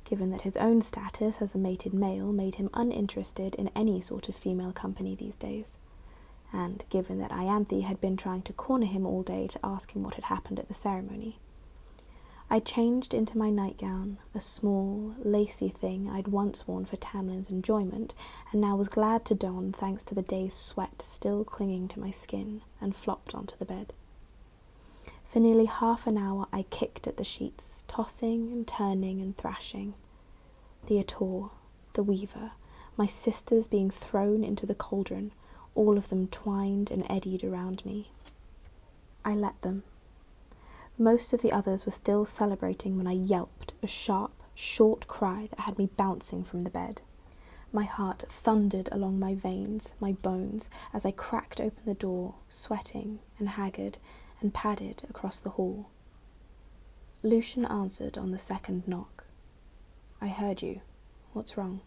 given that his own status as a mated male made him uninterested in any sort of female company these days, and given that Ianthe had been trying to corner him all day to ask him what had happened at the ceremony. I changed into my nightgown, a small, lacy thing I'd once worn for Tamlin's enjoyment, and now was glad to don thanks to the day's sweat still clinging to my skin, and flopped onto the bed. For nearly half an hour I kicked at the sheets, tossing and turning and thrashing. The Ator, the Weaver, my sisters being thrown into the cauldron, all of them twined and eddied around me. I let them. Most of the others were still celebrating when I yelped, a sharp, short cry that had me bouncing from the bed. My heart thundered along my veins, my bones, as I cracked open the door, sweating and haggard, and padded across the hall. Lucian answered on the second knock. I heard you. What's wrong?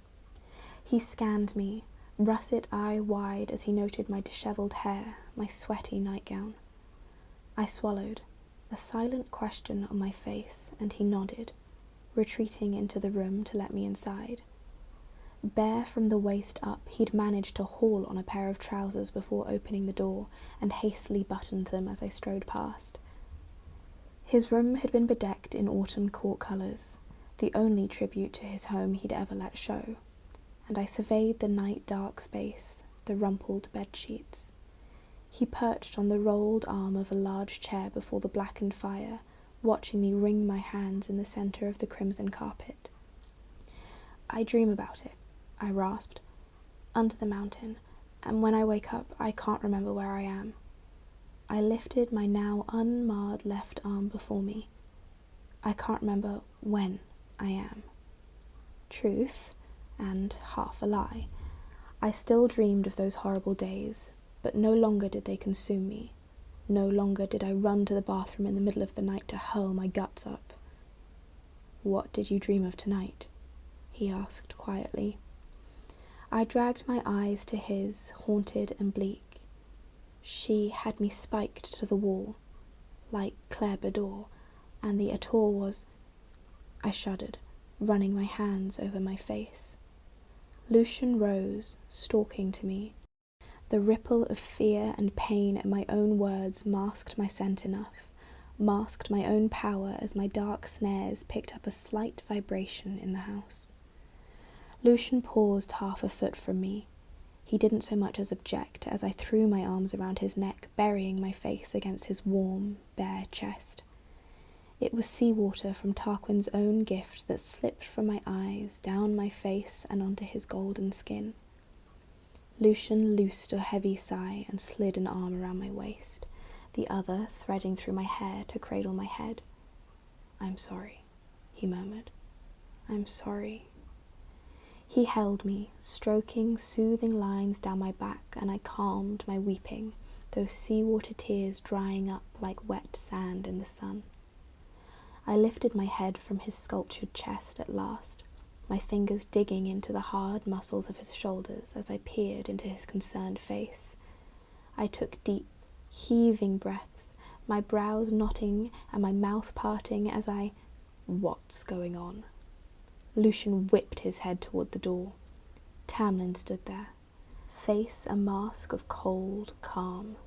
He scanned me, russet eye wide as he noted my dishevelled hair, my sweaty nightgown. I swallowed, a silent question on my face, and he nodded, retreating into the room to let me inside. Bare from the waist up, he'd managed to haul on a pair of trousers before opening the door, and hastily buttoned them as I strode past. His room had been bedecked in autumn court colours, the only tribute to his home he'd ever let show, and I surveyed the night-dark space, the rumpled bed-sheets. He perched on the rolled arm of a large chair before the blackened fire, watching me wring my hands in the centre of the crimson carpet. I dream about it, I rasped, under the mountain, and when I wake up I can't remember where I am. I lifted my now unmarred left arm before me. I can't remember when I am. Truth, and half a lie. I still dreamed of those horrible days, but no longer did they consume me. No longer did I run to the bathroom in the middle of the night to hurl my guts up. What did you dream of tonight? he asked quietly. I dragged my eyes to his, haunted and bleak. She had me spiked to the wall, like Claire Bedore, and the atoll was... I shuddered, running my hands over my face. Lucian rose, stalking to me. The ripple of fear and pain at my own words masked my scent enough, masked my own power as my dark snares picked up a slight vibration in the house. Lucian paused half a foot from me. He didn't so much as object as I threw my arms around his neck, burying my face against his warm, bare chest. It was seawater from Tarquin's own gift that slipped from my eyes, down my face and onto his golden skin. Lucian loosed a heavy sigh and slid an arm around my waist, the other threading through my hair to cradle my head. "I'm sorry," he murmured. "I'm sorry." He held me, stroking soothing lines down my back, and I calmed my weeping, those seawater tears drying up like wet sand in the sun. I lifted my head from his sculptured chest at last, my fingers digging into the hard muscles of his shoulders as I peered into his concerned face. I took deep, heaving breaths, my brows knotting and my mouth parting as I... What's going on? Lucian whipped his head toward the door. Tamlin stood there, face a mask of cold calm.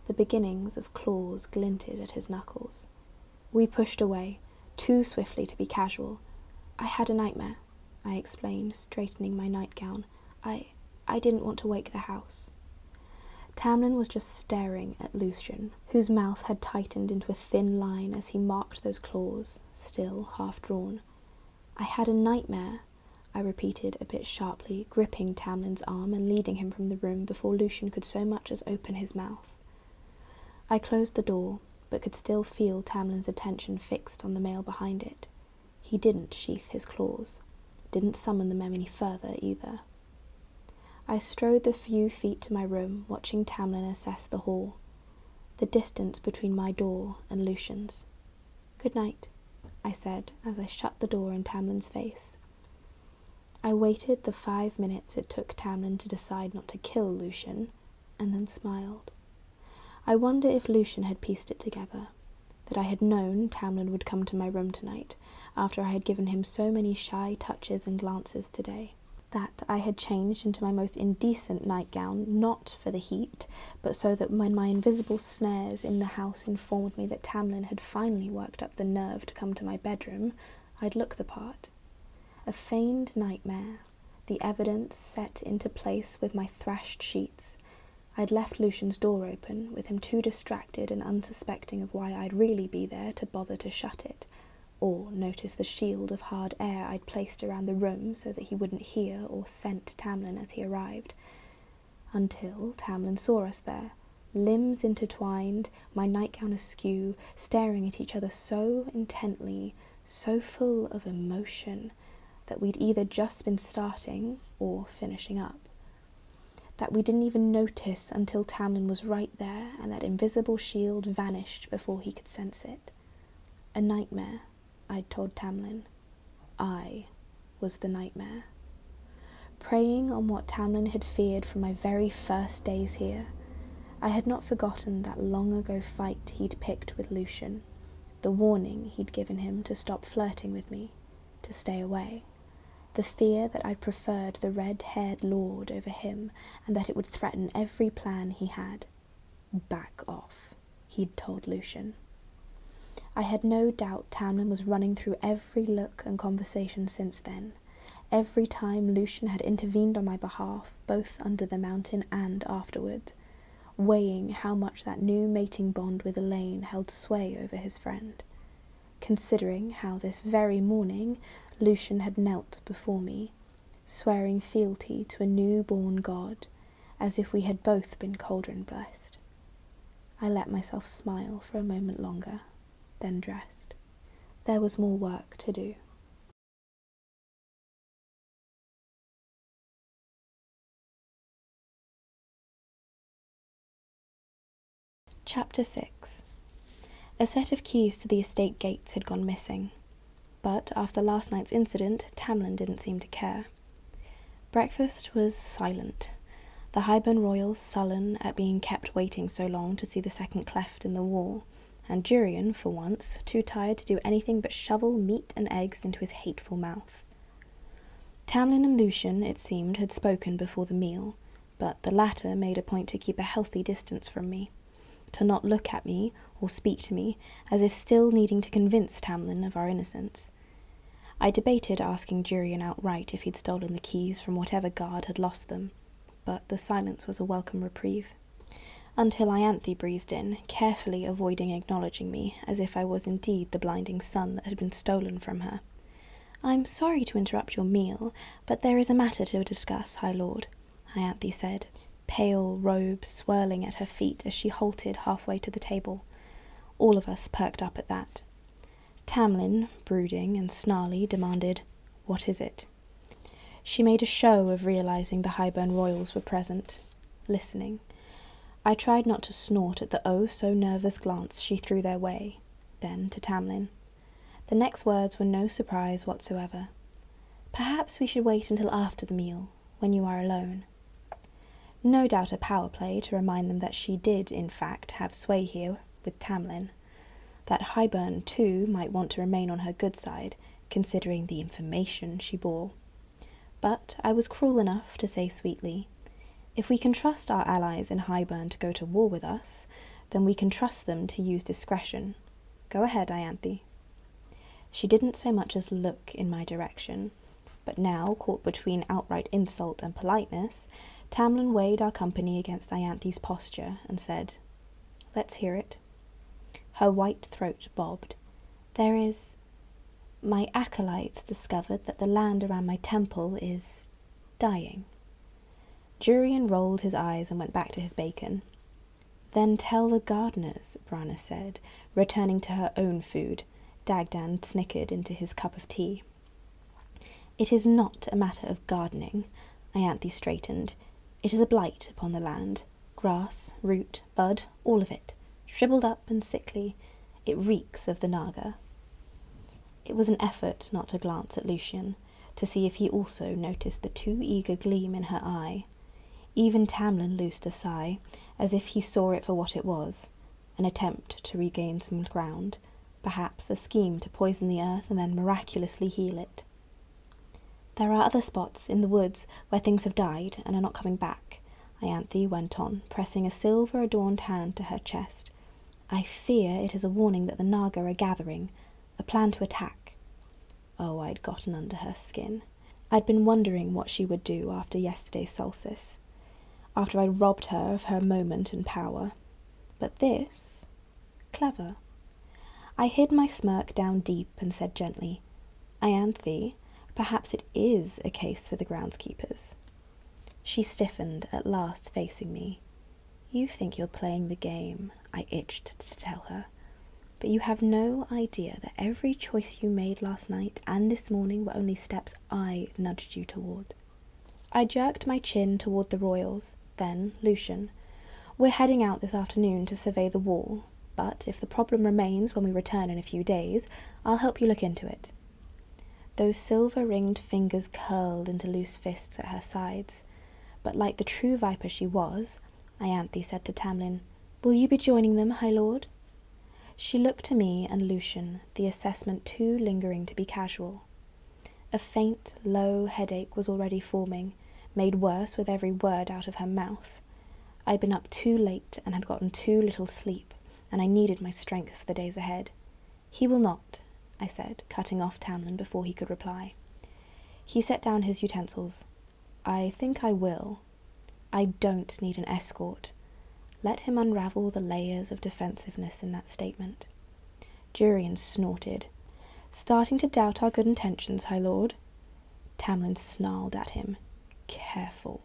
The beginnings of claws glinted at his knuckles. We pushed away, too swiftly to be casual. "I had a nightmare," I explained, straightening my nightgown. I didn't want to wake the house." Tamlin was just staring at Lucian, whose mouth had tightened into a thin line as he marked those claws, still half-drawn. "I had a nightmare," I repeated a bit sharply, gripping Tamlin's arm and leading him from the room before Lucian could so much as open his mouth. I closed the door, but could still feel Tamlin's attention fixed on the male behind it. He didn't sheath his claws, didn't summon them any further either. I strode the few feet to my room, watching Tamlin assess the hall, the distance between my door and Lucian's. "Good night," I said as I shut the door in Tamlin's face. I waited the 5 minutes it took Tamlin to decide not to kill Lucian, and then smiled. I wonder if Lucian had pieced it together, that I had known Tamlin would come to my room tonight, after I had given him so many shy touches and glances today, that I had changed into my most indecent nightgown, not for the heat, but so that when my invisible snares in the house informed me that Tamlin had finally worked up the nerve to come to my bedroom, I'd look the part. A feigned nightmare, the evidence set into place with my thrashed sheets. I'd left Lucian's door open, with him too distracted and unsuspecting of why I'd really be there to bother to shut it, or notice the shield of hard air I'd placed around the room so that he wouldn't hear or scent Tamlin as he arrived. Until Tamlin saw us there, limbs intertwined, my nightgown askew, staring at each other so intently, so full of emotion, that we'd either just been starting or finishing up. That we didn't even notice until Tamlin was right there and that invisible shield vanished before he could sense it. A nightmare, I'd told Tamlin. I was the nightmare. Preying on what Tamlin had feared from my very first days here, I had not forgotten that long-ago fight he'd picked with Lucian, the warning he'd given him to stop flirting with me, to stay away. The fear that I'd preferred the red-haired lord over him, and that it would threaten every plan he had. "Back off," he'd told Lucian. I had no doubt Tamlin was running through every look and conversation since then, every time Lucian had intervened on my behalf, both under the mountain and afterward, weighing how much that new mating bond with Elaine held sway over his friend, considering how this very morning Lucian had knelt before me, swearing fealty to a new-born god, as if we had both been cauldron-blessed. I let myself smile for a moment longer, then dressed. There was more work to do. Chapter 6. A set of keys to the estate gates had gone missing. but after last night's incident, Tamlin didn't seem to care. Breakfast was silent. The Highburn Royals sullen at being kept waiting so long to see the second cleft in the wall, and Jurian, for once, too tired to do anything but shovel meat and eggs into his hateful mouth. Tamlin and Lucian, it seemed, had spoken before the meal, but the latter made a point to keep a healthy distance from me, to not look at me or speak to me, as if still needing to convince Tamlin of our innocence. I debated asking Jurian outright if he'd stolen the keys from whatever guard had lost them, but the silence was a welcome reprieve. Until Ianthe breezed in, carefully avoiding acknowledging me, as if I was indeed the blinding sun that had been stolen from her. "I'm sorry to interrupt your meal, but there is a matter to discuss, High Lord," Ianthe said, pale robes swirling at her feet as she halted halfway to the table. All of us perked up at that. Tamlin, brooding and snarly, demanded, "What is it?" She made a show of realizing the Highburn Royals were present, listening. I tried not to snort at the oh-so-nervous glance she threw their way, then to Tamlin. The next words were no surprise whatsoever. "Perhaps we should wait until after the meal, when you are alone." No doubt a power play to remind them that she did, in fact, have sway here with Tamlin. That Highburn, too, might want to remain on her good side, considering the information she bore. But I was cruel enough to say sweetly, "If we can trust our allies in Highburn to go to war with us, then we can trust them to use discretion. Go ahead, Ianthe." She didn't so much as look in my direction, but now, caught between outright insult and politeness, Tamlin weighed our company against Ianthe's posture and said, "Let's hear it." Her white throat bobbed. My acolytes discovered that the land around my temple is dying." Jurian rolled his eyes and went back to his bacon. "Then tell the gardeners," Branna said, returning to her own food. Dagdan snickered into his cup of tea. "It is not a matter of gardening," Ianthe straightened. "It is a blight upon the land. Grass, root, bud, all of it. Shriveled up and sickly. It reeks of the Naga." It was an effort not to glance at Lucian, to see if he also noticed the too eager gleam in her eye. Even Tamlin loosed a sigh, as if he saw it for what it was, an attempt to regain some ground, perhaps a scheme to poison the earth and then miraculously heal it. "There are other spots in the woods where things have died and are not coming back," Ianthe went on, pressing a silver-adorned hand to her chest. "I fear it is a warning that the Naga are gathering, a plan to attack." Oh, I'd gotten under her skin. I'd been wondering what she would do after yesterday's solstice, after I'd robbed her of her moment and power. But this? Clever. I hid my smirk down deep and said gently, "Ianthe, perhaps it is a case for the groundskeepers." She stiffened, at last facing me. "You think you're playing the game," I itched to tell her. "But you have no idea that every choice you made last night and this morning were only steps I nudged you toward." I jerked my chin toward the Royals, then Lucian. "We're heading out this afternoon to survey the wall, but if the problem remains when we return in a few days, I'll help you look into it." Those silver-ringed fingers curled into loose fists at her sides, but like the true viper she was, Ianthe said to Tamlin, "Will you be joining them, High Lord?" She looked to me and Lucian, the assessment too lingering to be casual. A faint, low headache was already forming, made worse with every word out of her mouth. I'd been up too late and had gotten too little sleep, and I needed my strength for the days ahead. "He will not," I said, cutting off Tamlin before he could reply. He set down his utensils. "I think I will. I don't need an escort." Let him unravel the layers of defensiveness in that statement. Jurian snorted. "Starting to doubt our good intentions, High Lord?" Tamlin snarled at him. "Careful."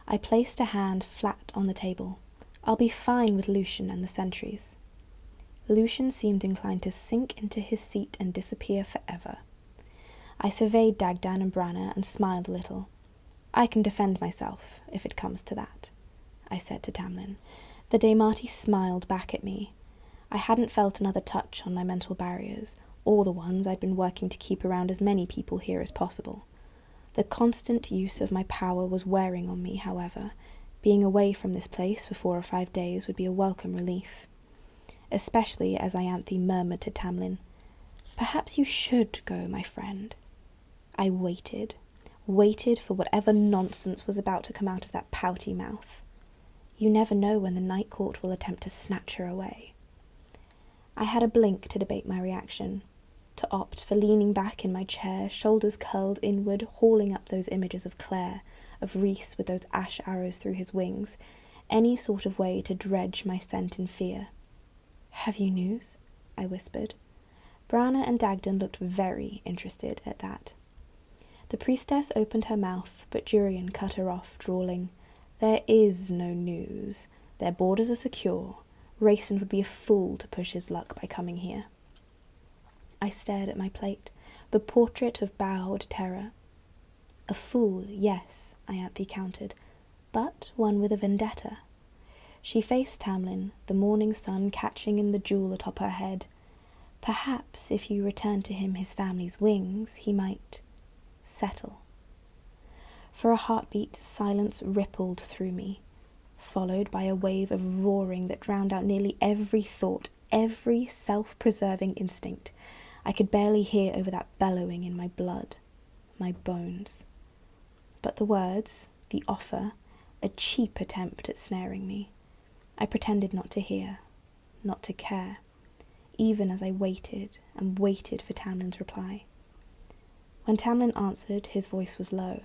I placed a hand flat on the table. "I'll be fine with Lucian and the sentries." Lucian seemed inclined to sink into his seat and disappear forever. I surveyed Dagdan and Branna and smiled a little. "I can defend myself, if it comes to that," I said to Tamlin. The Daemati smiled back at me. I hadn't felt another touch on my mental barriers, all the ones I'd been working to keep around as many people here as possible. The constant use of my power was wearing on me, however. Being away from this place for 4 or 5 days would be a welcome relief. Especially as Ianthe murmured to Tamlin, "Perhaps you should go, my friend." I waited for whatever nonsense was about to come out of that pouty mouth. You never know when the Night Court will attempt to snatch her away. I had a blink to debate my reaction, to opt for leaning back in my chair, shoulders curled inward, hauling up those images of Claire, of Rhys with those ash arrows through his wings, any sort of way to dredge my scent in fear. "Have you news?" I whispered. Branna and Dagden looked very interested at that. The priestess opened her mouth, but Jurian cut her off, drawling, "There is no news. Their borders are secure. Rayson would be a fool to push his luck by coming here." I stared at my plate, the portrait of bowed terror. "A fool, yes," Ianthe countered, "but one with a vendetta." She faced Tamlin, the morning sun catching in the jewel atop her head. "Perhaps if you return to him his family's wings, he might settle." For a heartbeat, silence rippled through me, followed by a wave of roaring that drowned out nearly every thought, every self-preserving instinct. I could barely hear over that bellowing in my blood, my bones. But the words, the offer, a cheap attempt at snaring me. I pretended not to hear, not to care, even as I waited and waited for Tamlin's reply. When Tamlin answered, his voice was low.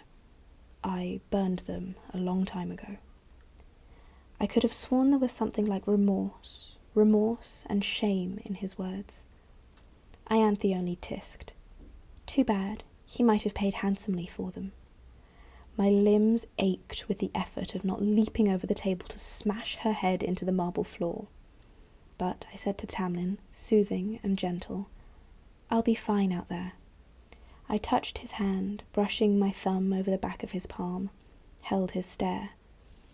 "I burned them a long time ago." I could have sworn there was something like remorse and shame in his words. Ianthe only tisked. Too bad, he might have paid handsomely for them. My limbs ached with the effort of not leaping over the table to smash her head into the marble floor. But I said to Tamlin, soothing and gentle, "I'll be fine out there." I touched his hand, brushing my thumb over the back of his palm, held his stare.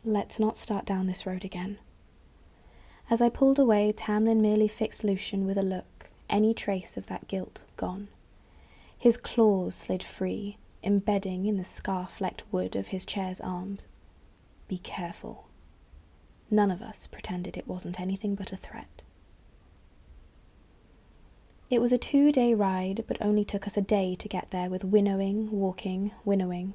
"Let's not start down this road again." As I pulled away, Tamlin merely fixed Lucian with a look, any trace of that guilt gone. His claws slid free, embedding in the scar-flecked wood of his chair's arms. "Be careful." None of us pretended it wasn't anything but a threat. It was a 2-day ride, but only took us a day to get there with winnowing, walking, winnowing.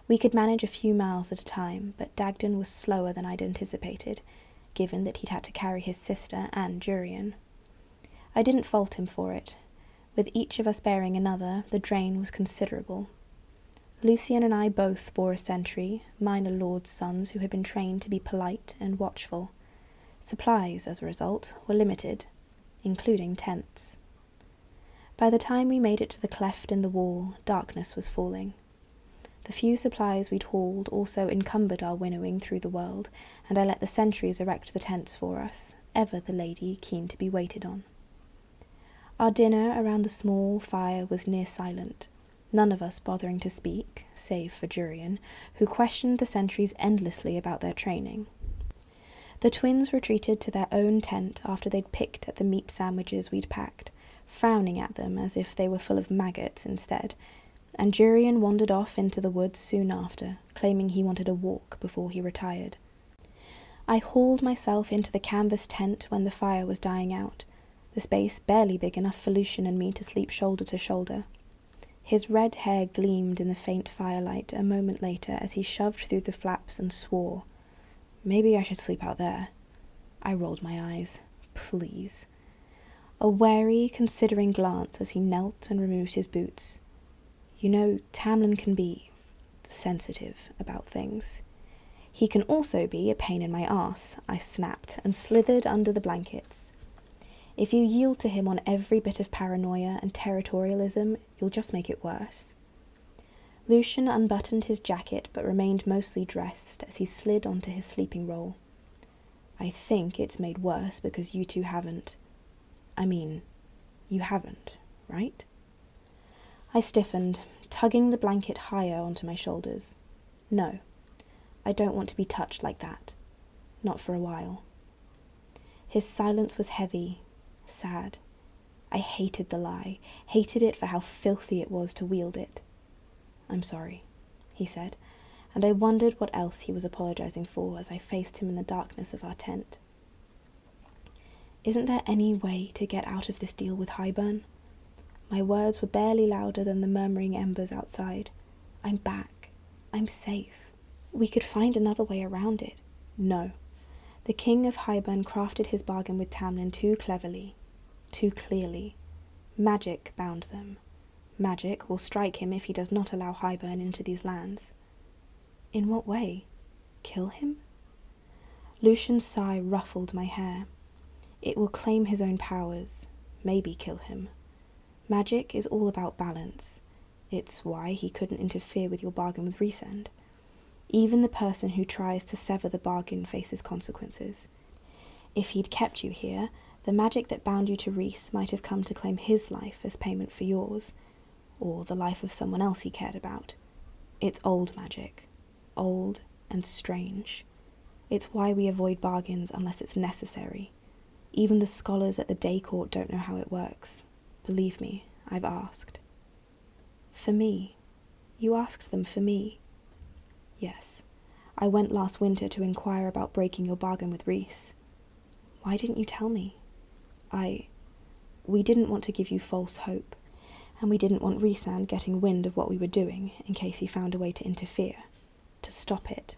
We could manage a few miles at a time, but Dagden was slower than I'd anticipated, given that he'd had to carry his sister and Jurian. I didn't fault him for it. With each of us bearing another, the drain was considerable. Lucian and I both bore a sentry, minor lords' sons who had been trained to be polite and watchful. Supplies, as a result, were limited, including tents. By the time we made it to the cleft in the wall, darkness was falling. The few supplies we'd hauled also encumbered our winnowing through the world, and I let the sentries erect the tents for us, ever the lady keen to be waited on. Our dinner around the small fire was near silent, none of us bothering to speak, save for Jurian, who questioned the sentries endlessly about their training. The twins retreated to their own tent after they'd picked at the meat sandwiches we'd packed, frowning at them as if they were full of maggots instead, and Jurian wandered off into the woods soon after, claiming he wanted a walk before he retired. I hauled myself into the canvas tent when the fire was dying out, the space barely big enough for Lucian and me to sleep shoulder to shoulder. His red hair gleamed in the faint firelight a moment later as he shoved through the flaps and swore. "Maybe I should sleep out there." I rolled my eyes. Please. A wary, considering glance as he knelt and removed his boots. You know, Tamlin can be sensitive about things. He can also be a pain in my arse, I snapped, and slithered under the blankets. If you yield to him on every bit of paranoia and territorialism, you'll just make it worse. Lucian unbuttoned his jacket but remained mostly dressed as he slid onto his sleeping roll. "I think it's made worse because you two haven't. You haven't, right?" I stiffened, tugging the blanket higher onto my shoulders. "No, I don't want to be touched like that. Not for a while." His silence was heavy, sad. I hated the lie, hated it for how filthy it was to wield it. "I'm sorry," he said, and I wondered what else he was apologizing for as I faced him in the darkness of our tent. "Isn't there any way to get out of this deal with Highburn?" My words were barely louder than the murmuring embers outside. "I'm back. I'm safe. We could find another way around it." No. The king of Highburn crafted his bargain with Tamlin too cleverly, too clearly. Magic bound them. Magic will strike him if he does not allow Highburn into these lands. In what way? Kill him? Lucian's sigh ruffled my hair. It will claim his own powers, maybe kill him. Magic is all about balance. It's why he couldn't interfere with your bargain with Rhysand. Even the person who tries to sever the bargain faces consequences. If he'd kept you here, the magic that bound you to Rhys might have come to claim his life as payment for yours, or the life of someone else he cared about. It's old magic. Old and strange. It's why we avoid bargains unless it's necessary. Even the scholars at the day court don't know how it works. Believe me, I've asked. For me. You asked them for me. Yes. I went last winter to inquire about breaking your bargain with Rhys. Why didn't you tell me? We didn't want to give you false hope, and we didn't want Rhysand getting wind of what we were doing in case he found a way to interfere, to stop it.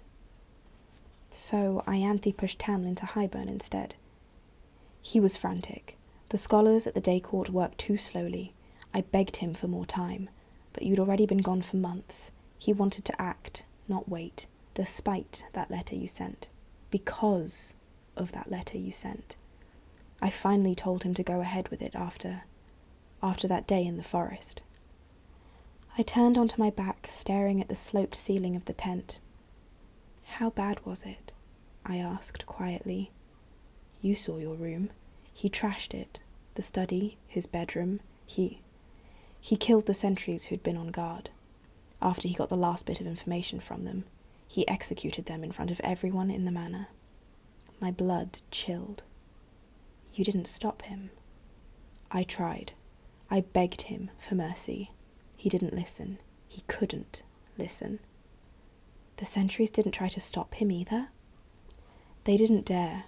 So I Ianthe pushed Tamlin to Highburn instead. He was frantic. The scholars at the day court worked too slowly. I begged him for more time, but you'd already been gone for months. He wanted to act, not wait, despite that letter you sent. Because of that letter you sent. I finally told him to go ahead with it after that day in the forest. I turned onto my back, staring at the sloped ceiling of the tent. How bad was it? I asked quietly. You saw your room. He trashed it. The study, his bedroom. He killed the sentries who'd been on guard. After he got the last bit of information from them, he executed them in front of everyone in the manor. My blood chilled. You didn't stop him. I tried. I begged him for mercy. He didn't listen. He couldn't listen. The sentries didn't try to stop him either. They didn't dare.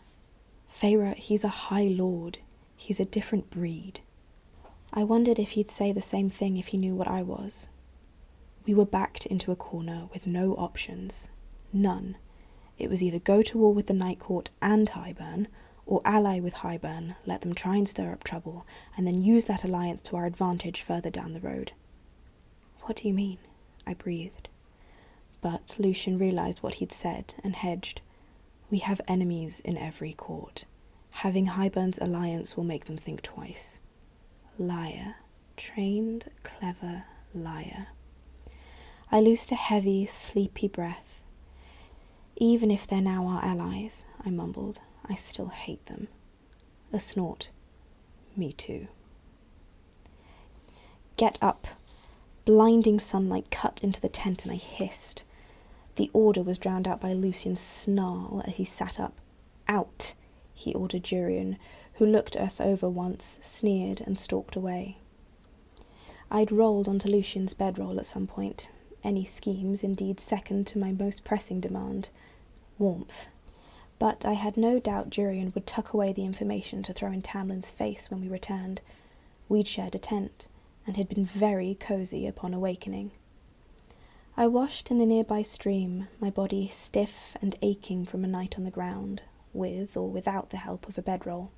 Feyre, he's a high lord. He's a different breed. I wondered if he'd say the same thing if he knew what I was. We were backed into a corner with no options. None. It was either go to war with the Night Court and Highburn, or ally with Highburn, let them try and stir up trouble, and then use that alliance to our advantage further down the road. What do you mean? I breathed. But Lucian realised what he'd said and hedged. We have enemies in every court. Having Highburn's alliance will make them think twice. Liar. Trained, clever liar. I loosed a heavy, sleepy breath. Even if they're now our allies, I mumbled, I still hate them. A snort. Me too. Get up. Blinding sunlight cut into the tent and I hissed. The order was drowned out by Lucian's snarl as he sat up. Out, he ordered Jurian, who looked us over once, sneered and stalked away. I'd rolled onto Lucian's bedroll at some point. Any schemes indeed second to my most pressing demand, warmth. But I had no doubt Jurian would tuck away the information to throw in Tamlin's face when we returned. We'd shared a tent, and had been very cosy upon awakening. I washed in the nearby stream, my body stiff and aching from a night on the ground, with or without the help of a bedroll.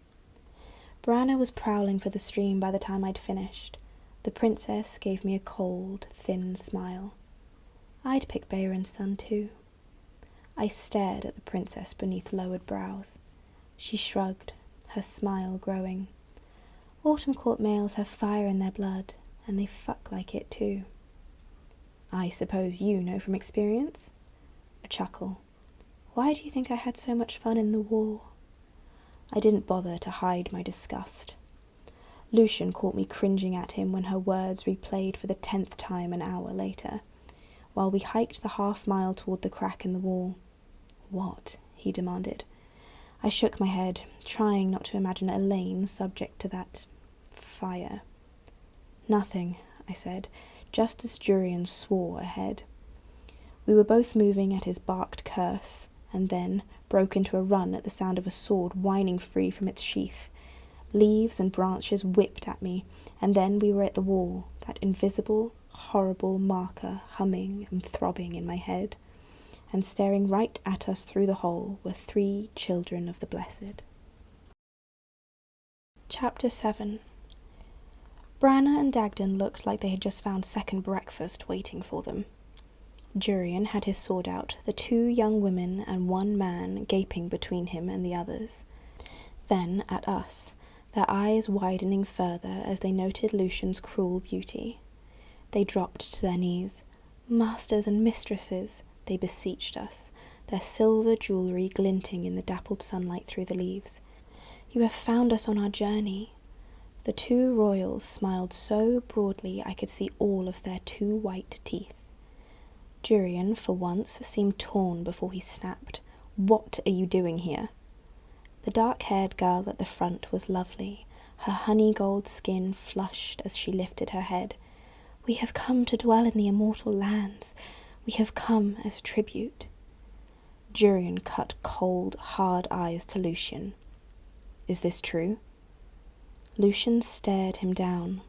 Branna was prowling for the stream by the time I'd finished. The princess gave me a cold, thin smile. I'd pick Beiron's son too. I stared at the princess beneath lowered brows. She shrugged, her smile growing. Autumn Court males have fire in their blood, and they fuck like it too. I suppose you know from experience? A chuckle. Why do you think I had so much fun in the war? I didn't bother to hide my disgust. Lucian caught me cringing at him when her words replayed for the 10th time an hour later, while we hiked the half-mile toward the crack in the wall. What? He demanded. I shook my head, trying not to imagine Elaine subject to that fire. "Nothing," I said, just as Jurian swore ahead. We were both moving at his barked curse, and then broke into a run at the sound of a sword whining free from its sheath. Leaves and branches whipped at me, and then we were at the wall, that invisible, horrible marker humming and throbbing in my head, and staring right at us through the hole were 3 children of the Blessed. Chapter 7. Branna and Dagdan looked like they had just found second breakfast waiting for them. Jurian had his sword out, the 2 young women and 1 man gaping between him and the others. Then at us, their eyes widening further as they noted Lucian's cruel beauty. They dropped to their knees. "Masters and mistresses," they beseeched us, their silver jewellery glinting in the dappled sunlight through the leaves. "You have found us on our journey." The 2 royals smiled so broadly I could see all of their 2 white teeth. Jurian, for once, seemed torn before he snapped. "What are you doing here?" The dark-haired girl at the front was lovely, her honey-gold skin flushed as she lifted her head. "We have come to dwell in the immortal lands. We have come as tribute." Jurian cut cold, hard eyes to Lucian. "Is this true?" Lucian stared him down.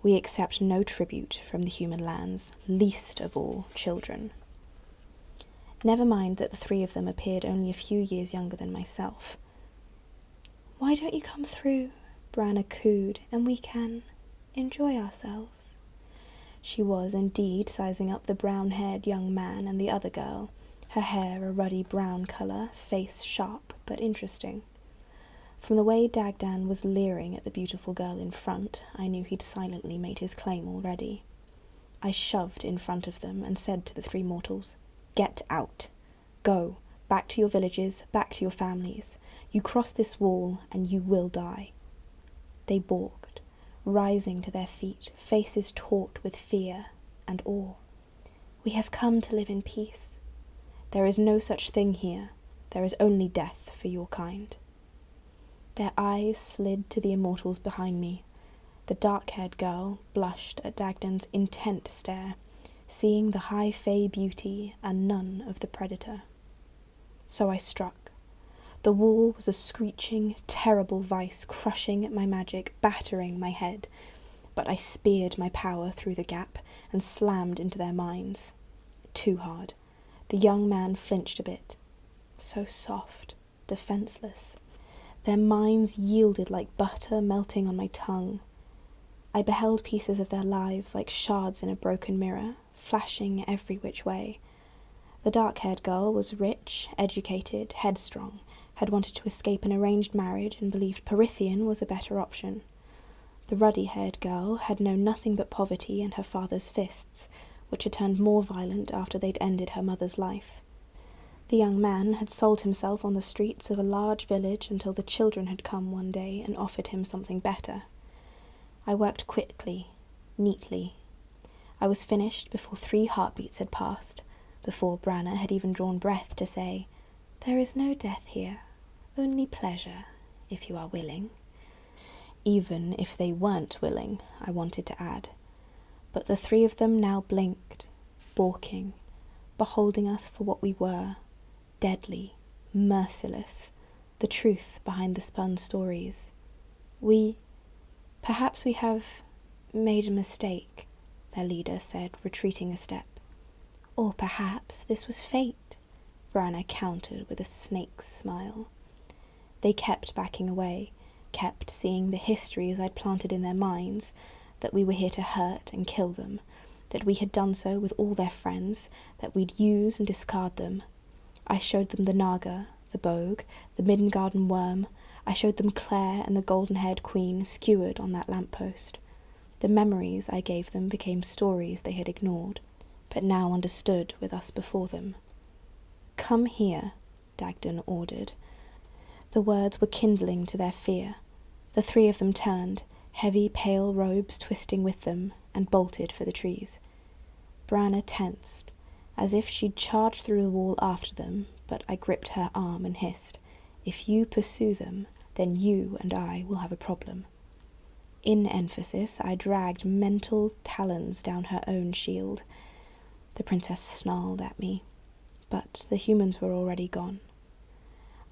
"We accept no tribute from the human lands, least of all children." Never mind that the 3 of them appeared only a few years younger than myself. "Why don't you come through?" Branna cooed, "and we can enjoy ourselves." She was indeed sizing up the brown-haired young man and the other girl, her hair a ruddy brown colour, face sharp but interesting. From the way Dagdan was leering at the beautiful girl in front, I knew he'd silently made his claim already. I shoved in front of them and said to the 3 mortals, "Get out. Go. Back to your villages, back to your families. You cross this wall, and you will die." They balked, rising to their feet, faces taut with fear and awe. "We have come to live in peace. There is no such thing here. There is only death for your kind." Their eyes slid to the immortals behind me. The dark-haired girl blushed at Dagdan's intent stare, seeing the high fey beauty and none of the predator. So I struck. The wall was a screeching, terrible vice crushing at my magic, battering my head. But I speared my power through the gap and slammed into their minds. Too hard. The young man flinched a bit. So soft, defenceless. Their minds yielded like butter melting on my tongue. I beheld pieces of their lives like shards in a broken mirror, flashing every which way. The dark-haired girl was rich, educated, headstrong, had wanted to escape an arranged marriage and believed Perithian was a better option. The ruddy-haired girl had known nothing but poverty and her father's fists, which had turned more violent after they'd ended her mother's life. The young man had sold himself on the streets of a large village until the children had come one day and offered him something better. I worked quickly, neatly. I was finished before 3 heartbeats had passed, before Branna had even drawn breath to say, "There is no death here, only pleasure, if you are willing." Even if they weren't willing, I wanted to add. But the 3 of them now blinked, balking, beholding us for what we were, deadly, merciless, the truth behind the spun stories. Perhaps we have made a mistake," their leader said, retreating a step. "Or perhaps this was fate," Branna countered with a snake's smile. They kept backing away, kept seeing the histories I'd planted in their minds, that we were here to hurt and kill them, that we had done so with all their friends, that we'd use and discard them. I showed them the Naga, the Bogue, the Midden-Garden worm. I showed them Claire and the golden-haired queen skewered on that lamppost. The memories I gave them became stories they had ignored, but now understood with us before them. "Come here," Dagdan ordered. The words were kindling to their fear. The 3 of them turned, heavy pale robes twisting with them, and bolted for the trees. Branna tensed, as if she'd charged through the wall after them, but I gripped her arm and hissed, "If you pursue them, then you and I will have a problem." In emphasis, I dragged mental talons down her own shield. The princess snarled at me, but the humans were already gone.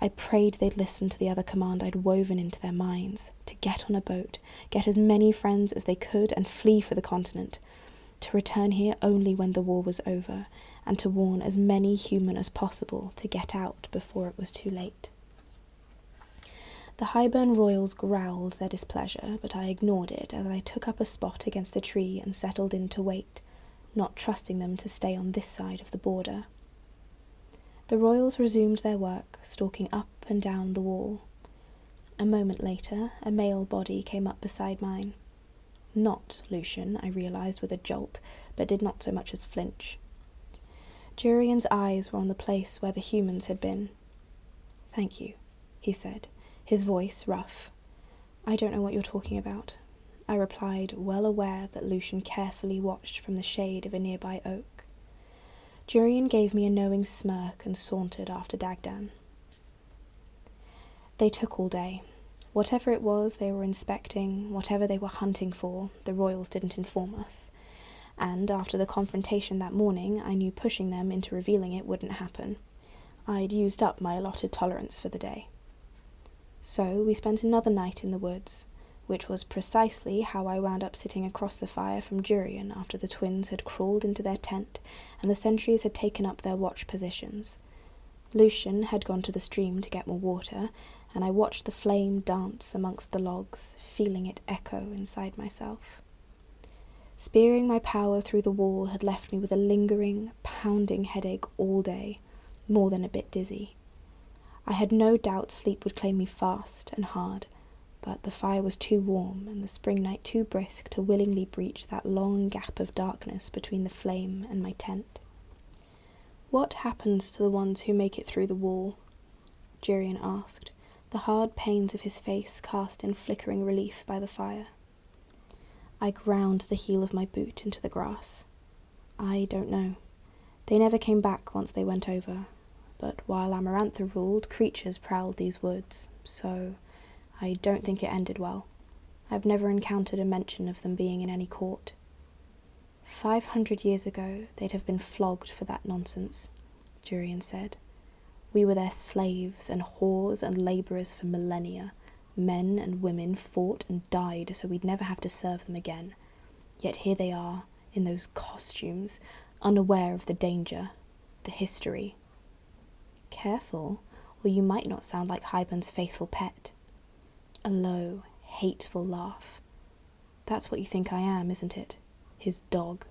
I prayed they'd listen to the other command I'd woven into their minds, to get on a boat, get as many friends as they could, and flee for the continent, to return here only when the war was over, and to warn as many human as possible to get out before it was too late. The Highburn royals growled their displeasure, but I ignored it as I took up a spot against a tree and settled in to wait, not trusting them to stay on this side of the border. The royals resumed their work, stalking up and down the wall. A moment later, a male body came up beside mine. Not Lucian, I realised with a jolt, but did not so much as flinch. Jurian's eyes were on the place where the humans had been. "Thank you," he said, his voice rough. "I don't know what you're talking about," I replied, well aware that Lucian carefully watched from the shade of a nearby oak. Jurian gave me a knowing smirk and sauntered after Dagdan. They took all day. Whatever it was they were inspecting, whatever they were hunting for, the royals didn't inform us. And after the confrontation that morning, I knew pushing them into revealing it wouldn't happen. I'd used up my allotted tolerance for the day. So we spent another night in the woods, which was precisely how I wound up sitting across the fire from Jurian after the twins had crawled into their tent and the sentries had taken up their watch positions. Lucian had gone to the stream to get more water, and I watched the flame dance amongst the logs, feeling it echo inside myself. Spearing my power through the wall had left me with a lingering, pounding headache all day, more than a bit dizzy. I had no doubt sleep would claim me fast and hard, but the fire was too warm and the spring night too brisk to willingly breach that long gap of darkness between the flame and my tent. "What happens to the ones who make it through the wall?" Jurian asked, the hard panes of his face cast in flickering relief by the fire. I ground the heel of my boot into the grass. "I don't know. They never came back once they went over, but while Amarantha ruled, creatures prowled these woods, so I don't think it ended well. I've never encountered a mention of them being in any court. 500 years ago, they'd have been flogged for that nonsense," Jurian said. "We were their slaves and whores and labourers for millennia. Men and women fought and died so we'd never have to serve them again. Yet here they are, in those costumes, unaware of the danger, the history. Careful, or you might not sound like Highburn's faithful pet." A low, hateful laugh. "That's what you think I am, isn't it? His dog."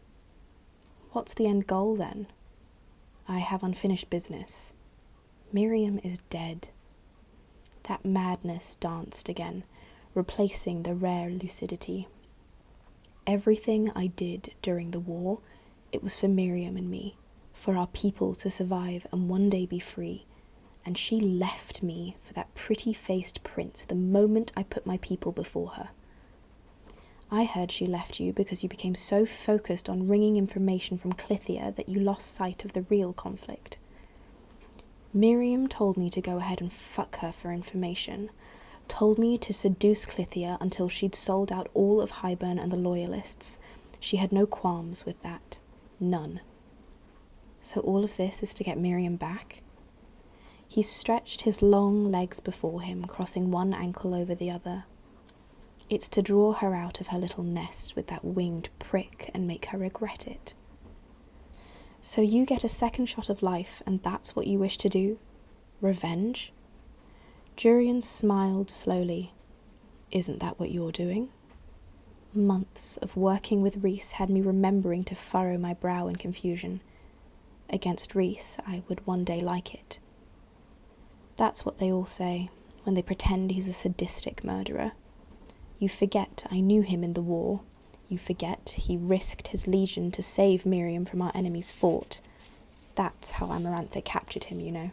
"What's the end goal, then?" "I have unfinished business. Miriam is dead." That madness danced again, replacing the rare lucidity. Everything I did during the war, it was for Miriam and me, for our people to survive and one day be free. And she left me for that pretty-faced prince the moment I put my people before her. I heard she left you because you became so focused on wringing information from Clythia that you lost sight of the real conflict. Miriam told me to go ahead and fuck her for information, told me to seduce Clythia until she'd sold out all of Highburn and the Loyalists. She had no qualms with that. None. So all of this is to get Miriam back? He stretched his long legs before him, crossing one ankle over the other. It's to draw her out of her little nest with that winged prick and make her regret it. So you get a second shot of life, and that's what you wish to do? Revenge? Jurian smiled slowly. Isn't that what you're doing? Months of working with Rhys had me remembering to furrow my brow in confusion. Against Rhys, I would one day like it. That's what they all say, when they pretend he's a sadistic murderer. You forget I knew him in the war. You forget he risked his legion to save Miriam from our enemy's fort. That's how Amarantha captured him, you know.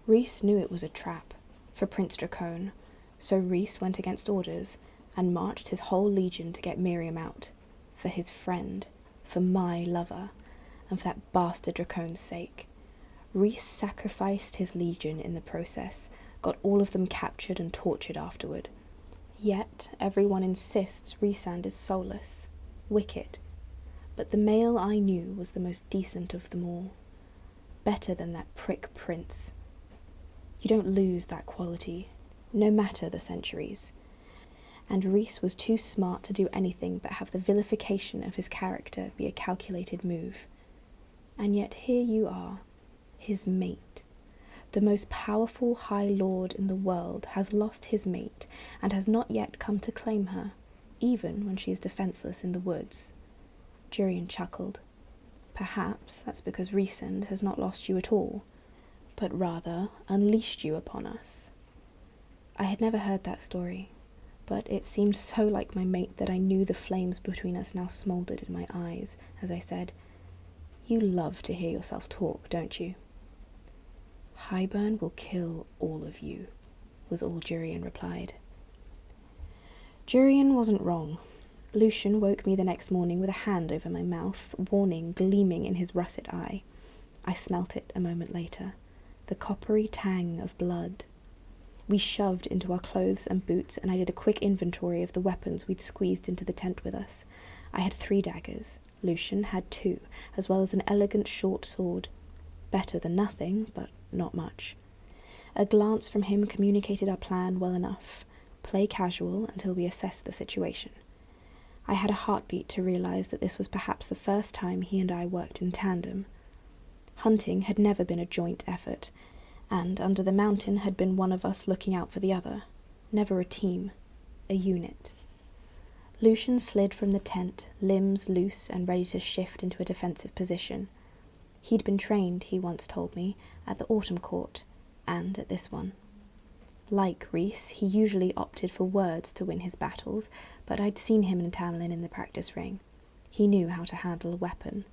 Rhys knew it was a trap, for Prince Dracone, so Rhys went against orders and marched his whole legion to get Miriam out, for his friend, for my lover, and for that bastard Dracone's sake. Rhys sacrificed his legion in the process, got all of them captured and tortured afterward. Yet everyone insists Rhysand is soulless, wicked, but the male I knew was the most decent of them all. Better than that prick prince. You don't lose that quality, no matter the centuries. And Rhys was too smart to do anything but have the vilification of his character be a calculated move. And yet here you are, his mate. The most powerful High Lord in the world has lost his mate and has not yet come to claim her, even when she is defenceless in the woods. Jurian chuckled. Perhaps that's because Rhysand has not lost you at all, but rather unleashed you upon us. I had never heard that story, but it seemed so like my mate that I knew the flames between us now smouldered in my eyes as I said, "You love to hear yourself talk, don't you?" "Hybern will kill all of you," was all Jurian replied. Jurian wasn't wrong. Lucian woke me the next morning with a hand over my mouth, warning gleaming in his russet eye. I smelt it a moment later, the coppery tang of blood. We shoved into our clothes and boots, and I did a quick inventory of the weapons we'd squeezed into the tent with us. I had 3 daggers. Lucian had 2, as well as an elegant short sword. Better than nothing, but not much. A glance from him communicated our plan well enough. Play casual until we assess the situation. I had a heartbeat to realise that this was perhaps the first time he and I worked in tandem. Hunting had never been a joint effort, and Under the Mountain had been one of us looking out for the other. Never a team, a unit. Lucian slid from the tent, limbs loose and ready to shift into a defensive position. He'd been trained, he once told me, at the Autumn Court, and at this one. Like Rhys, he usually opted for words to win his battles, but I'd seen him in Tamlin in the practice ring. He knew how to handle a weapon,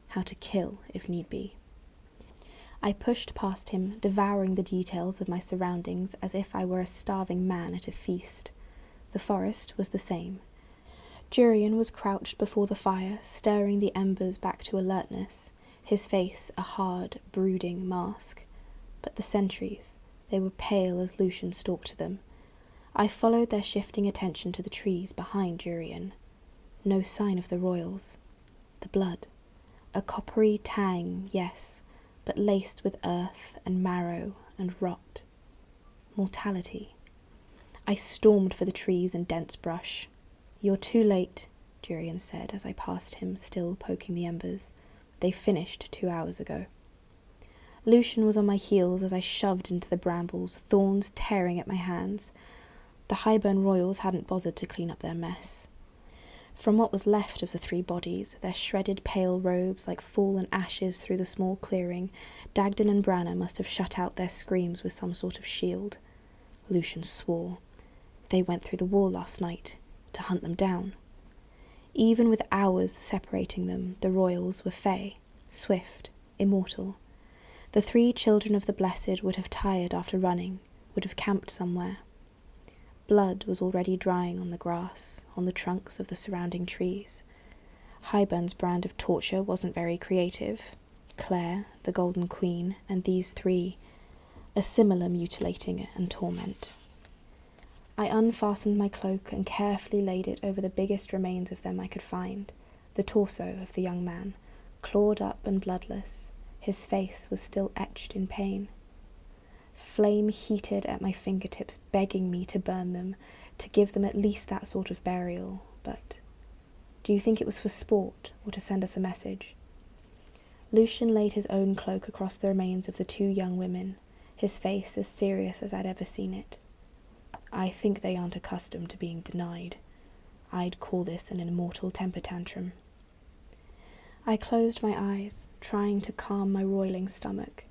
how to kill if need be. I pushed past him, devouring the details of my surroundings as if I were a starving man at a feast. The forest was the same. Jurian was crouched before the fire, stirring the embers back to alertness, his face a hard, brooding mask. But the sentries, they were pale as Lucian stalked them. I followed their shifting attention to the trees behind Jurian. No sign of the royals. The blood. A coppery tang, yes, but laced with earth and marrow and rot. Mortality. I stormed for the trees and dense brush. "You're too late," Jurian said as I passed him, still poking the embers. "They finished 2 hours ago." Lucian was on my heels as I shoved into the brambles, thorns tearing at my hands. The Hybern royals hadn't bothered to clean up their mess. From what was left of the 3 bodies, their shredded pale robes like fallen ashes through the small clearing, Dagden and Branna must have shut out their screams with some sort of shield. Lucian swore. They went through the wall last night, to hunt them down. Even with hours separating them, the royals were fey, swift, immortal. The 3 children of the Blessed would have tired after running, would have camped somewhere. Blood was already drying on the grass, on the trunks of the surrounding trees. Hybern's brand of torture wasn't very creative. Claire, the Golden Queen, and these 3, a similar mutilating and torment. I unfastened my cloak and carefully laid it over the biggest remains of them I could find, the torso of the young man, clawed up and bloodless. His face was still etched in pain. Flame heated at my fingertips, begging me to burn them, to give them at least that sort of burial, but do you think it was for sport or to send us a message? Lucian laid his own cloak across the remains of the 2 young women, his face as serious as I'd ever seen it. "I think they aren't accustomed to being denied. I'd call this an immortal temper tantrum." I closed my eyes, trying to calm my roiling stomach.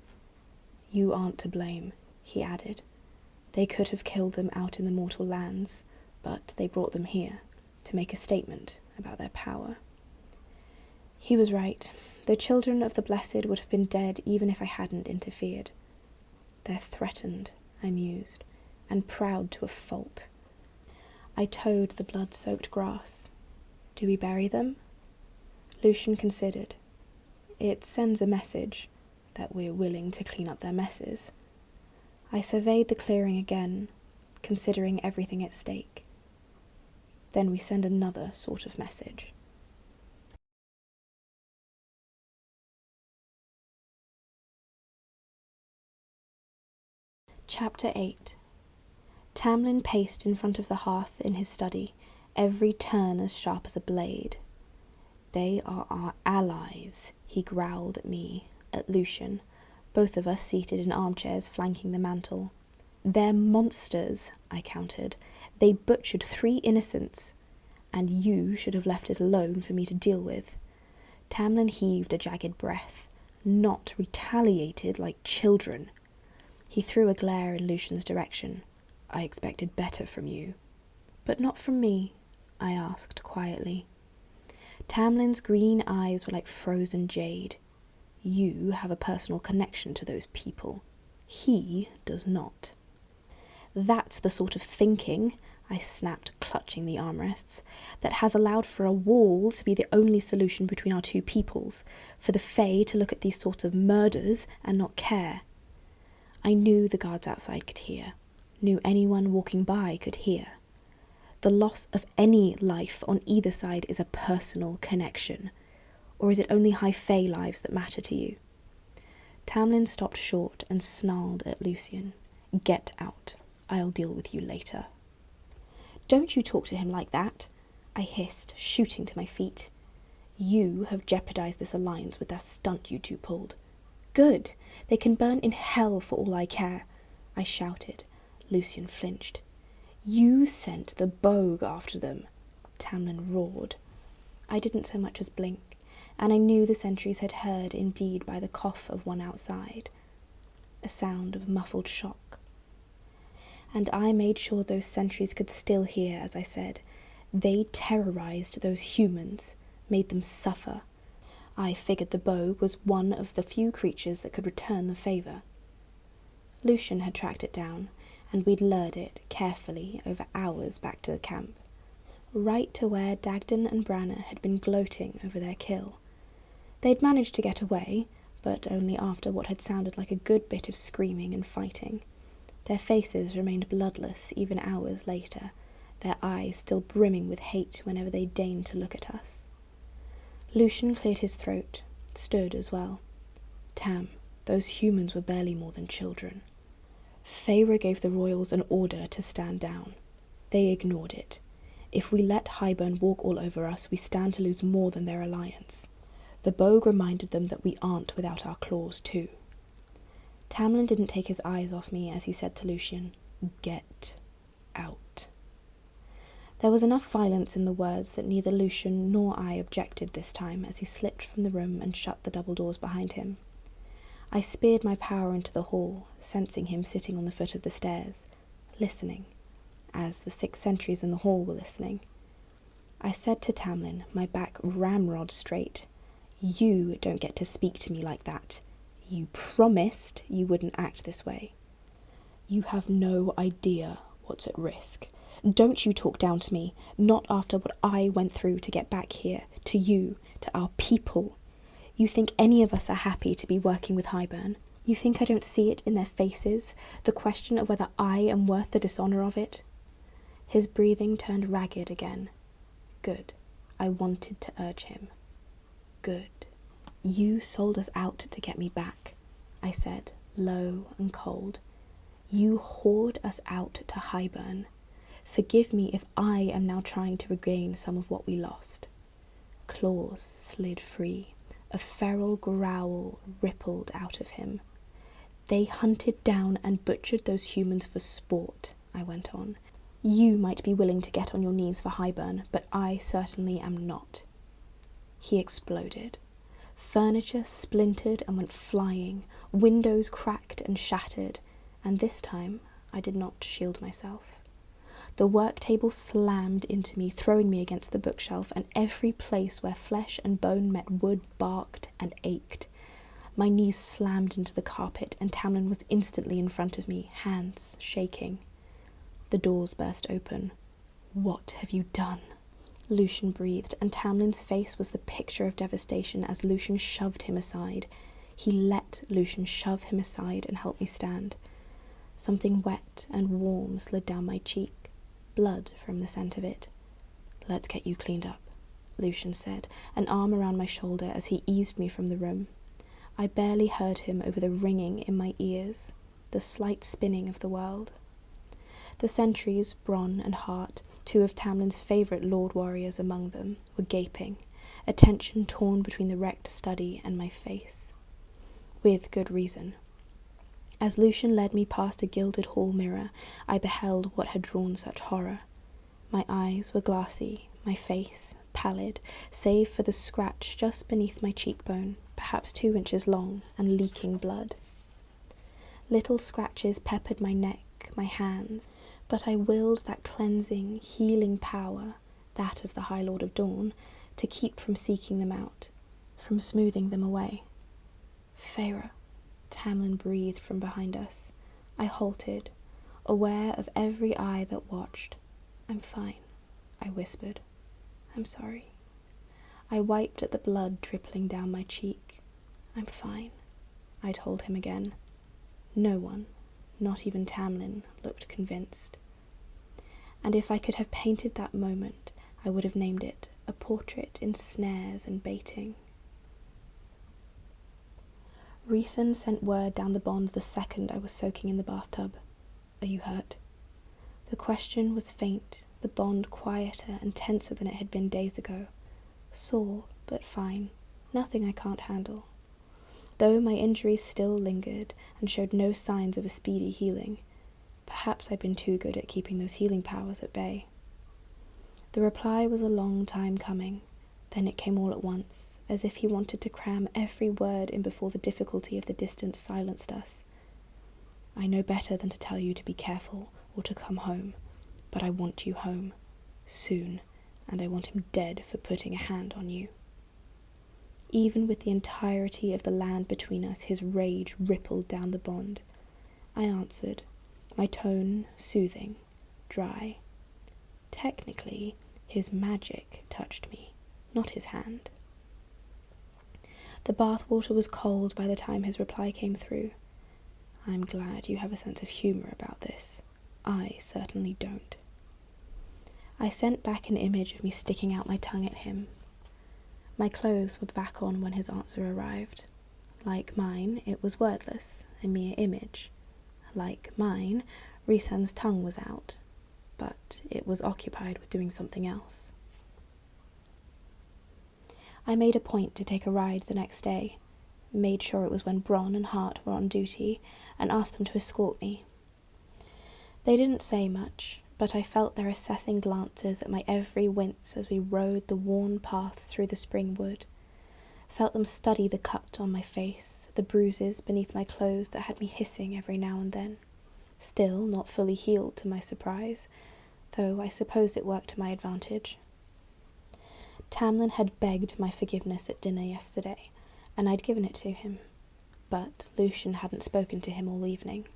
"You aren't to blame," he added. "They could have killed them out in the mortal lands, but they brought them here, to make a statement about their power." He was right. The children of the Blessed would have been dead even if I hadn't interfered. "They're threatened," I mused, "and proud to a fault." I towed the blood-soaked grass. "Do we bury them?" Lucian considered. "It sends a message that we're willing to clean up their messes." I surveyed the clearing again, considering everything at stake. Then we send another sort of message. Chapter 8. Tamlin paced in front of the hearth in his study, every turn as sharp as a blade. "They are our allies," he growled at me, at Lucian, both of us seated in armchairs flanking the mantel. "They're monsters," I countered. "They butchered 3 innocents, and you should have left it alone for me to deal with." Tamlin heaved a jagged breath. "Not retaliated like children." He threw a glare in Lucian's direction. "I expected better from you." "But not from me?" I asked quietly. Tamlin's green eyes were like frozen jade. "You have a personal connection to those people. He does not." "That's the sort of thinking," I snapped, clutching the armrests, "that has allowed for a wall to be the only solution between our 2 peoples, for the Fae to look at these sorts of murders and not care." I knew the guards outside could hear, knew anyone walking by could hear. The loss of any life on either side is a personal connection. Or is it only high Fae lives that matter to you? Tamlin stopped short and snarled at Lucian. "Get out. I'll deal with you later." "Don't you talk to him like that," I hissed, shooting to my feet. "You have jeopardized this alliance with that stunt you 2 pulled." "Good. They can burn in hell for all I care," I shouted. Lucian flinched. "You sent the Bogue after them," Tamlin roared. I didn't so much as blink, and I knew the sentries had heard indeed by the cough of one outside. A sound of muffled shock. And I made sure those sentries could still hear as I said, "They terrorized those humans, made them suffer. I figured the Bogue was one of the few creatures that could return the favour." Lucian had tracked it down, and we'd lured it carefully over hours back to the camp, right to where Dagden and Branner had been gloating over their kill. They'd managed to get away, but only after what had sounded like a good bit of screaming and fighting. Their faces remained bloodless even hours later, their eyes still brimming with hate whenever they deigned to look at us. Lucian cleared his throat, stood as well. "Tam, those humans were barely more than children. Feyre gave the royals an order to stand down. They ignored it. If we let Hybern walk all over us, we stand to lose more than their alliance. The Bogue reminded them that we aren't without our claws too." Tamlin didn't take his eyes off me as he said to Lucian, "Get out." There was enough violence in the words that neither Lucian nor I objected this time as he slipped from the room and shut the double doors behind him. I speared my power into the hall, sensing him sitting on the foot of the stairs, listening, as the 6 sentries in the hall were listening. I said to Tamlin, my back ramrod straight, "You don't get to speak to me like that. You promised you wouldn't act this way. You have no idea what's at risk. Don't you talk down to me, not after what I went through to get back here, to you, to our people. You think any of us are happy to be working with Hybern? You think I don't see it in their faces, the question of whether I am worth the dishonour of it?" His breathing turned ragged again. Good. I wanted to urge him. Good. "You sold us out to get me back," I said, low and cold. "You whored us out to Hybern. Forgive me if I am now trying to regain some of what we lost." Claws slid free. A feral growl rippled out of him. "They hunted down and butchered those humans for sport," I went on. "You might be willing to get on your knees for Hybern, but I certainly am not." He exploded. Furniture splintered and went flying, windows cracked and shattered, and this time I did not shield myself. The work table slammed into me, throwing me against the bookshelf, and every place where flesh and bone met wood barked and ached. My knees slammed into the carpet, and Tamlin was instantly in front of me, hands shaking. The doors burst open. "What have you done?" Lucian breathed, and Tamlin's face was the picture of devastation as Lucian shoved him aside. He let Lucian shove him aside and help me stand. Something wet and warm slid down my cheek, blood from the scent of it. "Let's get you cleaned up," Lucian said, an arm around my shoulder as he eased me from the room. I barely heard him over the ringing in my ears, the slight spinning of the world. The sentries, Bronn and Hart, two of Tamlin's favourite lord warriors among them, were gaping, attention torn between the wrecked study and my face. With good reason. As Lucian led me past a gilded hall mirror, I beheld what had drawn such horror. My eyes were glassy, my face pallid, save for the scratch just beneath my cheekbone, perhaps 2 inches long, and leaking blood. Little scratches peppered my neck, my hands, but I willed that cleansing, healing power, that of the High Lord of Dawn, to keep from seeking them out, from smoothing them away. "Feyre," Tamlin breathed from behind us. I halted, aware of every eye that watched. "I'm fine," I whispered. "I'm sorry." I wiped at the blood trickling down my cheek. "I'm fine," I told him again. No one, not even Tamlin, looked convinced. And if I could have painted that moment, I would have named it a portrait in snares and baiting. Rhysand sent word down the bond the second I was soaking in the bathtub. "Are you hurt?" The question was faint, the bond quieter and tenser than it had been days ago. Sore, but fine. Nothing I can't handle. Though my injuries still lingered and showed no signs of a speedy healing, perhaps I'd been too good at keeping those healing powers at bay. The reply was a long time coming. Then it came all at once, as if he wanted to cram every word in before the difficulty of the distance silenced us. "I know better than to tell you to be careful or to come home, but I want you home, soon, and I want him dead for putting a hand on you." Even with the entirety of the land between us, his rage rippled down the bond. I answered, my tone soothing, dry. Technically, his magic touched me, not his hand. The bathwater was cold by the time his reply came through. "I'm glad you have a sense of humour about this. I certainly don't." I sent back an image of me sticking out my tongue at him. My clothes were back on when his answer arrived. Like mine, it was wordless, a mere image. Like mine, Rhysand's tongue was out, but it was occupied with doing something else. I made a point to take a ride the next day, made sure it was when Bronn and Hart were on duty, and asked them to escort me. They didn't say much, but I felt their assessing glances at my every wince as we rode the worn paths through the spring wood, felt them study the cut on my face, the bruises beneath my clothes that had me hissing every now and then, still not fully healed to my surprise, though I suppose it worked to my advantage. Tamlin had begged my forgiveness at dinner yesterday, and I'd given it to him, but Lucian hadn't spoken to him all evening.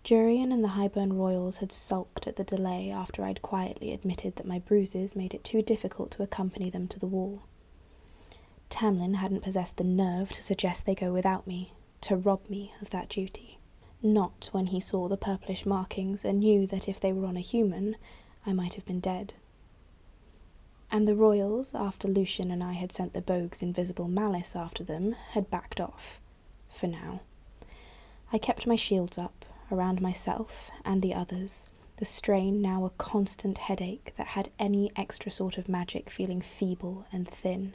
Jurian and the Highburn Royals had sulked at the delay after I'd quietly admitted that my bruises made it too difficult to accompany them to the wall. Tamlin hadn't possessed the nerve to suggest they go without me, to rob me of that duty. Not when he saw the purplish markings and knew that if they were on a human, I might have been dead. And the Royals, after Lucian and I had sent the Bogue's invisible malice after them, had backed off. For now. I kept my shields up, around myself and the others, the strain now a constant headache that had any extra sort of magic feeling feeble and thin.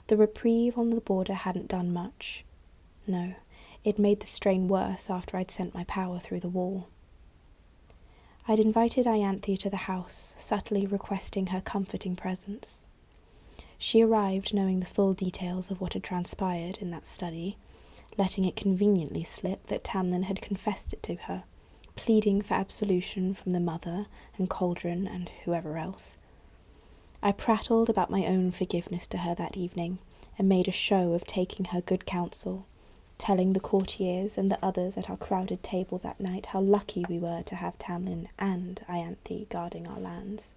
The reprieve on the border hadn't done much. No, it made the strain worse after I'd sent my power through the wall. I'd invited Ianthe to the house, subtly requesting her comforting presence. She arrived knowing the full details of what had transpired in that study, letting it conveniently slip that Tamlin had confessed it to her, pleading for absolution from the mother and Cauldron and whoever else. I prattled about my own forgiveness to her that evening, and made a show of taking her good counsel, telling the courtiers and the others at our crowded table that night how lucky we were to have Tamlin and Ianthe guarding our lands.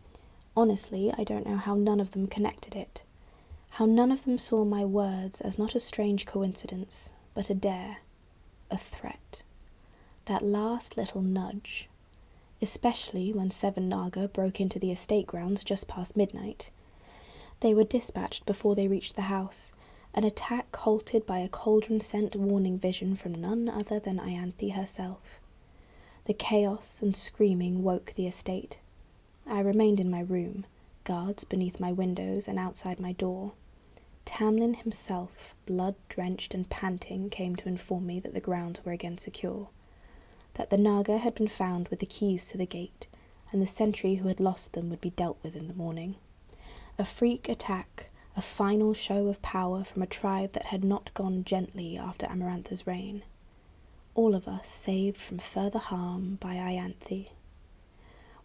Honestly, I don't know how none of them connected it, how none of them saw my words as not a strange coincidence, but a dare, a threat, that last little nudge. especially when 7 Naga broke into the estate grounds just past midnight. They were dispatched before they reached the house, an attack halted by a cauldron-sent warning vision from none other than Ianthe herself. The chaos and screaming woke the estate. I remained in my room, guards beneath my windows and outside my door. Tamlin himself, blood-drenched and panting, came to inform me that the grounds were again secure, that the Naga had been found with the keys to the gate, and the sentry who had lost them would be dealt with in the morning. A freak attack, a final show of power from a tribe that had not gone gently after Amarantha's reign. All of us saved from further harm by Ianthe.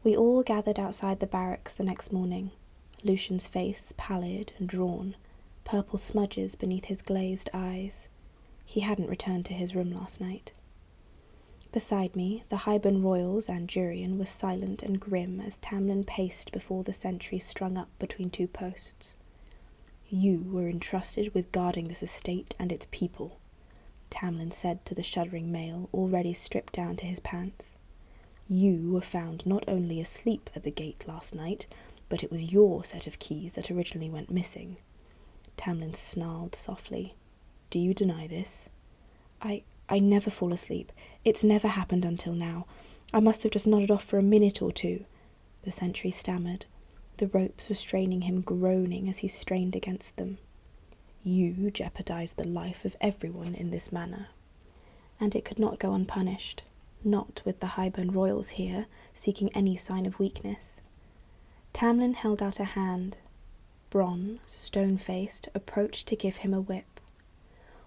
We all gathered outside the barracks the next morning, Lucian's face pallid and drawn, purple smudges beneath his glazed eyes. He hadn't returned to his room last night. Beside me, the Highburn Royals and Jurian was silent and grim as Tamlin paced before the sentry strung up between 2 posts. "You were entrusted with guarding this estate and its people," Tamlin said to the shuddering male, already stripped down to his pants. "You were found not only asleep at the gate last night, but it was your set of keys that originally went missing." Tamlin snarled softly. "Do you deny this?" I never fall asleep. It's never happened until now. I must have just nodded off for a minute or 2, the sentry stammered. The ropes were straining him, groaning as he strained against them. "You jeopardized the life of everyone in this manner." And it could not go unpunished, not with the Highburn Royals here, seeking any sign of weakness. Tamlin held out a hand. Bronn, stone-faced, approached to give him a whip.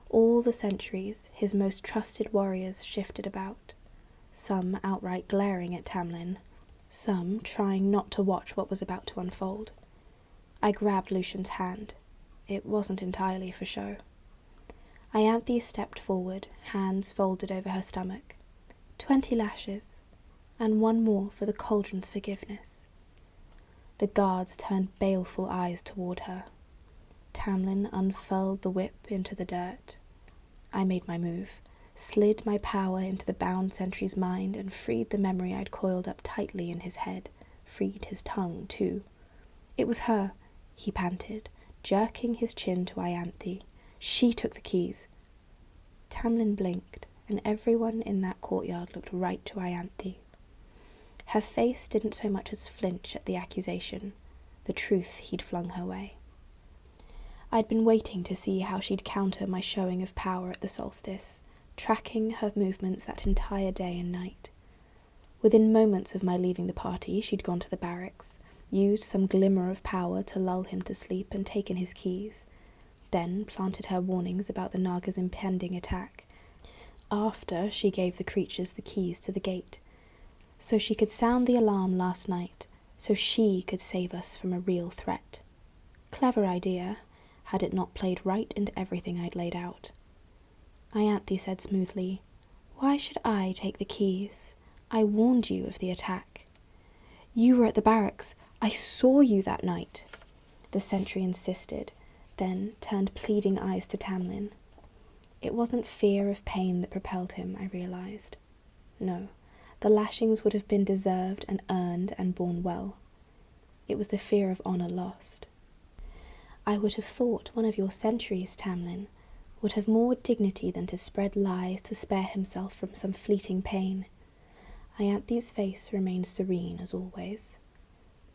All the sentries, his most trusted warriors, shifted about, some outright glaring at Tamlin, some trying not to watch what was about to unfold. I grabbed Lucian's hand. It wasn't entirely for show. Ianthe stepped forward, hands folded over her stomach. 20 lashes, and 1 more for the cauldron's forgiveness. The guards turned baleful eyes toward her. Tamlin unfurled the whip into the dirt. I made my move, slid my power into the bound sentry's mind and freed the memory I'd coiled up tightly in his head, freed his tongue too. "It was her," he panted, jerking his chin to Ianthe. "She took the keys." Tamlin blinked, and everyone in that courtyard looked right to Ianthe. Her face didn't so much as flinch at the accusation, the truth he'd flung her way. I'd been waiting to see how she'd counter my showing of power at the solstice, tracking her movements that entire day and night. Within moments of my leaving the party, she'd gone to the barracks, used some glimmer of power to lull him to sleep and taken his keys, then planted her warnings about the Naga's impending attack. After, she gave the creatures the keys to the gate, so she could sound the alarm last night, so she could save us from a real threat. Clever idea, had it not played right into everything I'd laid out. Ianthe said smoothly, "Why should I take the keys? I warned you of the attack." "You were at the barracks. I saw you that night," the sentry insisted, then turned pleading eyes to Tamlin. It wasn't fear of pain that propelled him, I realized. No, the lashings would have been deserved and earned and borne well. It was the fear of honor lost. "I would have thought one of your sentries, Tamlin, would have more dignity than to spread lies to spare himself from some fleeting pain." Ianthe's face remained serene as always.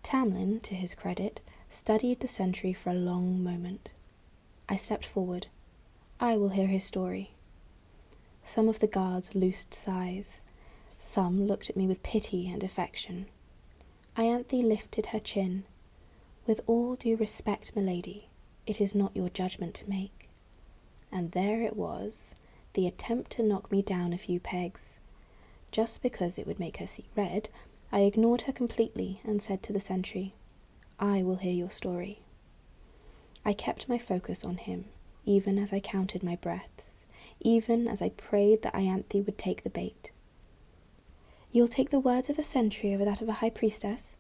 Tamlin, to his credit, studied the sentry for a long moment. I stepped forward. "I will hear his story." Some of the guards loosed sighs. Some looked at me with pity and affection. Ianthe lifted her chin. "With all due respect, milady, it is not your judgment to make." And there it was, the attempt to knock me down a few pegs. Just because it would make her see red, I ignored her completely and said to the sentry, "I will hear your story." I kept my focus on him, even as I counted my breaths, even as I prayed that Ianthe would take the bait. "You'll take the words of a sentry over that of a high priestess?"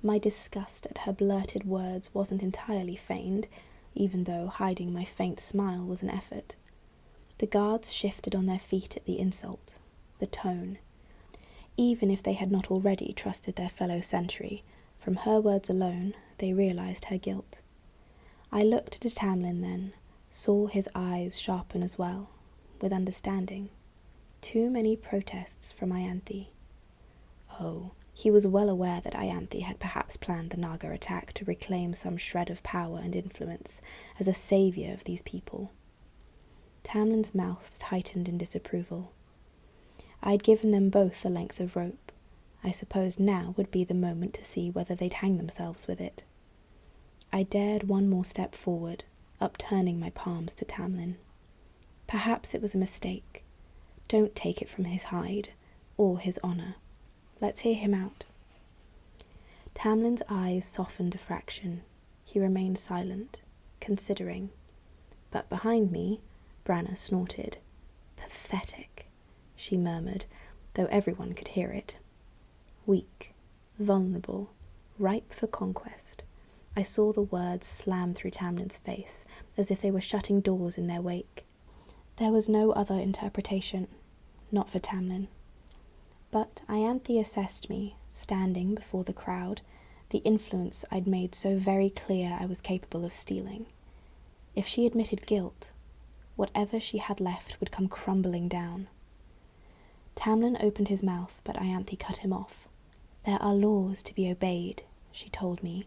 My disgust at her blurted words wasn't entirely feigned, even though hiding my faint smile was an effort. The guards shifted on their feet at the insult, the tone. Even if they had not already trusted their fellow sentry, from her words alone they realised her guilt. I looked at Tamlin then, saw his eyes sharpen as well, with understanding. Too many protests from Ianthe. Oh, he was well aware that Ianthe had perhaps planned the Naga attack to reclaim some shred of power and influence as a saviour of these people. Tamlin's mouth tightened in disapproval. I had given them both a length of rope. I supposed now would be the moment to see whether they'd hang themselves with it. I dared one more step forward, upturning my palms to Tamlin. Perhaps it was a mistake. Don't take it from his hide, or his honour. Let's hear him out. Tamlin's eyes softened a fraction. He remained silent, considering. But behind me, Branna snorted. Pathetic, she murmured, though everyone could hear it. Weak, vulnerable, ripe for conquest. I saw the words slam through Tamlin's face, as if they were shutting doors in their wake. There was no other interpretation, not for Tamlin. But Ianthe assessed me, standing before the crowd, the influence I'd made so very clear I was capable of stealing. If she admitted guilt, whatever she had left would come crumbling down. Tamlin opened his mouth, but Ianthe cut him off. There are laws to be obeyed, she told me,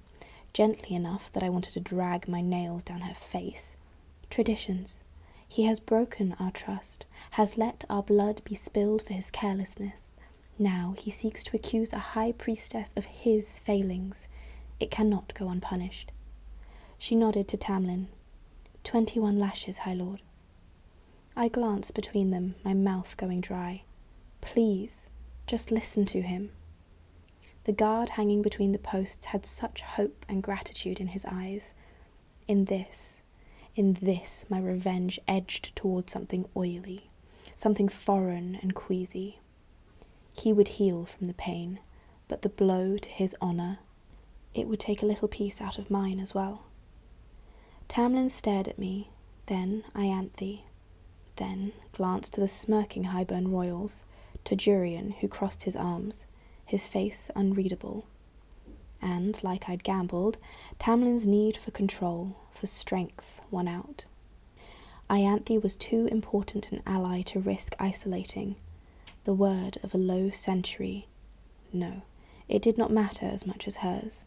gently enough that I wanted to drag my nails down her face. Traditions. He has broken our trust, has let our blood be spilled for his carelessness. Now he seeks to accuse a high priestess of his failings. It cannot go unpunished. She nodded to Tamlin. 21 lashes, High Lord. I glanced between them, my mouth going dry. Please, just listen to him. The guard hanging between the posts had such hope and gratitude in his eyes. In this, my revenge edged toward something oily, something foreign and queasy. He would heal from the pain, but the blow to his honour, it would take a little piece out of mine as well. Tamlin stared at me, then Ianthe, then glanced to the smirking Highburn royals, to Jurian, who crossed his arms, his face unreadable. And, like I'd gambled, Tamlin's need for control, for strength, won out. Ianthe was too important an ally to risk isolating. The word of a low sentry. No, it did not matter as much as hers.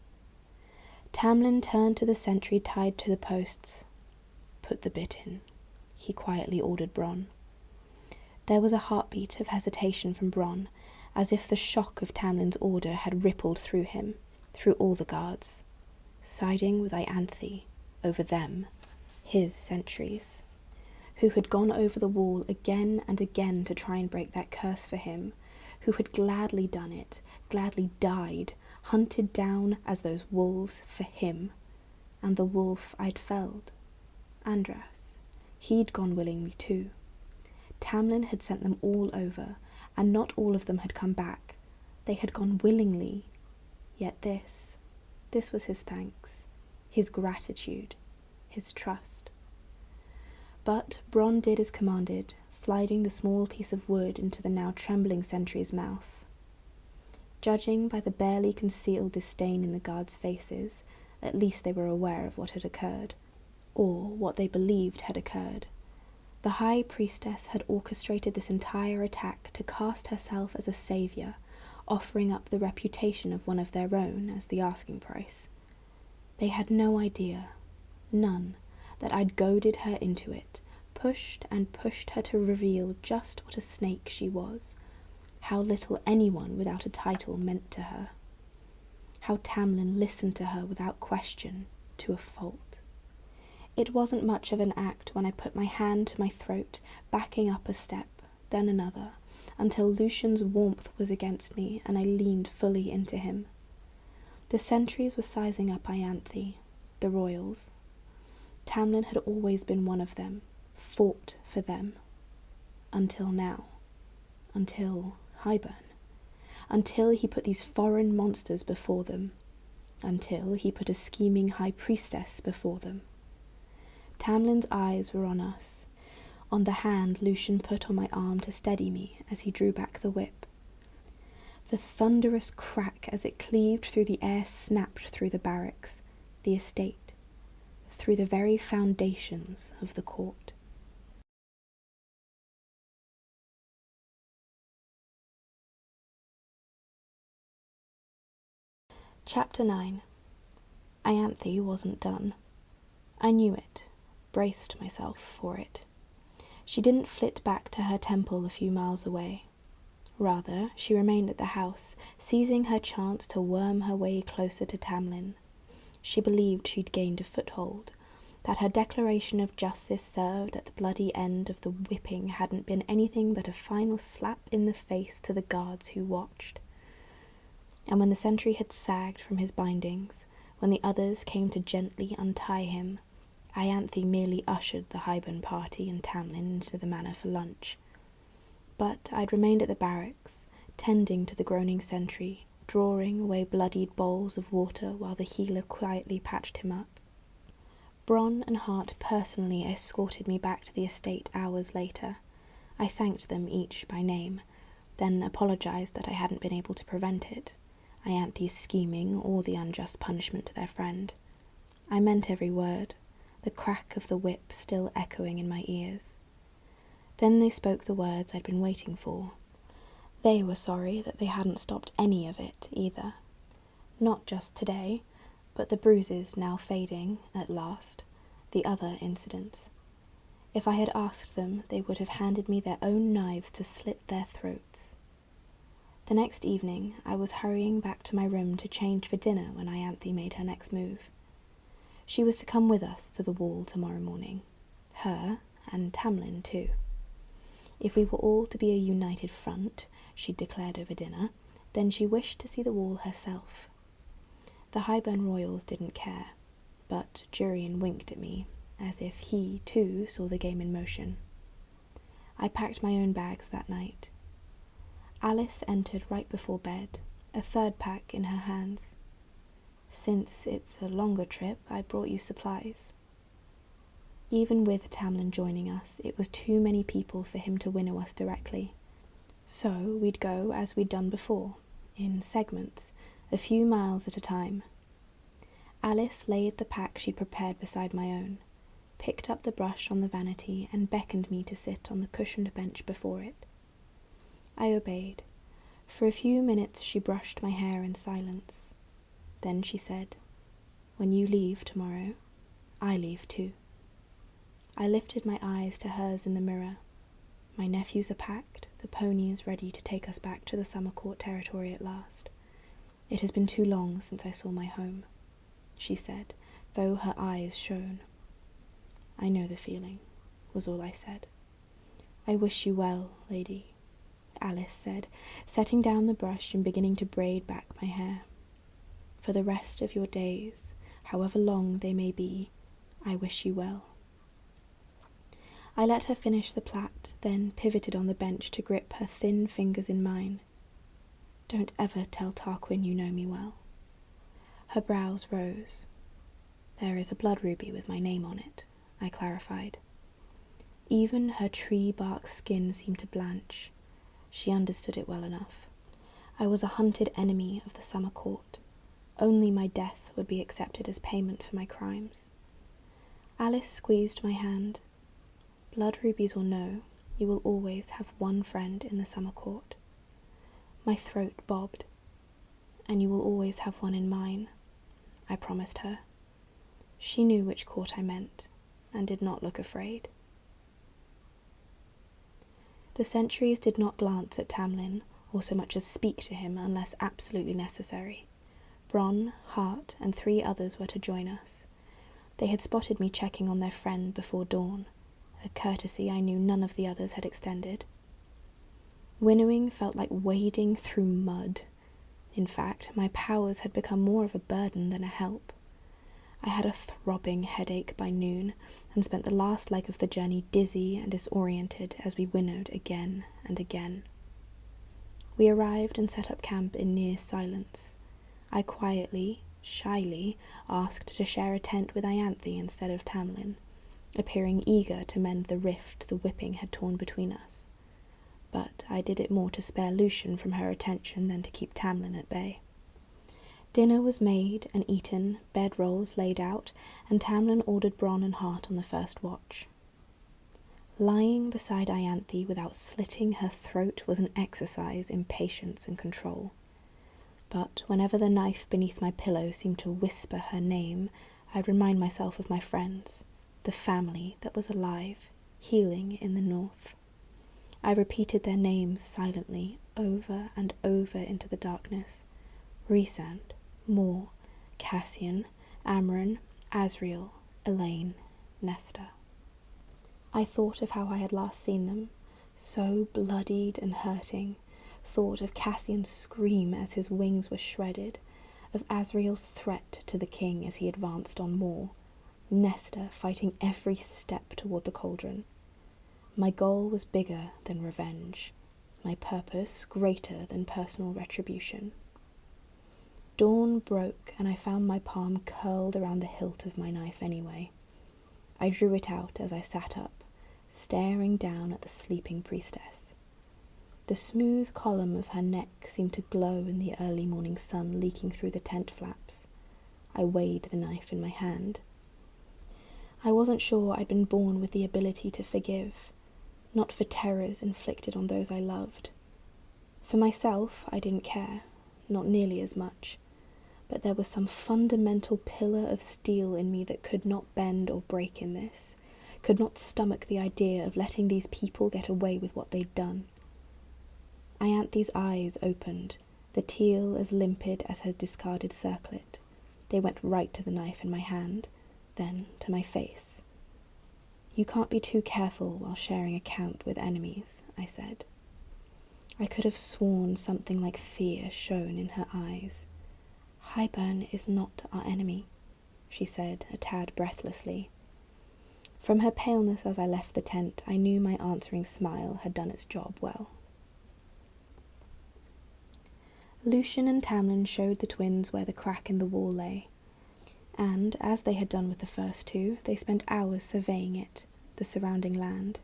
Tamlin turned to the sentry tied to the posts. Put the bit in, he quietly ordered Bronn. There was a heartbeat of hesitation from Bronn, as if the shock of Tamlin's order had rippled through him, through all the guards, siding with Ianthe over them, his sentries, who had gone over the wall again and again to try and break that curse for him, who had gladly done it, gladly died, hunted down as those wolves for him, and the wolf I'd felled, Andras, he'd gone willingly too. Tamlin had sent them all over, and not all of them had come back. They had gone willingly. Yet this was his thanks, his gratitude, his trust. But Bronn did as commanded, sliding the small piece of wood into the now trembling sentry's mouth. Judging by the barely concealed disdain in the guards' faces, at least they were aware of what had occurred, or what they believed had occurred. The High Priestess had orchestrated this entire attack to cast herself as a saviour, offering up the reputation of one of their own as the asking price. They had no idea, none, that I'd goaded her into it, pushed and pushed her to reveal just what a snake she was, how little anyone without a title meant to her, how Tamlin listened to her without question, to a fault. It wasn't much of an act when I put my hand to my throat, backing up a step, then another, until Lucian's warmth was against me and I leaned fully into him. The sentries were sizing up Ianthe, the royals. Tamlin had always been one of them, fought for them. Until now. Until Highburn. Until he put these foreign monsters before them. Until he put a scheming high priestess before them. Tamlin's eyes were on us, on the hand Lucian put on my arm to steady me as he drew back the whip. The thunderous crack as it cleaved through the air snapped through the barracks, the estate, through the very foundations of the court. Chapter 9. Ianthe wasn't done. I knew it, braced myself for it. She didn't flit back to her temple a few miles away. Rather, she remained at the house, seizing her chance to worm her way closer to Tamlin. She believed she'd gained a foothold, that her declaration of justice served at the bloody end of the whipping hadn't been anything but a final slap in the face to the guards who watched. And when the sentry had sagged from his bindings, when the others came to gently untie him, Ianthe merely ushered the Highburn party and Tamlin into the manor for lunch. But I'd remained at the barracks, tending to the groaning sentry, drawing away bloodied bowls of water while the healer quietly patched him up. Bronn and Hart personally escorted me back to the estate hours later. I thanked them each by name, then apologised that I hadn't been able to prevent it, Ianthe's scheming or the unjust punishment to their friend. I meant every word, the crack of the whip still echoing in my ears. Then they spoke the words I'd been waiting for. They were sorry that they hadn't stopped any of it, either. Not just today, but the bruises now fading, at last, the other incidents. If I had asked them, they would have handed me their own knives to slit their throats. The next evening, I was hurrying back to my room to change for dinner when Ianthe made her next move. She was to come with us to the wall tomorrow morning. Her, and Tamlin too. If we were all to be a united front, she'd declared over dinner, then she wished to see the wall herself. The Highburn royals didn't care, but Jurian winked at me, as if he, too, saw the game in motion. I packed my own bags that night. Alice entered right before bed, a third pack in her hands. Since it's a longer trip, I brought you supplies. Even with Tamlin joining us, it was too many people for him to winnow us directly. So we'd go as we'd done before, in segments, a few miles at a time. Alice laid the pack she'd prepared beside my own, picked up the brush on the vanity and beckoned me to sit on the cushioned bench before it. I obeyed. For a few minutes she brushed my hair in silence. Then she said, "When you leave tomorrow, I leave too." I lifted my eyes to hers in the mirror. My nephews are packed, the pony is ready to take us back to the Summer Court territory at last. It has been too long since I saw my home, she said, though her eyes shone. I know the feeling, was all I said. I wish you well, lady, Alice said, setting down the brush and beginning to braid back my hair. For the rest of your days, however long they may be, I wish you well. I let her finish the plait, then pivoted on the bench to grip her thin fingers in mine. Don't ever tell Tarquin you know me well. Her brows rose. There is a blood ruby with my name on it, I clarified. Even her tree-bark skin seemed to blanch. She understood it well enough. I was a hunted enemy of the Summer Court. Only my death would be accepted as payment for my crimes. Alice squeezed my hand. Blood rubies or no, you will always have one friend in the Summer Court. My throat bobbed. And you will always have one in mine, I promised her. She knew which court I meant, and did not look afraid. The sentries did not glance at Tamlin, or so much as speak to him unless absolutely necessary. Bronn, Hart, and 3 others were to join us. They had spotted me checking on their friend before dawn, a courtesy I knew none of the others had extended. Winnowing felt like wading through mud. In fact, my powers had become more of a burden than a help. I had a throbbing headache by noon, and spent the last leg of the journey dizzy and disoriented as we winnowed again and again. We arrived and set up camp in near silence. I quietly, shyly, asked to share a tent with Ianthe instead of Tamlin, appearing eager to mend the rift the whipping had torn between us. but I did it more to spare Lucian from her attention than to keep Tamlin at bay. Dinner was made and eaten, bedrolls laid out, and Tamlin ordered Bronn and Hart on the first watch. Lying beside Ianthe without slitting her throat was an exercise in patience and control. But whenever the knife beneath my pillow seemed to whisper her name, I'd remind myself of my friends, the family that was alive, healing in the north. I repeated their names silently, over and over into the darkness. Rhysand, Mor, Cassian, Amren, Asriel, Elaine, Nesta. I thought of how I had last seen them, so bloodied and hurting, thought of Cassian's scream as his wings were shredded, of Asriel's threat to the king as he advanced on Mor, Nesta fighting every step toward the cauldron. My goal was bigger than revenge, my purpose greater than personal retribution. Dawn broke, and I found my palm curled around the hilt of my knife anyway. I drew it out as I sat up, staring down at the sleeping priestess. The smooth column of her neck seemed to glow in the early morning sun leaking through the tent flaps. I weighed the knife in my hand. I wasn't sure I'd been born with the ability to forgive, not for terrors inflicted on those I loved. For myself, I didn't care, not nearly as much. But there was some fundamental pillar of steel in me that could not bend or break in this, could not stomach the idea of letting these people get away with what they'd done. Ianthe's eyes opened, the teal as limpid as her discarded circlet. They went right to the knife in my hand, then to my face. "You can't be too careful while sharing a camp with enemies," I said. I could have sworn something like fear shone in her eyes. "Highburn is not our enemy," she said, a tad breathlessly. From her paleness as I left the tent, I knew my answering smile had done its job well. Lucian and Tamlin showed the twins where the crack in the wall lay, and, as they had done with the first two, they spent hours surveying it, the surrounding land.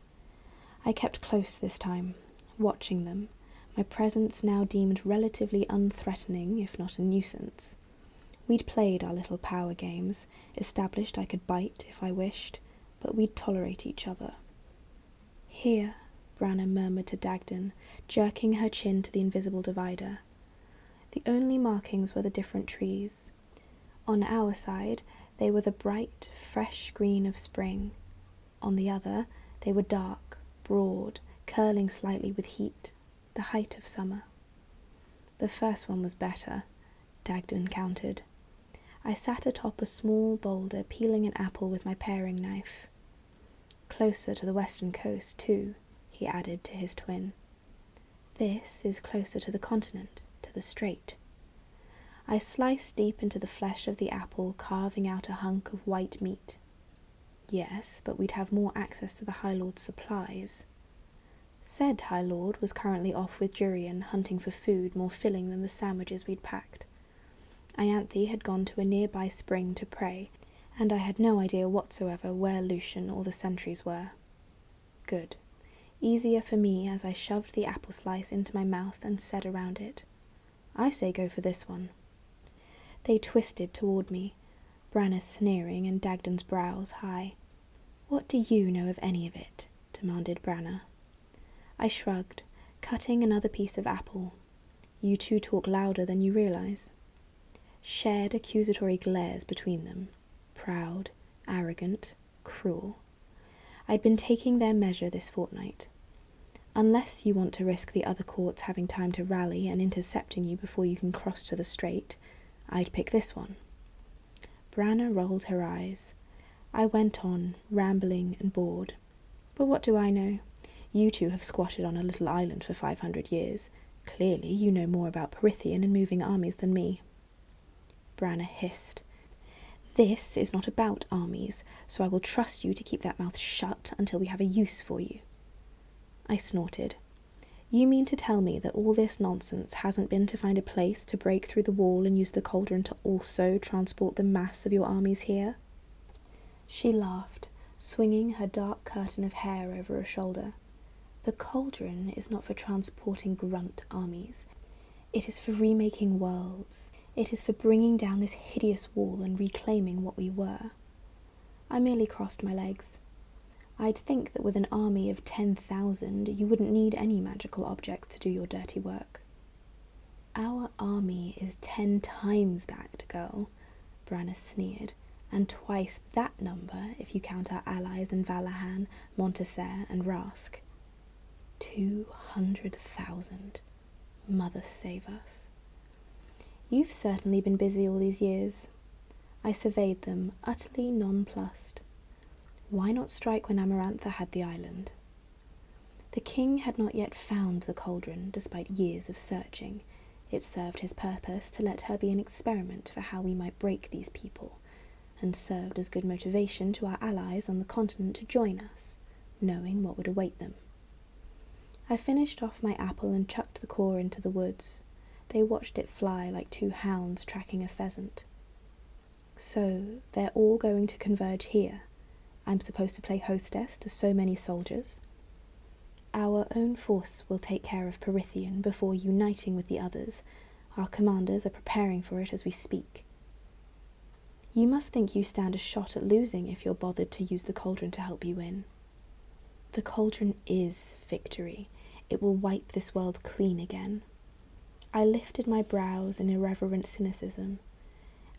I kept close this time, watching them, my presence now deemed relatively unthreatening, if not a nuisance. We'd played our little power games, established I could bite if I wished, but we'd tolerate each other. "Here," Branna murmured to Dagden, jerking her chin to the invisible divider. The only markings were the different trees. On our side, they were the bright, fresh green of spring. On the other, they were dark, broad, curling slightly with heat, the height of summer. The first one was better, Dagden countered. I sat atop a small boulder peeling an apple with my paring knife. "Closer to the western coast, too," he added to his twin. "This is closer to the continent, to the strait." I sliced deep into the flesh of the apple, carving out a hunk of white meat. "Yes, but we'd have more access to the High Lord's supplies." Said High Lord was currently off with Jurian, hunting for food more filling than the sandwiches we'd packed. Ianthe had gone to a nearby spring to pray, and I had no idea whatsoever where Lucian or the sentries were. Good. Easier for me as I shoved the apple slice into my mouth and said around it, "I say go for this one." They twisted toward me, Branna sneering and Dagden's brows high. "What do you know of any of it?" demanded Branna. I shrugged, cutting another piece of apple. "You two talk louder than you realize." Shared accusatory glares between them. Proud, arrogant, cruel. I'd been taking their measure this fortnight. Unless you want to risk the other courts having time to rally and intercepting you before you can cross to the strait, I'd pick this one. Branna rolled her eyes. I went on, rambling and bored. But what do I know? You two have squatted on a little island for 500 years. Clearly you know more about Perithian and moving armies than me. Branna hissed. "This is not about armies, so I will trust you to keep that mouth shut until we have a use for you." I snorted. "You mean to tell me that all this nonsense hasn't been to find a place to break through the wall and use the cauldron to also transport the mass of your armies here?" She laughed, swinging her dark curtain of hair over her shoulder. The cauldron is not for transporting grunt armies. It is for remaking worlds. It is for bringing down this hideous wall and reclaiming what we were. I merely crossed my legs. I'd think that with an army of 10,000 you wouldn't need any magical objects to do your dirty work. Our army is 10 times that, girl, Branna sneered, and twice that number if you count our allies in Valahan, Monteser, and Rask. 200,000. Mother save us. You've certainly been busy all these years. I surveyed them, utterly nonplussed. Why not strike when Amarantha had the island? The king had not yet found the cauldron, despite years of searching. It served his purpose to let her be an experiment for how we might break these people, and served as good motivation to our allies on the continent to join us, knowing what would await them. I finished off my apple and chucked the core into the woods. They watched it fly like two hounds tracking a pheasant. So, they're all going to converge here. I'm supposed to play hostess to so many soldiers. Our own force will take care of Perithian before uniting with the others. Our commanders are preparing for it as we speak. You must think you stand a shot at losing if you're bothered to use the cauldron to help you win. The cauldron is victory. It will wipe this world clean again. I lifted my brows in irreverent cynicism.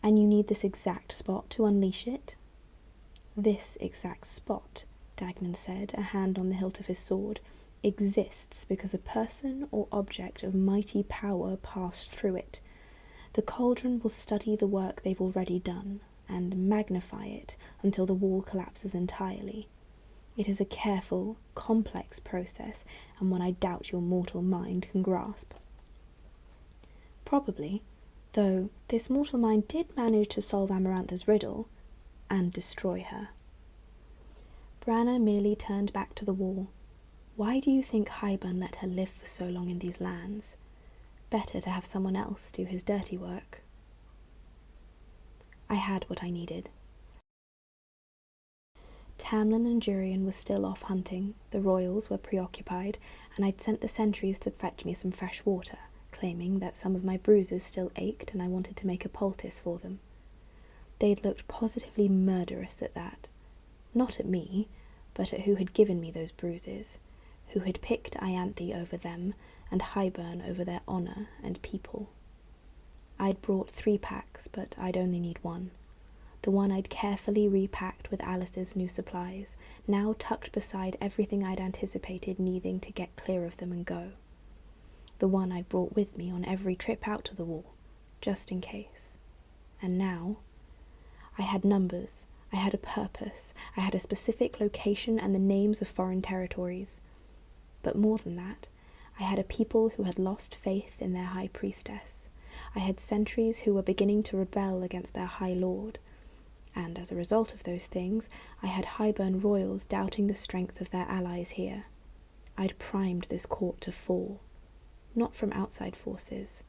And you need this exact spot to unleash it? This exact spot, Dagnan said, a hand on the hilt of his sword, exists because a person or object of mighty power passed through it. The cauldron will study the work they've already done, and magnify it until the wall collapses entirely. It is a careful, complex process, and one I doubt your mortal mind can grasp. Probably, though this mortal mind did manage to solve Amarantha's riddle, and destroy her. Branna merely turned back to the wall. Why do you think Hybern let her live for so long in these lands? Better to have someone else do his dirty work. I had what I needed. Tamlin and Jurian were still off hunting, the royals were preoccupied, and I'd sent the sentries to fetch me some fresh water, claiming that some of my bruises still ached and I wanted to make a poultice for them. They'd looked positively murderous at that. Not at me, but at who had given me those bruises, who had picked Ianthe over them and Hybern over their honour and people. I'd brought 3 packs, but I'd only need one. The one I'd carefully repacked with Alice's new supplies, now tucked beside everything I'd anticipated needing to get clear of them and go. The one I'd brought with me on every trip out to the wall, just in case. And now I had numbers, I had a purpose, I had a specific location and the names of foreign territories. But more than that, I had a people who had lost faith in their high priestess. I had sentries who were beginning to rebel against their high lord. And as a result of those things, I had Hybern royals doubting the strength of their allies here. I'd primed this court to fall, not from outside forces,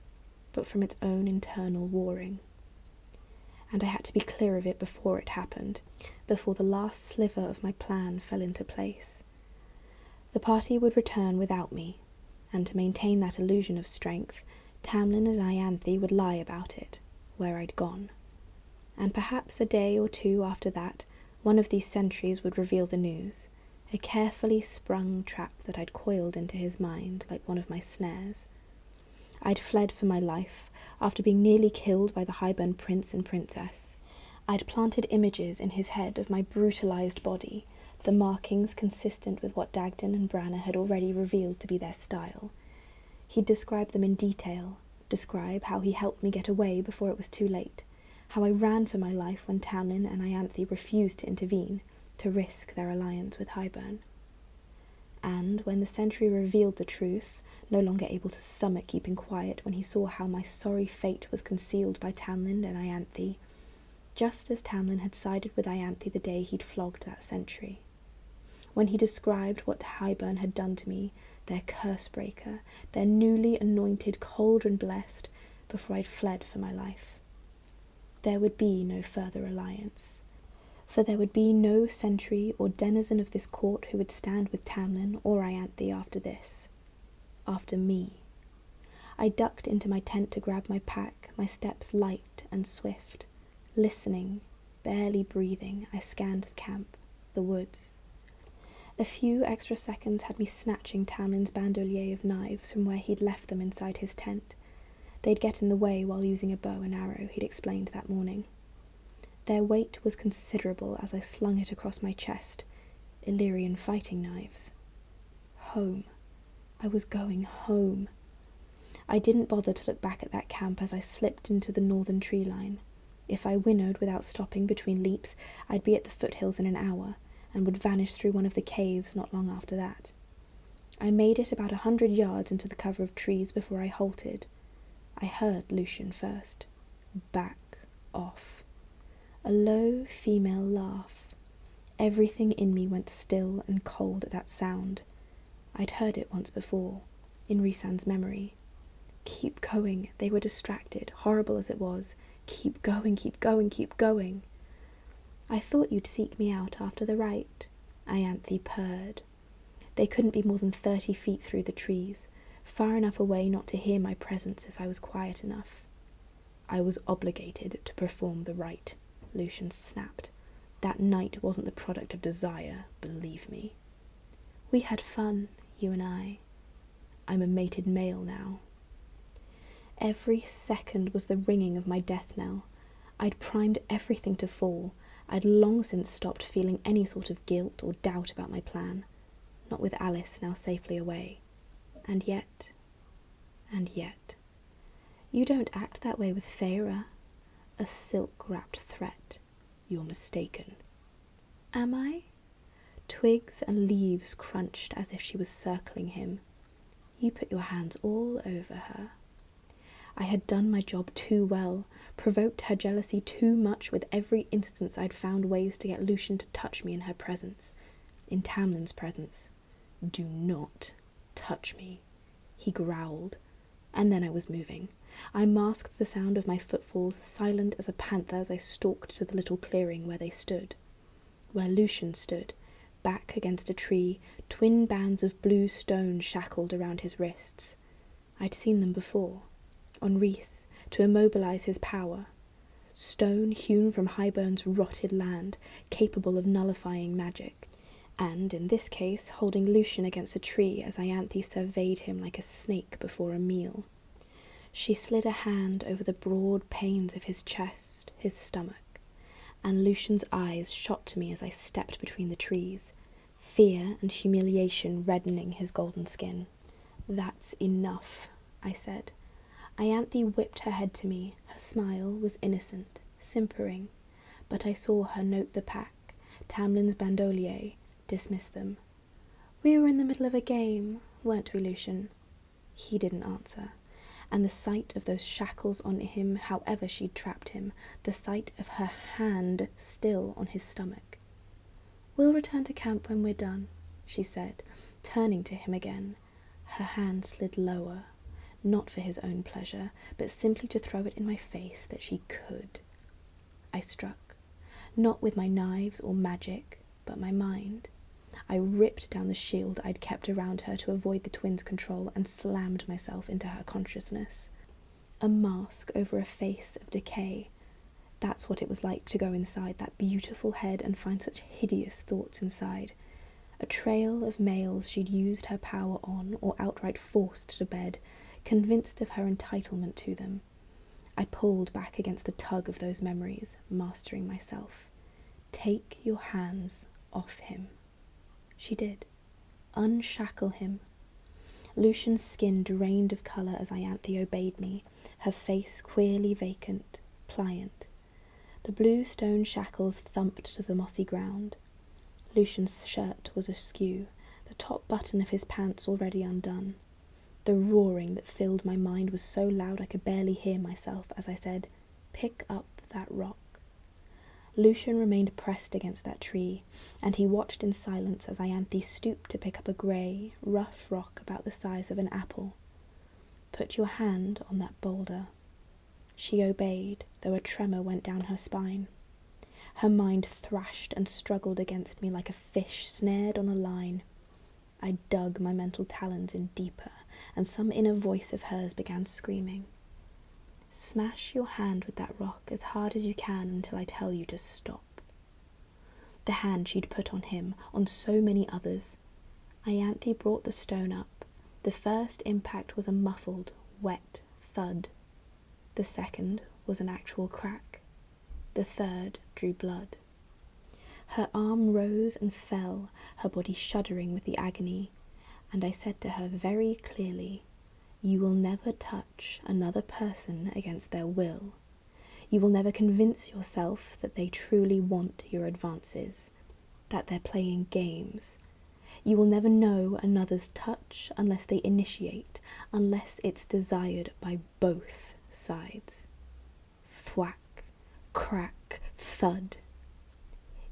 but from its own internal warring. And I had to be clear of it before it happened, before the last sliver of my plan fell into place. The party would return without me, and to maintain that illusion of strength, Tamlin and Ianthe would lie about it, where I'd gone. And perhaps a day or 2 after that, one of these sentries would reveal the news, a carefully sprung trap that I'd coiled into his mind like one of my snares. I'd fled for my life, after being nearly killed by the Hybern prince and princess. I'd planted images in his head of my brutalized body, the markings consistent with what Dagdan and Branna had already revealed to be their style. He'd describe them in detail, describe how he helped me get away before it was too late, how I ran for my life when Tamlin and Ianthe refused to intervene, to risk their alliance with Hybern. And when the sentry revealed the truth, no longer able to stomach keeping quiet when he saw how my sorry fate was concealed by Tamlin and Ianthe, just as Tamlin had sided with Ianthe the day he'd flogged that sentry. When he described what Hybern had done to me, their curse-breaker, their newly anointed cauldron-blessed, before I'd fled for my life. There would be no further alliance. For there would be no sentry or denizen of this court who would stand with Tamlin or Ianthe after this. After me. I ducked into my tent to grab my pack, my steps light and swift. Listening, barely breathing, I scanned the camp, the woods. A few extra seconds had me snatching Tamlin's bandolier of knives from where he'd left them inside his tent. They'd get in the way while using a bow and arrow, he'd explained that morning. Their weight was considerable as I slung it across my chest. Illyrian fighting knives. Home. I was going home. I didn't bother to look back at that camp as I slipped into the northern tree line. If I winnowed without stopping between leaps, I'd be at the foothills in an hour, and would vanish through one of the caves not long after that. I made it about 100 yards into the cover of trees before I halted. I heard Lucian first. Back off. A low female laugh. Everything in me went still and cold at that sound. I'd heard it once before, in Rhysand's memory. Keep going, they were distracted, horrible as it was. Keep going, keep going, keep going. I thought you'd seek me out after the rite, Ianthe purred. They couldn't be more than 30 feet through the trees, far enough away not to hear my presence if I was quiet enough. I was obligated to perform the rite, Lucian snapped. That night wasn't the product of desire, believe me. We had fun, you and I. I'm a mated male now. Every second was the ringing of my death knell. I'd primed everything to fall. I'd long since stopped feeling any sort of guilt or doubt about my plan. Not with Alice now safely away. And yet. You don't act that way with Feyre. A silk-wrapped threat. You're mistaken. Am I? Twigs and leaves crunched as if she was circling him. You put your hands all over her. I had done my job too well, provoked her jealousy too much with every instance I'd found ways to get Lucian to touch me in her presence, in Tamlin's presence. Do not touch me, he growled, and then I was moving. I masked the sound of my footfalls, silent as a panther as I stalked to the little clearing where they stood. Where Lucian stood, back against a tree, twin bands of blue stone shackled around his wrists. I'd seen them before. On Rhys, to immobilize his power. Stone hewn from Hybern's rotted land, capable of nullifying magic, and, in this case, holding Lucian against a tree as Ianthe surveyed him like a snake before a meal. She slid a hand over the broad panes of his chest, his stomach, and Lucian's eyes shot to me as I stepped between the trees, fear and humiliation reddening his golden skin. That's enough, I said. Ianthe whipped her head to me. Her smile was innocent, simpering, but I saw her note the pack, Tamlin's bandolier, dismiss them. We were in the middle of a game, weren't we, Lucian? He didn't answer, and the sight of those shackles on him, however she'd trapped him, the sight of her hand still on his stomach. We'll return to camp when we're done, she said, turning to him again. Her hand slid lower. Not for his own pleasure, but simply to throw it in my face that she could. I struck, not with my knives or magic, but my mind. I ripped down the shield I'd kept around her to avoid the twins' control and slammed myself into her consciousness. A mask over a face of decay. That's what it was like to go inside that beautiful head and find such hideous thoughts inside. A trail of males she'd used her power on or outright forced to bed, convinced of her entitlement to them. I pulled back against the tug of those memories, mastering myself. Take your hands off him. She did. Unshackle him. Lucian's skin drained of colour as Ianthe obeyed me, her face queerly vacant, pliant. The blue stone shackles thumped to the mossy ground. Lucian's shirt was askew, the top button of his pants already undone. The roaring that filled my mind was so loud I could barely hear myself as I said, "Pick up that rock." Lucian remained pressed against that tree, and he watched in silence as Ianthe stooped to pick up a grey, rough rock about the size of an apple. "Put your hand on that boulder." She obeyed, though a tremor went down her spine. Her mind thrashed and struggled against me like a fish snared on a line. I dug my mental talons in deeper, and some inner voice of hers began screaming. Smash your hand with that rock as hard as you can until I tell you to stop. The hand she'd put on him, on so many others. Ianthe brought the stone up. The first impact was a muffled, wet thud. The second was an actual crack. The third drew blood. Her arm rose and fell, her body shuddering with the agony, and I said to her very clearly, "You will never touch another person against their will. You will never convince yourself that they truly want your advances, that they're playing games. You will never know another's touch unless they initiate, unless it's desired by both sides." Thwack, crack, thud.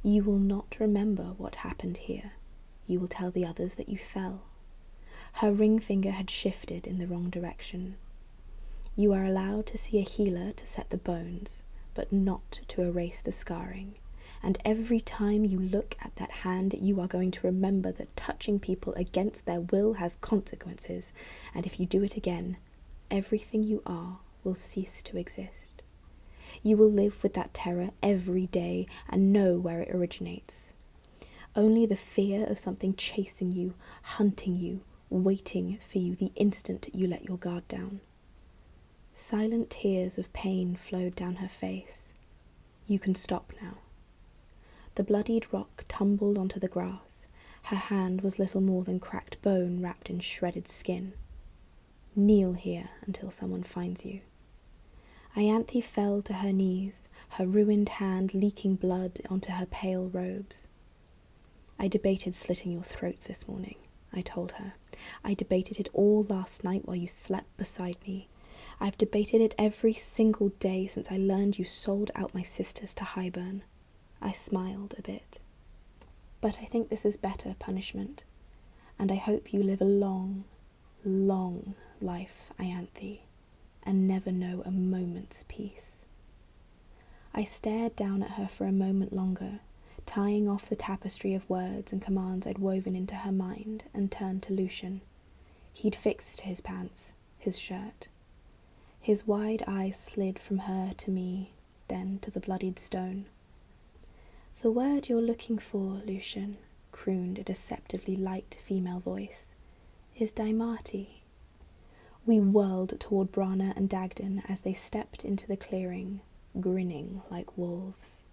You will not remember what happened here. You will tell the others that you fell. Her ring finger had shifted in the wrong direction. You are allowed to see a healer to set the bones, but not to erase the scarring. And every time you look at that hand, you are going to remember that touching people against their will has consequences, and if you do it again, everything you are will cease to exist. You will live with that terror every day and know where it originates. Only the fear of something chasing you, hunting you, waiting for you the instant you let your guard down. Silent tears of pain flowed down her face. You can stop now. The bloodied rock tumbled onto the grass. Her hand was little more than cracked bone wrapped in shredded skin. Kneel here until someone finds you. Ianthe fell to her knees, her ruined hand leaking blood onto her pale robes. I debated slitting your throat this morning, I told her. I debated it all last night while you slept beside me. I've debated it every single day since I learned you sold out my sisters to Highburn. I smiled a bit. But I think this is better punishment, and I hope you live a long, long life, Ianthe, and never know a moment's peace. I stared down at her for a moment longer, tying off the tapestry of words and commands I'd woven into her mind, and turned to Lucian. He'd fixed his pants, his shirt. His wide eyes slid from her to me, then to the bloodied stone. "The word you're looking for, Lucian," crooned a deceptively light female voice, "is Daimati." We whirled toward Brana and Dagden as they stepped into the clearing, grinning like wolves.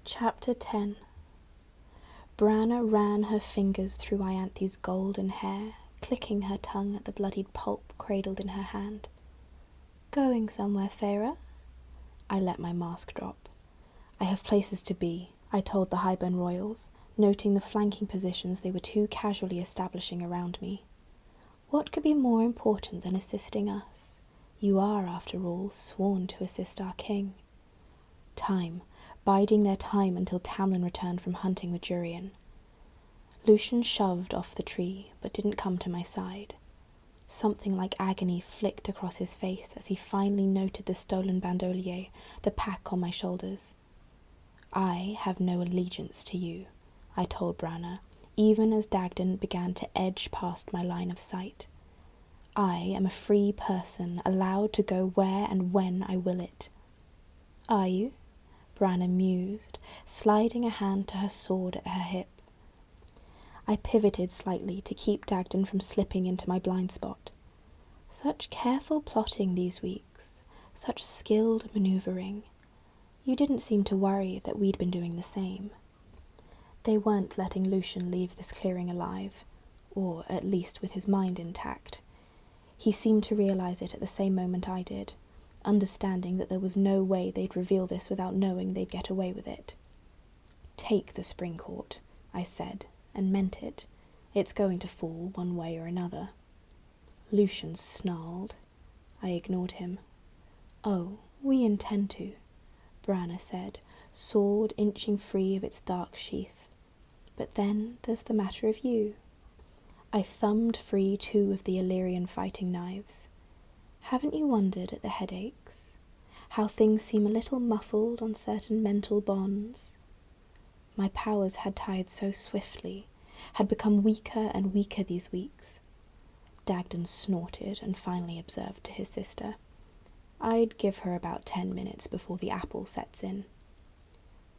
Chapter 10. Brana ran her fingers through Ianthe's golden hair, clicking her tongue at the bloodied pulp cradled in her hand. "Going somewhere, Feyre?" I let my mask drop. "I have places to be," I told the Highburn royals, noting the flanking positions they were too casually establishing around me. "What could be more important than assisting us? You are, after all, sworn to assist our king." Time, biding their time until Tamlin returned from hunting with Jurian. Lucian shoved off the tree, but didn't come to my side. Something like agony flicked across his face as he finally noted the stolen bandolier, the pack on my shoulders. "I have no allegiance to you," I told Brana, even as Dagden began to edge past my line of sight. "I am a free person, allowed to go where and when I will it." "Are you?" Brana mused, sliding a hand to her sword at her hip. I pivoted slightly to keep Dagden from slipping into my blind spot. Such careful plotting these weeks, such skilled manoeuvring. You didn't seem to worry that we'd been doing the same. They weren't letting Lucian leave this clearing alive, or at least with his mind intact. He seemed to realize it at the same moment I did, understanding that there was no way they'd reveal this without knowing they'd get away with it. "Take the spring court," I said, and meant it. "It's going to fall one way or another." Lucian snarled. I ignored him. "Oh, we intend to," Brana said, sword inching free of its dark sheath. "But then there's the matter of you." I thumbed free 2 of the Illyrian fighting knives. Haven't you wondered at the headaches? How things seem a little muffled on certain mental bonds? My powers had tired so swiftly, had become weaker and weaker these weeks. Dagden snorted and finally observed to his sister, "I'd give her about 10 minutes before the apple sets in."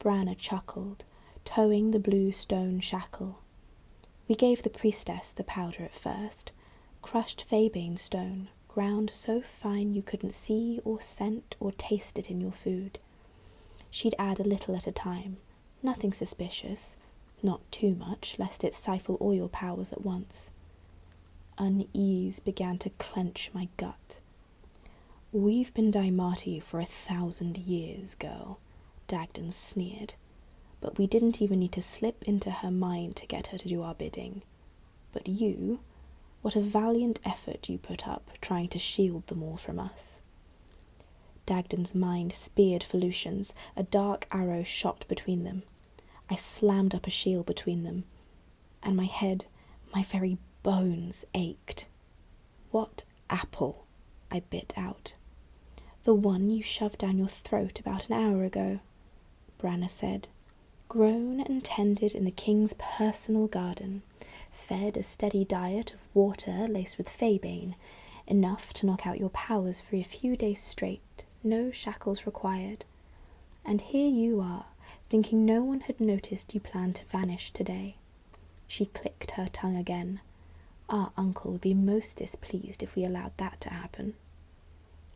Branna chuckled, towing the blue stone shackle. We gave the priestess the powder at first, crushed Fabane stone, ground so fine you couldn't see or scent or taste it in your food. She'd add a little at a time, nothing suspicious, not too much, lest it stifle all your powers at once. Unease began to clench my gut. "We've been Daimati for 1,000 years, girl," Dagden sneered. "But we didn't even need to slip into her mind to get her to do our bidding. But you, what a valiant effort you put up, trying to shield them all from us." Dagden's mind speared for Lucian's, a dark arrow shot between them. I slammed up a shield between them, and my head, my very bones ached. "What apple?" I bit out. "The one you shoved down your throat about an hour ago," Branna said. "Grown and tended in the king's personal garden, fed a steady diet of water laced with Fabane, enough to knock out your powers for a few days straight, no shackles required. And here you are, thinking no one had noticed you planned to vanish today." She clicked her tongue again. "Our uncle would be most displeased if we allowed that to happen."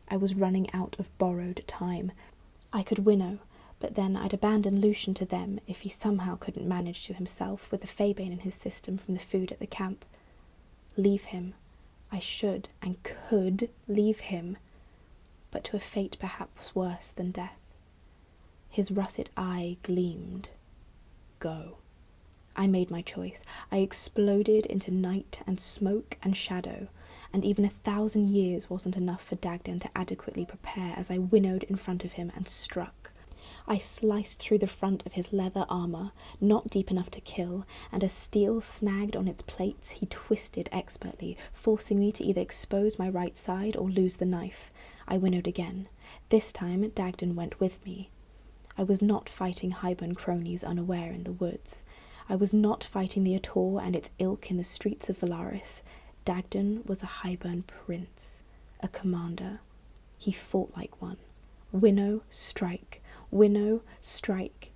I was running out of borrowed time. I could winnow, but then I'd abandon Lucian to them if he somehow couldn't manage to himself with the Fabane in his system from the food at the camp. Leave him. I should and could leave him, but to a fate perhaps worse than death. His russet eye gleamed. Go. I made my choice. I exploded into night and smoke and shadow, and even 1,000 years wasn't enough for Dagden to adequately prepare as I winnowed in front of him and struck. I sliced through the front of his leather armour, not deep enough to kill, and as steel snagged on its plates, he twisted expertly, forcing me to either expose my right side or lose the knife. I winnowed again. This time, Dagden went with me. I was not fighting Highburn cronies unaware in the woods. I was not fighting the Ator and its ilk in the streets of Valaris. Dagden was a Highburn prince, a commander. He fought like one. Winnow, strike. Winnow, strike.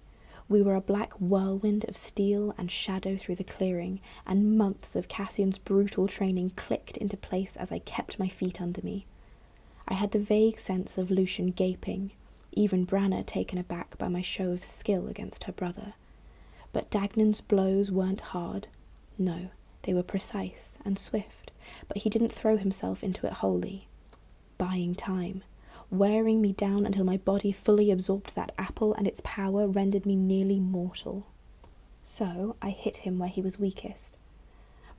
We were a black whirlwind of steel and shadow through the clearing, and months of Cassian's brutal training clicked into place as I kept my feet under me. I had the vague sense of Lucian gaping, even Branna taken aback by my show of skill against her brother. But Dagnan's blows weren't hard. No, they were precise and swift, but he didn't throw himself into it wholly. Buying time, wearing me down until my body fully absorbed that apple and its power rendered me nearly mortal. So I hit him where he was weakest.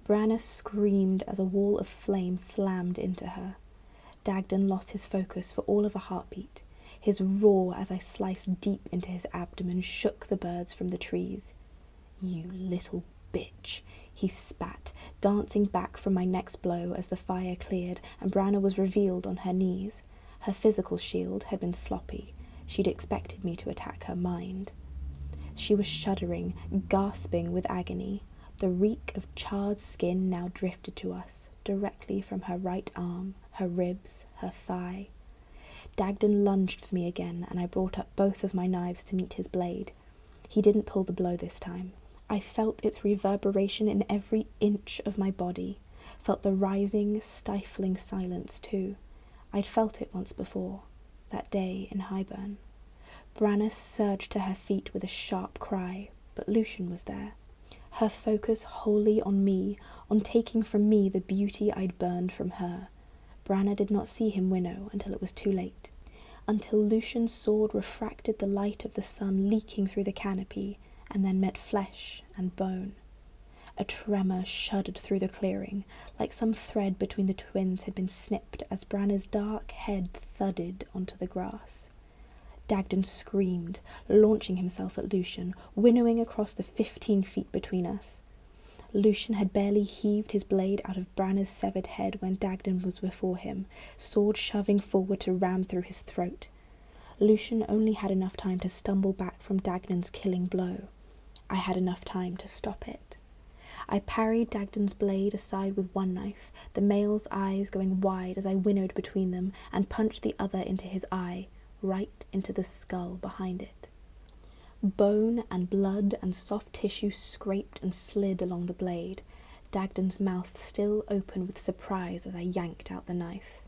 Branna screamed as a wall of flame slammed into her. Dagden lost his focus for all of a heartbeat. His roar as I sliced deep into his abdomen shook the birds from the trees. "You little bitch," he spat, dancing back from my next blow as the fire cleared and Branna was revealed on her knees. Her physical shield had been sloppy. She'd expected me to attack her mind. She was shuddering, gasping with agony. The reek of charred skin now drifted to us, directly from her right arm, her ribs, her thigh. Dagden lunged for me again, and I brought up both of my knives to meet his blade. He didn't pull the blow this time. I felt its reverberation in every inch of my body, felt the rising, stifling silence too. I'd felt it once before, that day in Highburn. Branna surged to her feet with a sharp cry, but Lucian was there. Her focus wholly on me, on taking from me the beauty I'd burned from her. Branna did not see him winnow until it was too late, until Lucian's sword refracted the light of the sun leaking through the canopy, and then met flesh and bone. A tremor shuddered through the clearing, like some thread between the twins had been snipped as Branna's dark head thudded onto the grass. Dagden screamed, launching himself at Lucian, winnowing across the 15 feet between us. Lucian had barely heaved his blade out of Branna's severed head when Dagden was before him, sword shoving forward to ram through his throat. Lucian only had enough time to stumble back from Dagden's killing blow. I had enough time to stop it. I parried Dagden's blade aside with one knife, the male's eyes going wide as I winnowed between them, and punched the other into his eye, right into the skull behind it. Bone and blood and soft tissue scraped and slid along the blade, Dagden's mouth still open with surprise as I yanked out the knife.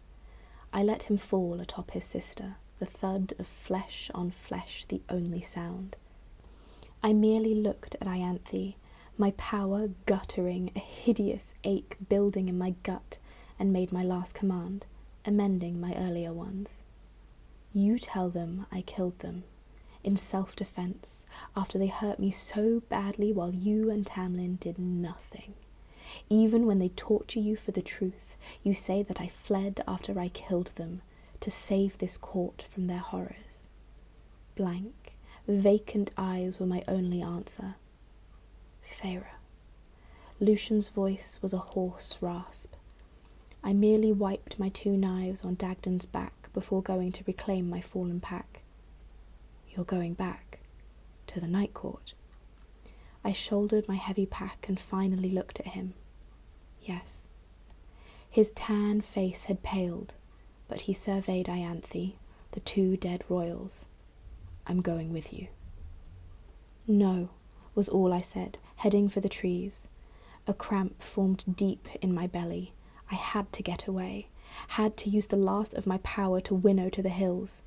I let him fall atop his sister, the thud of flesh on flesh the only sound. I merely looked at Ianthe, my power guttering, a hideous ache building in my gut, and made my last command, amending my earlier ones. You tell them I killed them, in self-defense, after they hurt me so badly while you and Tamlin did nothing. Even when they torture you for the truth, you say that I fled after I killed them, to save this court from their horrors. Blank, vacant eyes were my only answer. Feyre. Lucian's voice was a hoarse rasp. I merely wiped my 2 knives on Dagden's back before going to reclaim my fallen pack. You're going back to the Night Court. I shouldered my heavy pack and finally looked at him. Yes. His tan face had paled, but he surveyed Ianthe, the 2 dead royals. I'm going with you. No, was all I said, heading for the trees. A cramp formed deep in my belly. I had to get away, had to use the last of my power to winnow to the hills.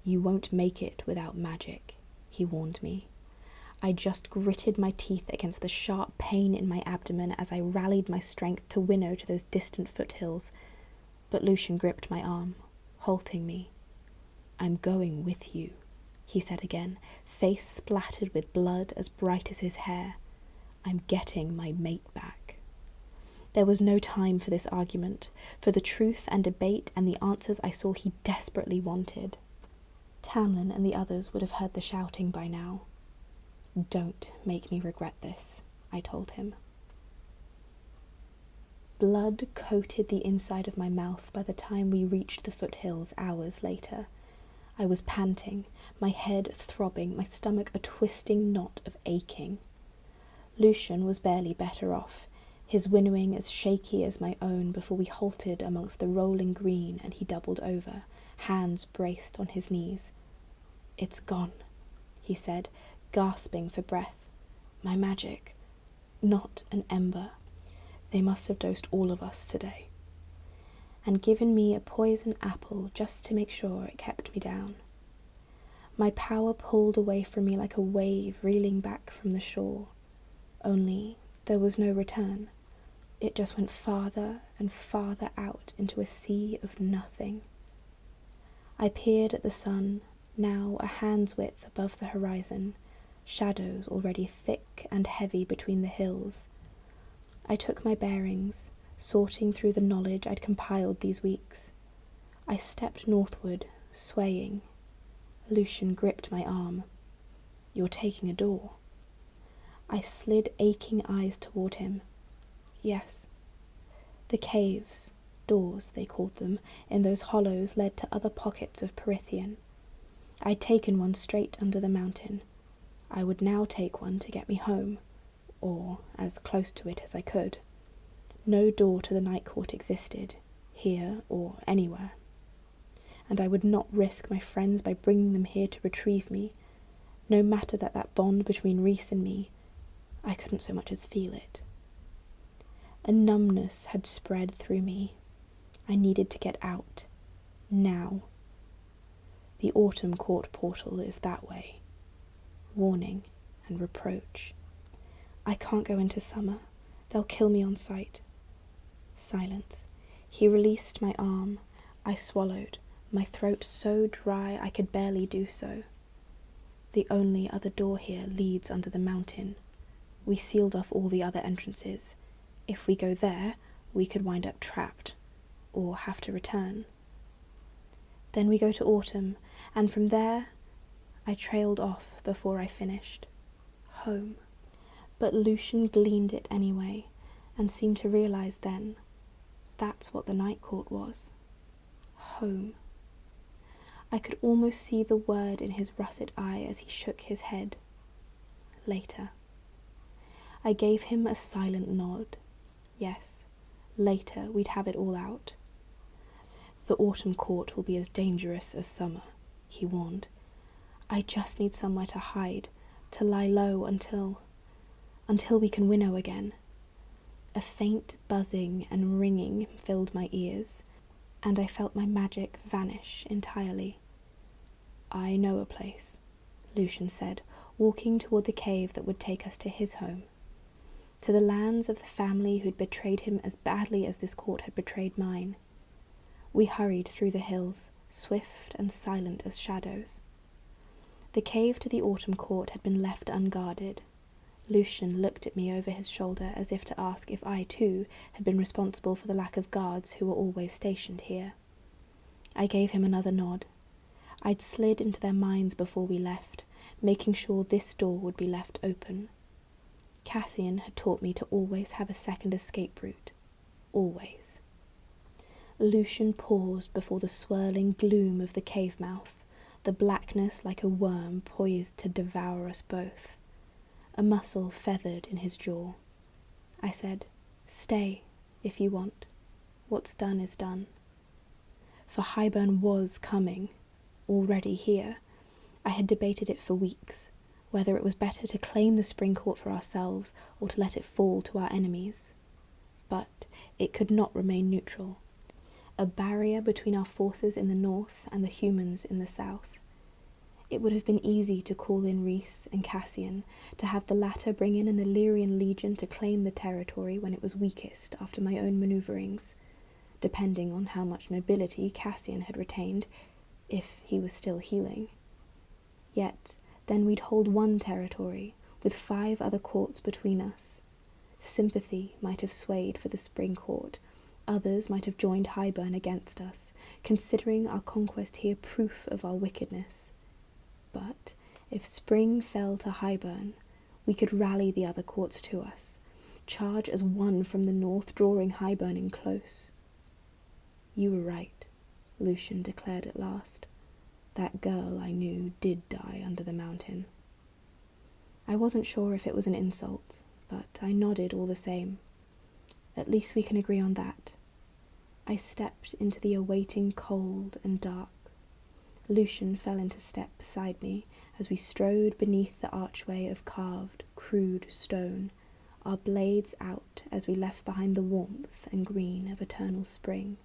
You won't make it without magic, he warned me. I just gritted my teeth against the sharp pain in my abdomen as I rallied my strength to winnow to those distant foothills, but Lucian gripped my arm, halting me. I'm going with you, he said again, face splattered with blood as bright as his hair. I'm getting my mate back. There was no time for this argument, for the truth and debate and the answers I saw he desperately wanted. Tamlin and the others would have heard the shouting by now. Don't make me regret this, I told him. Blood coated the inside of my mouth by the time we reached the foothills hours later. I was panting, my head throbbing, my stomach a twisting knot of aching. Lucian was barely better off, his winnowing as shaky as my own before we halted amongst the rolling green and he doubled over, hands braced on his knees. It's gone, he said, gasping for breath. My magic. Not an ember. They must have dosed all of us today. And given me a poison apple just to make sure it kept me down. My power pulled away from me like a wave reeling back from the shore. Only there was no return. It just went farther and farther out into a sea of nothing. I peered at the sun, now a hand's width above the horizon, shadows already thick and heavy between the hills. I took my bearings, sorting through the knowledge I'd compiled these weeks. I stepped northward, swaying. Lucian gripped my arm. You're taking a door. I slid aching eyes toward him. Yes. The caves, doors they called them, in those hollows led to other pockets of Perithian. I'd taken one straight under the mountain. I would now take one to get me home, or as close to it as I could. No door to the Night Court existed, here or anywhere. And I would not risk my friends by bringing them here to retrieve me, no matter that bond between Rhys and me, I couldn't so much as feel it. A numbness had spread through me. I needed to get out. Now. The Autumn Court portal is that way. Warning and reproach. I can't go into summer. They'll kill me on sight. Silence. He released my arm. I swallowed, my throat so dry I could barely do so. The only other door here leads under the mountain. We sealed off all the other entrances. If we go there, we could wind up trapped, or have to return. Then we go to Autumn, and from there, I trailed off before I finished. Home. But Lucian gleaned it anyway, and seemed to realise then that's what the night court was. Home. I could almost see the word in his russet eye as he shook his head. Later. I gave him a silent nod. Yes, later we'd have it all out. The autumn court will be as dangerous as summer, he warned. I just need somewhere to hide, to lie low until we can winnow again. A faint buzzing and ringing filled my ears, and I felt my magic vanish entirely. I know a place, Lucian said, walking toward the cave that would take us to his home, to the lands of the family who'd betrayed him as badly as this court had betrayed mine. We hurried through the hills, swift and silent as shadows. The cave to the autumn court had been left unguarded. Lucian looked at me over his shoulder as if to ask if I, too, had been responsible for the lack of guards who were always stationed here. I gave him another nod. I'd slid into their minds before we left, making sure this door would be left open. Cassian had taught me to always have a second escape route. Always. Lucian paused before the swirling gloom of the cave mouth, the blackness like a worm poised to devour us both. A muscle feathered in his jaw. I said, "Stay, if you want. What's done is done." For Highburn was coming, already here. I had debated it for weeks, whether it was better to claim the spring court for ourselves or to let it fall to our enemies. But it could not remain neutral. A barrier between our forces in the north and the humans in the south. It would have been easy to call in Rhys and Cassian, to have the latter bring in an Illyrian legion to claim the territory when it was weakest after my own manoeuvrings, depending on how much mobility Cassian had retained, if he was still healing. Yet, then we'd hold one territory, with 5 other courts between us. Sympathy might have swayed for the spring court, others might have joined Highburn against us, considering our conquest here proof of our wickedness. But if spring fell to Highburn, we could rally the other courts to us, charge as one from the north, drawing Highburn in close. "You were right," Lucian declared at last. "That girl I knew did die under the mountain." I wasn't sure if it was an insult, but I nodded all the same. At least we can agree on that. I stepped into the awaiting cold and dark. Lucian fell into step beside me as we strode beneath the archway of carved, crude stone, our blades out as we left behind the warmth and green of eternal spring.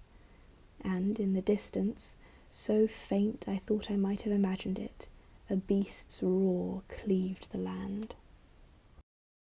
And in the distance, so faint I thought I might have imagined it, a beast's roar cleaved the land.